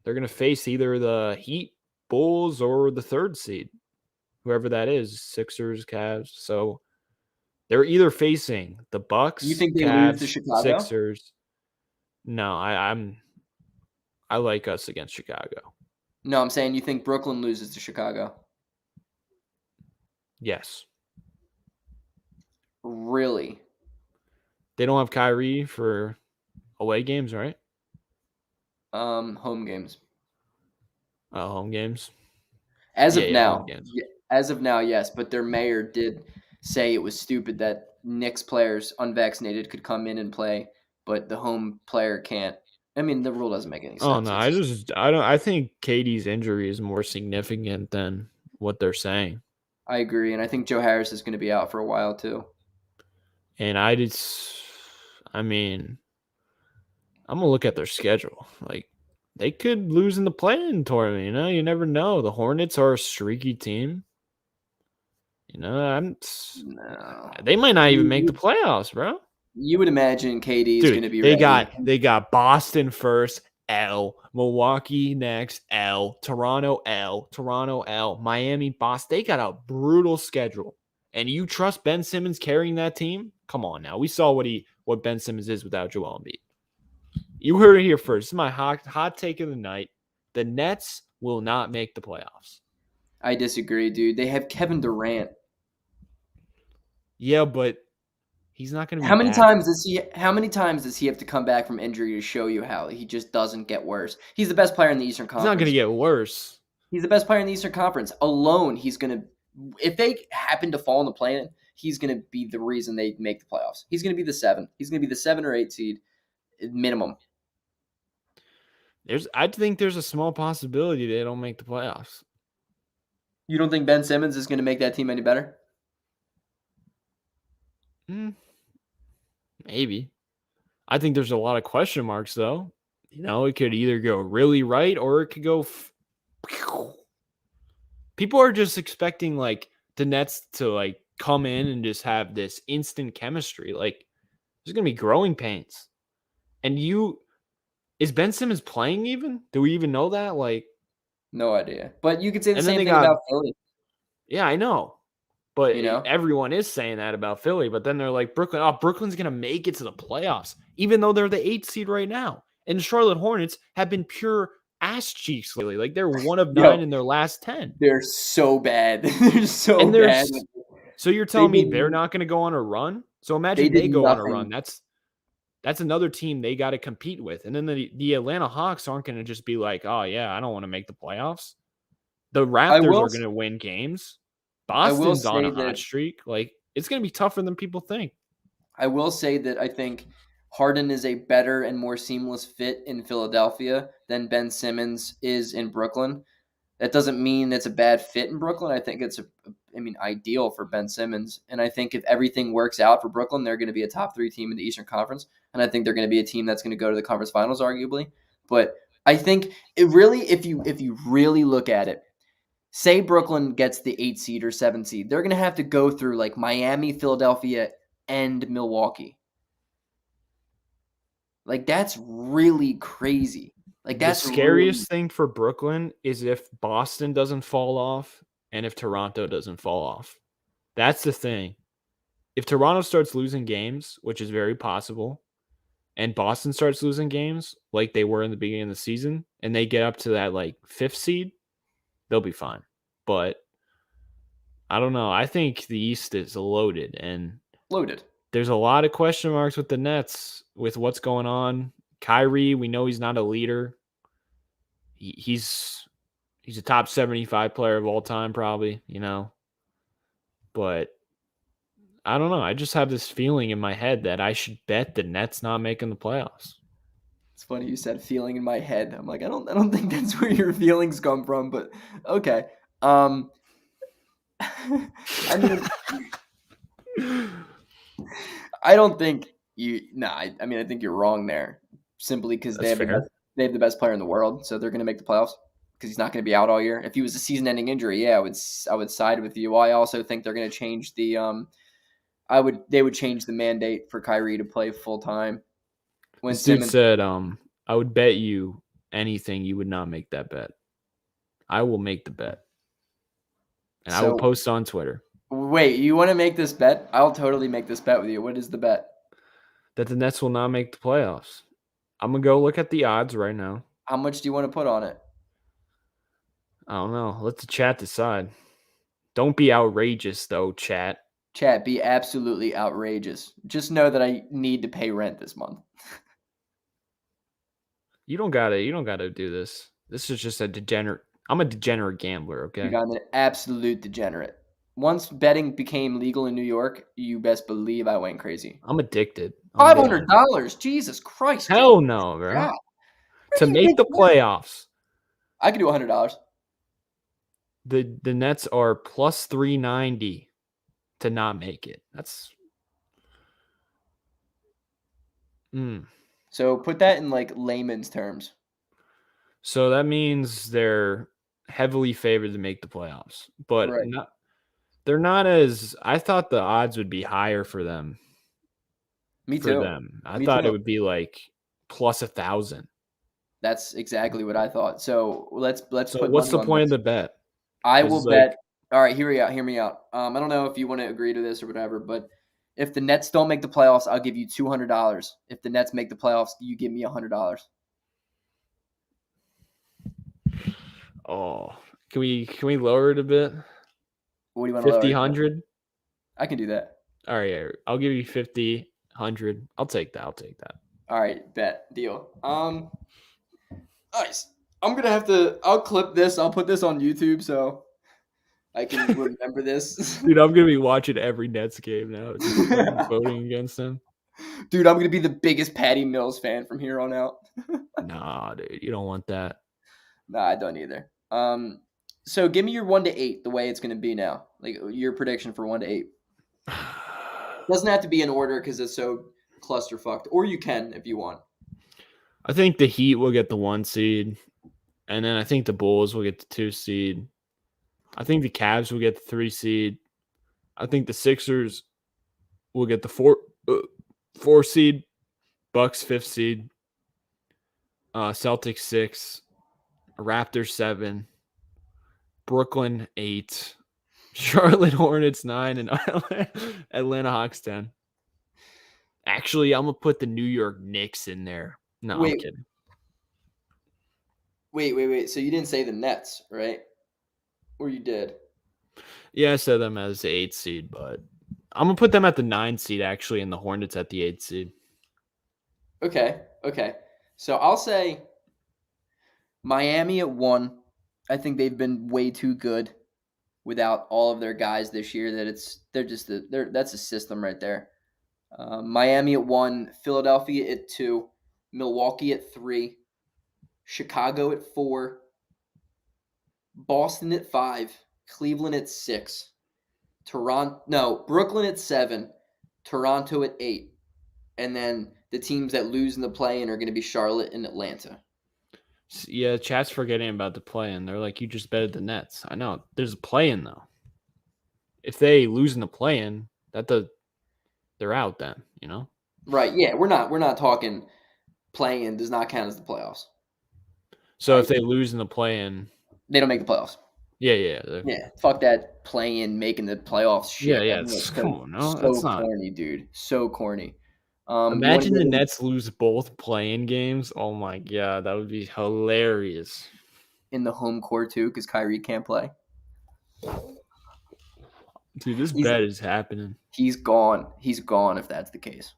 they're gonna face either the Heat, Bulls, or the third seed, whoever that is, Sixers, Cavs. So they're either facing the you Bucks, think they lose to Cavs, Chicago? Sixers. No, I like us against Chicago. No, I'm saying you think Brooklyn loses to Chicago. Yes. Really? They don't have Kyrie for away games, right? Home games. Home games. As Yeah, of yeah, home now, games. as of now, yes. But their mayor did say it was stupid that Knicks players unvaccinated could come in and play, but the home player can't. I mean, the rule doesn't make any Oh sense. no, It's just, I think Katie's injury is more significant than what they're saying. I agree, and I think Joe Harris is going to be out for a while too. And I mean, I'm gonna look at their schedule. Like, they could lose in the play-in tournament. You know, you never know. The Hornets are a streaky team. You know, No, they might not even make the you playoffs, bro. you would imagine KD is going Dude, to be they ready. got Boston first, L, Milwaukee next, L, Toronto L, Miami, Boston. They got a brutal schedule. And you trust Ben Simmons carrying that team? Come on now. We saw what Ben Simmons is without Joel Embiid. You heard it here first. This is my hot take of the night. The Nets will not make the playoffs. I disagree, dude. They have Kevin Durant. Yeah, but he's not going to be How many back. times does he? How many times does he have to come back from injury to show you how he just doesn't get worse? He's the best player in the Eastern He's not going to Conference. get worse. He's the best player in the Eastern Conference. Alone, he's gonna. If they happen to fall in the play-in, he's gonna be the reason they make the playoffs. He's gonna be the 7. He's gonna be the 7 or 8 seed minimum. I think there's a small possibility they don't make the playoffs. You don't think Ben Simmons is gonna make that team any better? Maybe. I think there's a lot of question marks, though. You know, it could either go really right or it could go. People are just expecting like the Nets to like come in and just have this instant chemistry. Like, there's gonna be growing pains. And is Ben Simmons playing even? Do we even know that? Like, No idea. But you could say the and then same they thing got about Philly. yeah, I know. But You know, everyone is saying that about Philly. But then they're like, Brooklyn, Brooklyn's going to make it to the playoffs, even though they're the 8th seed right now. And the Charlotte Hornets have been pure ass cheeks lately. Like, they're 1 of 9 yo, in their last 10. they're so bad. They're so And bad. so you're They telling me did. they're not going to go on a run? So They imagine did they go on a run. nothing. That's another team they got to compete with. And then the Atlanta Hawks aren't going to just be like, oh, yeah, I don't want to make the playoffs. The I Raptors will. are going to win games. I will Boston's on say a hot that. streak. Like, it's going to be tougher than people think. I will say that I think Harden is a better and more seamless fit in Philadelphia than Ben Simmons is in Brooklyn. That doesn't mean it's a bad fit in Brooklyn. I think it's ideal for Ben Simmons. And I think if everything works out for Brooklyn, they're going to be a top 3 team in the Eastern Conference. And I think they're going to be a team that's going to go to the conference finals, arguably. But I think it really, if you really look at it, say Brooklyn gets the 8 seed or 7 seed, they're going to have to go through like Miami, Philadelphia, and Milwaukee. Like that's really crazy. Like The that's really scariest thing for Brooklyn is if Boston doesn't fall off and if Toronto doesn't fall off. That's the thing. If Toronto starts losing games, which is very possible, and Boston starts losing games like they were in the beginning of the season, and they get up to that like 5th seed, they'll be fine. But I don't know. I think the East is loaded, and loaded. there's a lot of question marks with the Nets with what's going on. Kyrie, we know he's not a leader. He's a top 75 player of all time, probably, you know. But I don't know. I just have this feeling in my head that I should bet the Nets not making the playoffs. It's funny you said feeling in my head. I'm like, I don't think that's where your feelings come from, but okay. I mean, I don't think you. Nah, I mean, I think you're wrong there. Simply because That's fair. they have the best player in the world, so they're going to make the playoffs because he's not going to be out all year. If he was a season-ending injury, yeah, I would side with you. I also think they're going to change the they would change the mandate for Kyrie to play full time. When This dude Simmons, said, I would bet you anything you would not make that bet. I will make the bet. And I will so post on Twitter wait, you want to make this bet? I'll totally make this bet with you. What is the bet? that the Nets will not make the playoffs. I'm going to go look at the odds right now. How much do you want to put on it? I don't know. Let the chat decide. Don't be outrageous, though, chat. Chat, be absolutely outrageous. Just know that I need to pay rent this month. You don't gotta do this. This is just a degenerate. I'm a degenerate gambler, okay? Dude, I'm an absolute degenerate. Once betting became legal in New York, you best believe I went crazy. I'm addicted. I'm $500? Jesus Christ. Hell no, bro. God. To make the playoffs, I could do $100. the Nets are plus 390 to not make it. That's So put that in like layman's terms. So that means they're heavily favored to make the playoffs, but Right. they're not as. I thought the odds would be higher for them. Me For too. them, I Me thought too. it would be like plus 1,000. That's exactly what I thought. So let's So put what's money the on point of this. the bet? I 'Cause, will bet. All right, hear me out. I don't know if you want to agree to this or whatever, but if the Nets don't make the playoffs, I'll give you $200. If the Nets make the playoffs, you give me $100. Oh, can we lower it a bit? What do you want to lower? 50, 100? I can do that. All right, I'll give you 50, 100. I'll take that. All right, bet deal. Nice. I'm gonna have to. I'll clip this. I'll put this on YouTube so I can remember this. Dude, I'm gonna be watching every Nets game now, just fucking voting against them. Dude, I'm gonna be the biggest Patty Mills fan from here on out. Nah, dude, you don't want that. Nah, I don't either. So give me your 1 to 8, the way it's gonna be now. Like your prediction for 1 to 8. Doesn't have to be in order because it's so clusterfucked, or you can if you want. I think the Heat will get the 1 seed, and then I think the Bulls will get the 2 seed. I think the Cavs will get the 3 seed. I think the Sixers will get the 4 seed. Bucks 5th seed. Celtics 6. Raptors 7. Brooklyn 8. Charlotte Hornets 9, and Atlanta Hawks 10. Actually, I'm gonna put the New York Knicks in there. No, I'm kidding. Wait. So you didn't say the Nets, right? Or you did? Yeah, I said them as the 8th seed, but I'm gonna put them at the 9th seed actually, and the Hornets at the 8th seed. Okay. So I'll say Miami at 1. I think they've been way too good without all of their guys this year. That's a system right there. Miami at 1, Philadelphia at 2, Milwaukee at 3, Chicago at 4, Boston at 5, Cleveland at 6, Brooklyn at 7, Toronto at 8, and then the teams that lose in the play-in are going to be Charlotte and Atlanta. Yeah, chat's forgetting about the play-in. They're like, you just betted the Nets. I know. There's a play-in though. If they lose in the play-in, they're out then, you know? Right, yeah, we're not talking play-in does not count as the playoffs. So if they lose in the play-in, they don't make the playoffs. Yeah. Fuck that play-in making the playoffs shit. Yeah. Come on, no, so that's not corny, dude. So corny. Imagine the Nets lose both play-in games. Oh my god, that would be hilarious. In the home court too, because Kyrie can't play. Dude, this bet is happening. He's gone. He's gone if that's the case.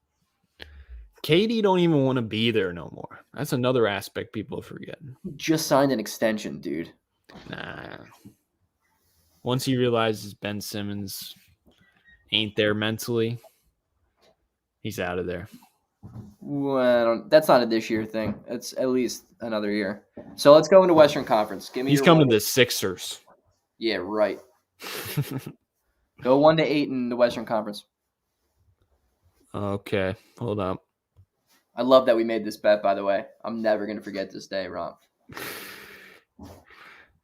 KD don't even want to be there no more. That's another aspect people forget. He just signed an extension, dude. Nah. Once he realizes Ben Simmons ain't there mentally, he's out of there. Well, that's not a this year thing. It's at least another year. So let's go into Western Conference. He's coming to the Sixers. Yeah, right. Go 1-8 in the Western Conference. Okay, hold up. I love that we made this bet, by the way. I'm never going to forget this day, Romp.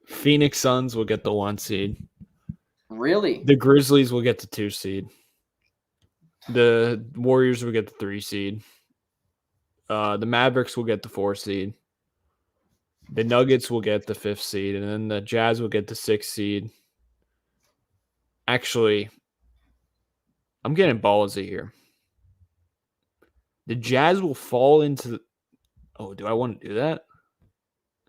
Phoenix Suns will get the 1 seed. Really? The Grizzlies will get the 2 seed. The Warriors will get the 3 seed. The Mavericks will get the 4 seed. The Nuggets will get the 5th seed, and then the Jazz will get the 6th seed. Actually, I'm getting ballsy here. The Jazz will fall into the... Oh, do I want to do that?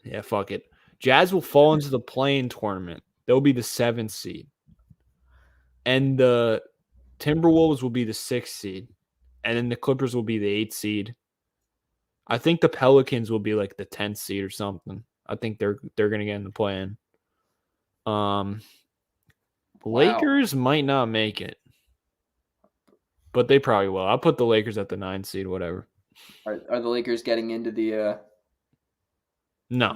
Yeah, fuck it. Jazz will fall into the play-in tournament. They'll be the 7th seed. And the Timberwolves will be the 6th seed. And then the Clippers will be the 8th seed. I think the Pelicans will be like the 10th seed or something. I think they're going to get in the play-in. Lakers might not make it. But they probably will. I'll put the Lakers at the 9th seed, whatever. Are the Lakers getting into the No.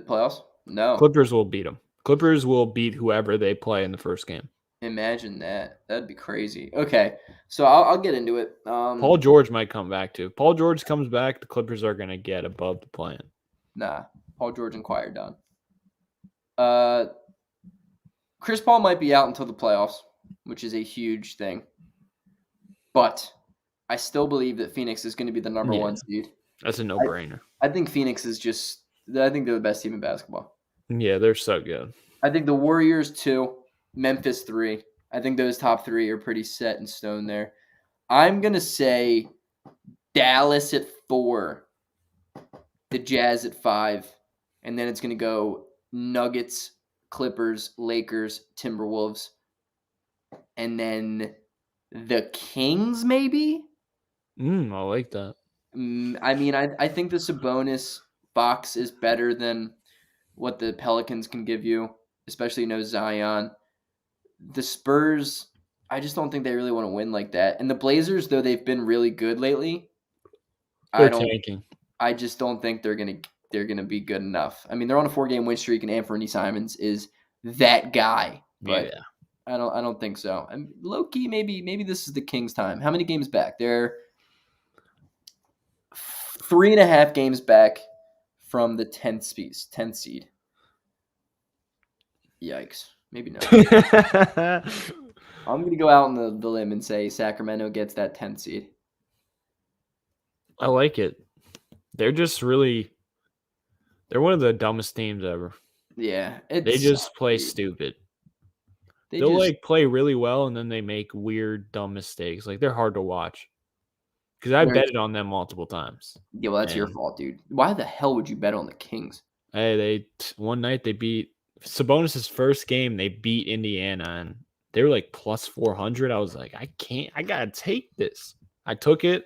playoffs? No. Clippers will beat them. Clippers will beat whoever they play in the first game. Imagine that. That'd be crazy. Okay, so I'll get into it. Paul George might come back too. Paul George comes back, the Clippers are going to get above the play-in. Nah, Paul George and Kawhi are done. Chris Paul might be out until the playoffs, which is a huge thing. But I still believe that Phoenix is going to be the number 1 seed. That's a no-brainer. I think Phoenix is I think they're the best team in basketball. Yeah, they're so good. I think the Warriors 2, Memphis 3. I think those top 3 are pretty set in stone there. I'm going to say Dallas at 4, the Jazz at 5, and then it's going to go Nuggets, Clippers, Lakers, Timberwolves, and then the Kings maybe? I like that. I mean, I think the Sabonis box is better than what the Pelicans can give you, especially no Zion. The Spurs, I just don't think they really want to win like that. And the Blazers, though they've been really good lately, They're tanking. I just don't think they're gonna be good enough. I mean, they're on a 4-game win streak, and Anthony Simons is that guy. But yeah. I don't think so. And low key, maybe this is the Kings' time. How many games back? They're 3.5 games back from the 10th seed. Yikes. Maybe not. I'm gonna go out on the limb and say Sacramento gets that 10th seed. I like it. They're just they're one of the dumbest teams ever. Yeah. They just play stupid. They'll play really well, and then they make weird, dumb mistakes. Like, they're hard to watch. Because I betted on them multiple times. Yeah, well, that's your fault, dude. Why the hell would you bet on the Kings? Hey, one night they beat Sabonis' first game. They beat Indiana, and they were like plus 400. I was like, I gotta take this. I took it,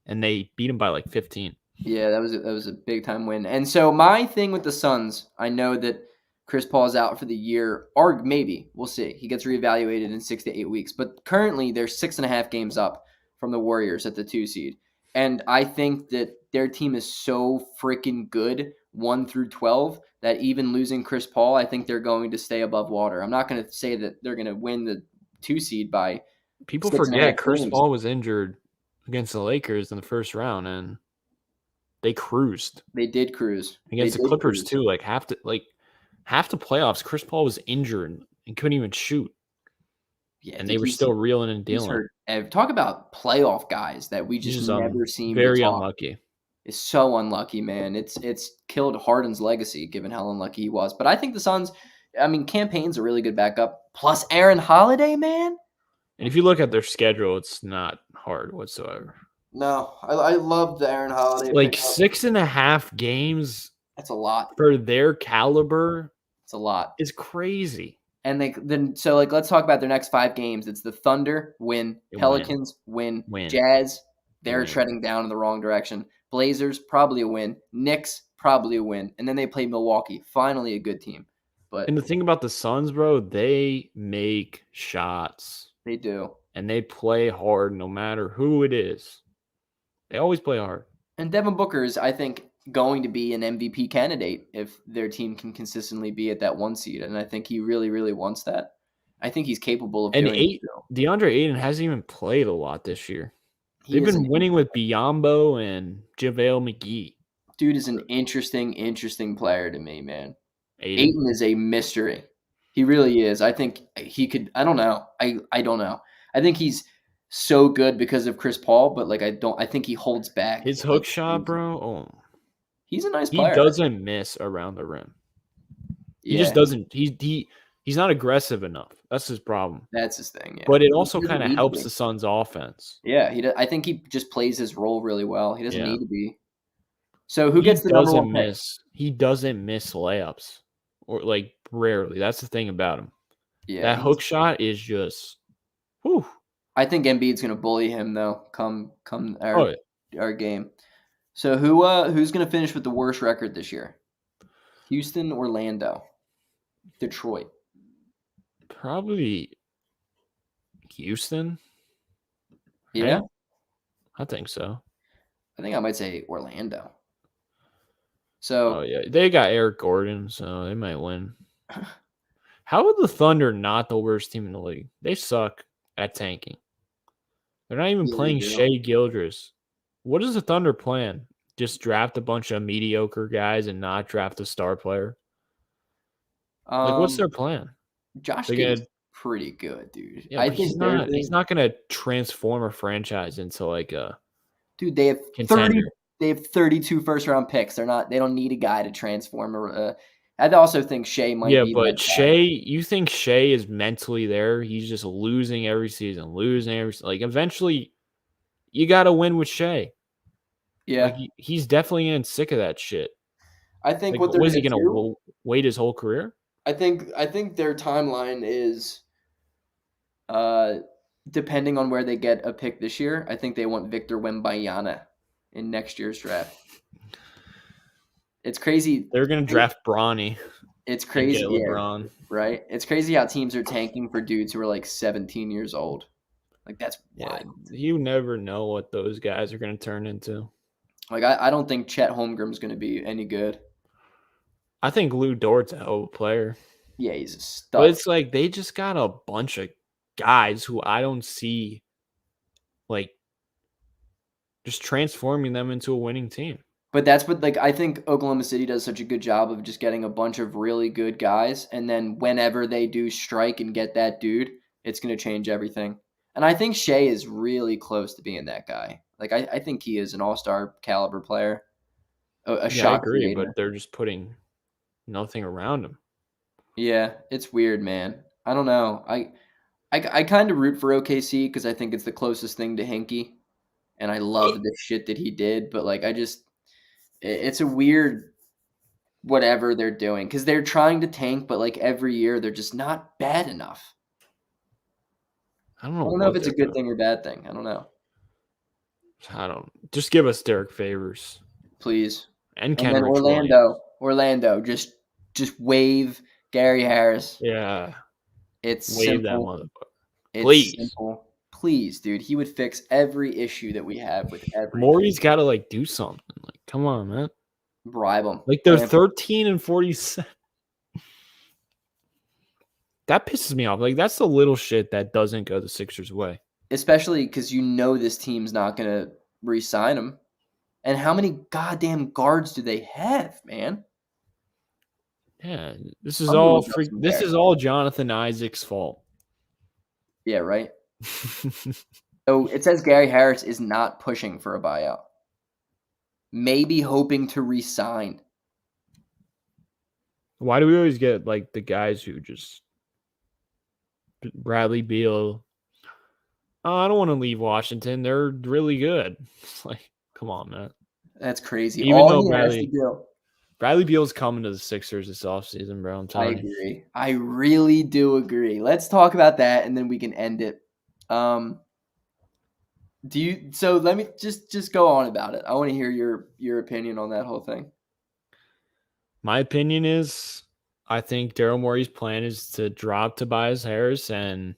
and they beat them by like 15. Yeah, that was a big time win. And so my thing with the Suns, I know that Chris Paul's out for the year, or maybe we'll see. He gets reevaluated in 6 to 8 weeks, but currently they're 6.5 games up from the Warriors at the 2 seed. And I think that their team is so freaking good, 1 through 12, that even losing Chris Paul, I think they're going to stay above water. I'm not going to say that they're going to win the 2 seed by people forget Chris Paul was injured against the Lakers in the first round, and they cruised. They did cruise against the Clippers too. Like half the playoffs, Chris Paul was injured and couldn't even shoot. Yeah, and they were still reeling and dealing. Talk about playoff guys that we just never seen. Very unlucky. It's so unlucky, man. It's killed Harden's legacy, given how unlucky he was. But I think the Suns, I mean, Campaign's a really good backup. Plus Aaron Holiday, man. And if you look at their schedule, it's not hard whatsoever. No, I love the Aaron Holiday. Like 6.5 games. That's a lot for their caliber. It's a lot. It's crazy. And let's talk about their next 5 games. It's the Thunder win, Pelicans win. Jazz, they're treading down in the wrong direction. Blazers probably a win. Knicks probably a win, and then they play Milwaukee. Finally, a good team. And the thing about the Suns, bro, they make shots. They do, and they play hard no matter who it is. They always play hard. And Devin Booker is, I think, going to be an MVP candidate if their team can consistently be at that 1 seed. And I think he really, really wants that. I think he's capable of And doing it still. DeAndre Ayton hasn't even played a lot this year. He They've is been winning with Biyombo and JaVale McGee. dude is an interesting player to me, man. Ayton. Ayton is a mystery. He really is. I think he could. I don't know. I don't know. I think he's so good because of Chris Paul, but like I think he holds back. His hook shot, bro. Oh, He's a nice he player. doesn't miss around the rim. He just doesn't. He's not aggressive enough. That's his problem. That's his thing. Yeah. But it He also doesn't kind of need to helps be. the Suns' offense. Yeah, I think he just plays his role really well. He doesn't Yeah. need to be. So who gets the number one pick? He doesn't miss layups, or like rarely. That's the thing about him. Yeah, That hook shot is just, whew. I think Embiid's gonna bully him though. Come Oh, yeah. our game. So who's gonna finish with the worst record this year? Houston, Orlando, Detroit. Probably Houston. Yeah, Right? I think so. I think I might say Orlando. Oh So yeah, they got Eric Gordon, so they might win. How are the Thunder not the worst team in the league? They suck at tanking. They're not even Yeah, they playing do. Shea Gildress. What is the Thunder plan? Just draft a bunch of mediocre guys and not draft a star player? Like, what's their plan? Josh They're Giddey's gonna, pretty good, dude. yeah, I but think their he's thing, not gonna transform a franchise into like a dude. They have contender. 30. They have 32 first round picks. They don't need a guy to transform. I also think Shea might Yeah, be but that guy. Shea, you think Shea is mentally there? He's just losing every season, like eventually, you got to win with Shea. Yeah, Like he's definitely getting sick of that shit. I think Like, what they're was he gonna gonna do. wait his whole career? I think their timeline is depending on where they get a pick this year. I think they want Victor Wembanyama in next year's draft. It's crazy. They're gonna draft Bronny. It's And crazy, get yeah, LeBron. right? It's crazy how teams are tanking for dudes who are like 17 years old. Like that's Yeah, wild. you never know what those guys are gonna turn into. Like I don't think Chet Holmgren's going to be any good. I think Lou Dort's a hell of a player, Yeah, he's a but stud. it's like they just got a bunch of guys who I don't see like just transforming them into a winning team. But that's what I think Oklahoma City does such a good job of just getting a bunch of really good guys, and then whenever they do strike and get that dude, it's going to change everything. And I think Shea is really close to being that guy. Like I think he is an all-star caliber player, a Yeah, I shot agree, creator. but they're just putting nothing around him. Yeah, it's weird, man. I don't know. I kind of root for OKC because I think it's the closest thing to Hinkie, and I love the shit that he did. But it's a weird whatever they're doing because they're trying to tank, but like every year they're just not bad enough. I don't I know don't know if what it's a they're good doing. thing or bad thing. I don't know. I don't. Just give us Derek Favors Please. and And then Kenrich Williams. Orlando, just wave Gary Harris. Yeah, It's wave that simple. motherfucker. It's Please. simple. Please, dude. He would fix every issue that we have with every Maury's got to like do something. Like, come on, man. bribe him. Like they're 13-47. That pisses me off. Like that's the little shit that doesn't go the Sixers' way. Especially because this team's not going to re-sign him. And how many goddamn guards do they have, man? Yeah, this is I'm gonna all look up some This Gary is all Jonathan Isaac's fault. Yeah, right. So it says Gary Harris is not pushing for a buyout. Maybe hoping to re-sign. Why do we always get like the guys who just Bradley Beal? Oh, I don't want to leave Washington. They're really good. It's like, come on, man. That's crazy. Even though All he has to do. Bradley Beal's coming to the Sixers this offseason, bro. I'm I telling you. agree. I really do agree. Let's talk about that and then we can end it. So let me just go on about it. I want to hear your opinion on that whole thing. My opinion is I think Daryl Morey's plan is to drop Tobias Harris and,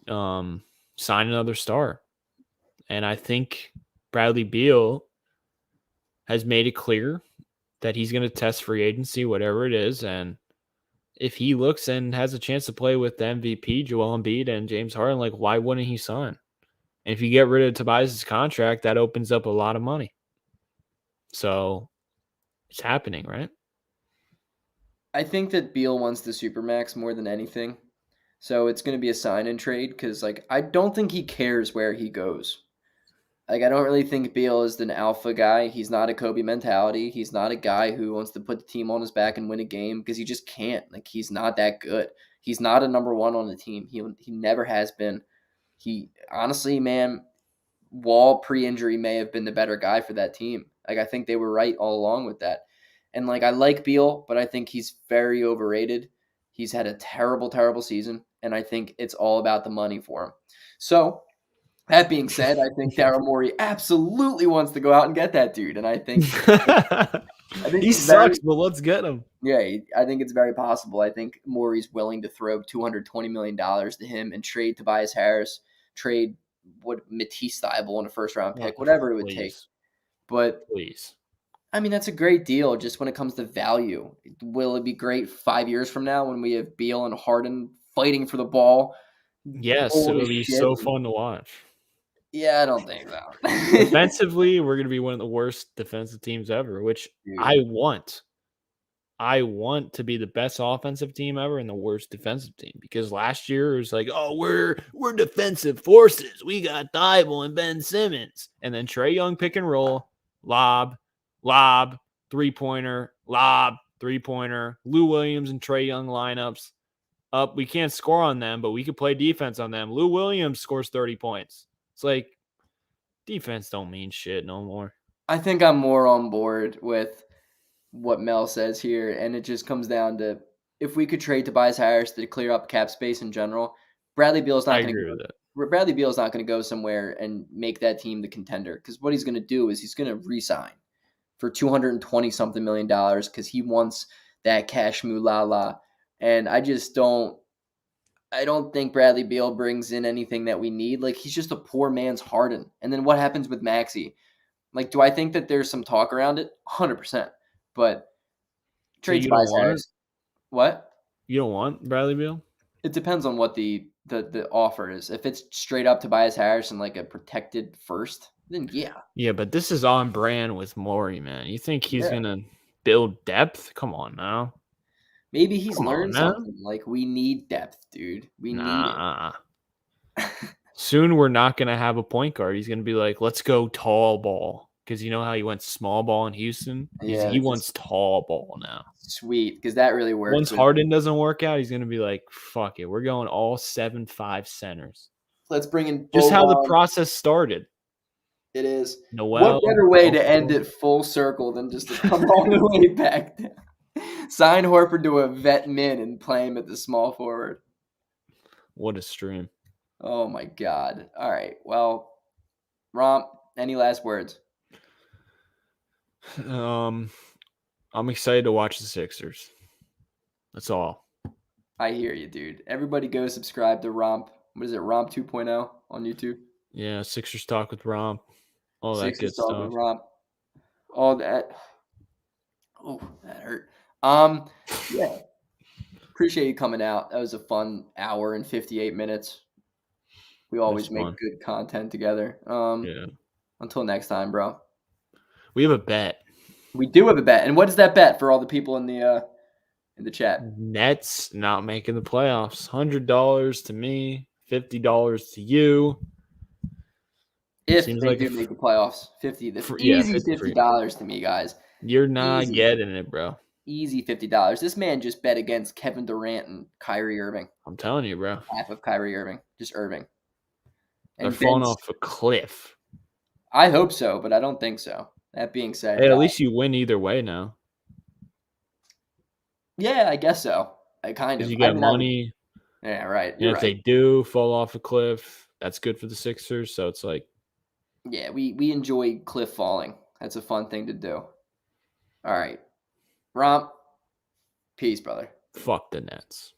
sign another star. And I think Bradley Beal has made it clear that he's going to test free agency, whatever it is. And if he looks and has a chance to play with the MVP, Joel Embiid and James Harden, like why wouldn't he sign? And if you get rid of Tobias' contract, that opens up a lot of money. So it's happening, right? I think that Beal wants the Supermax more than anything. So it's going to be a sign and trade because, like, I don't think he cares where he goes. Like, I don't really think Beal is an alpha guy. He's not a Kobe mentality. He's not a guy who wants to put the team on his back and win a game because he just can't. Like, he's not that good. He's not a number one on the team. He never has been. He honestly, man, Wall pre-injury may have been the better guy for that team. Like, I think they were right all along with that. And like, I like Beal, but I think he's very overrated. He's had a terrible, terrible season, and I think it's all about the money for him. So that being said, I think Daryl Morey absolutely wants to go out and get that dude, and I think he sucks, but let's get him. Yeah, I think it's very possible. I think Morey's willing to throw $220 million to him and trade Tobias Harris, trade Matisse Thybulle in a first-round pick, whatever it would take. But please. I mean, that's a great deal just when it comes to value. Will it be great 5 years from now when we have Beal and Harden fighting for the ball? Yes, it'll be so fun to watch. Yeah, I don't think so. Defensively, we're going to be one of the worst defensive teams ever, which I want. I want to be the best offensive team ever and the worst defensive team because last year it was like, oh, we're defensive forces. We got Thybulle and Ben Simmons. And then Trae Young pick and roll, lob, three-pointer, lob, three-pointer, Lou Williams and Trae Young lineups. Up, we can't score on them, but we could play defense on them. Lou Williams scores 30 points. It's like defense don't mean shit no more. I think I'm more on board with what Mel says here, and it just comes down to if we could trade Tobias Harris to clear up cap space in general, Bradley Beal's not going to go. Bradley Beal's not going to go somewhere and make that team the contender because what he's going to do is he's going to re-sign for $220-something million because he wants that cash moolah. And I don't think Bradley Beal brings in anything that we need. Like, he's just a poor man's Harden. And then what happens with Maxey? Like, do I think that there's some talk around it? 100%. But trade Tobias Harris. What? You don't want Bradley Beal? It depends on what the offer is. If it's straight up Tobias Harris and like a protected first, then yeah. Yeah, but this is on brand with Morey, man. You think he's going to build depth? Come on now. Maybe he's learned something. Like, we need depth, dude. We need it. Soon we're not going to have a point guard. He's going to be like, let's go tall ball. Because you know how he went small ball in Houston? Yeah, he wants tall ball now. Sweet, because that really works. Once Harden doesn't work out, he's going to be like, fuck it. We're going all 7'5" centers. Let's bring in just how the process started. It is. Noel, what better way to end it full circle than just to come all the way back down? Sign Horford to a vet min and play him at the small forward. What a stream. Oh, my God. All right. Well, Romp, any last words? I'm excited to watch the Sixers. That's all. I hear you, dude. Everybody go subscribe to Romp. What is it, Romp 2.0 on YouTube? Yeah, Sixers Talk with Romp. All that Sixers good Talk stuff. With Romp. All that. Oh, that hurt. Yeah. Appreciate you coming out. That was a fun hour and 58 minutes. We always make good content together. Yeah. Until next time, bro. We have a bet. We do have a bet. And what is that bet for all the people in the chat? Nets not making the playoffs. $100 to me, $50 to you. If they do make the playoffs, easy $50 to me, guys. You're not getting it, bro. Easy $50. This man just bet against Kevin Durant and Kyrie Irving. I'm telling you, bro. Half of Kyrie Irving. Just Irving. They're falling off a cliff. I hope so, but I don't think so. That being said. Hey, at least you win either way now. Yeah, I guess so. I kind of. You get money. Yeah, right. And if they do fall off a cliff, that's good for the Sixers. So it's like. Yeah, we enjoy cliff falling. That's a fun thing to do. All right. Romp. Peace, brother. Fuck the Nets.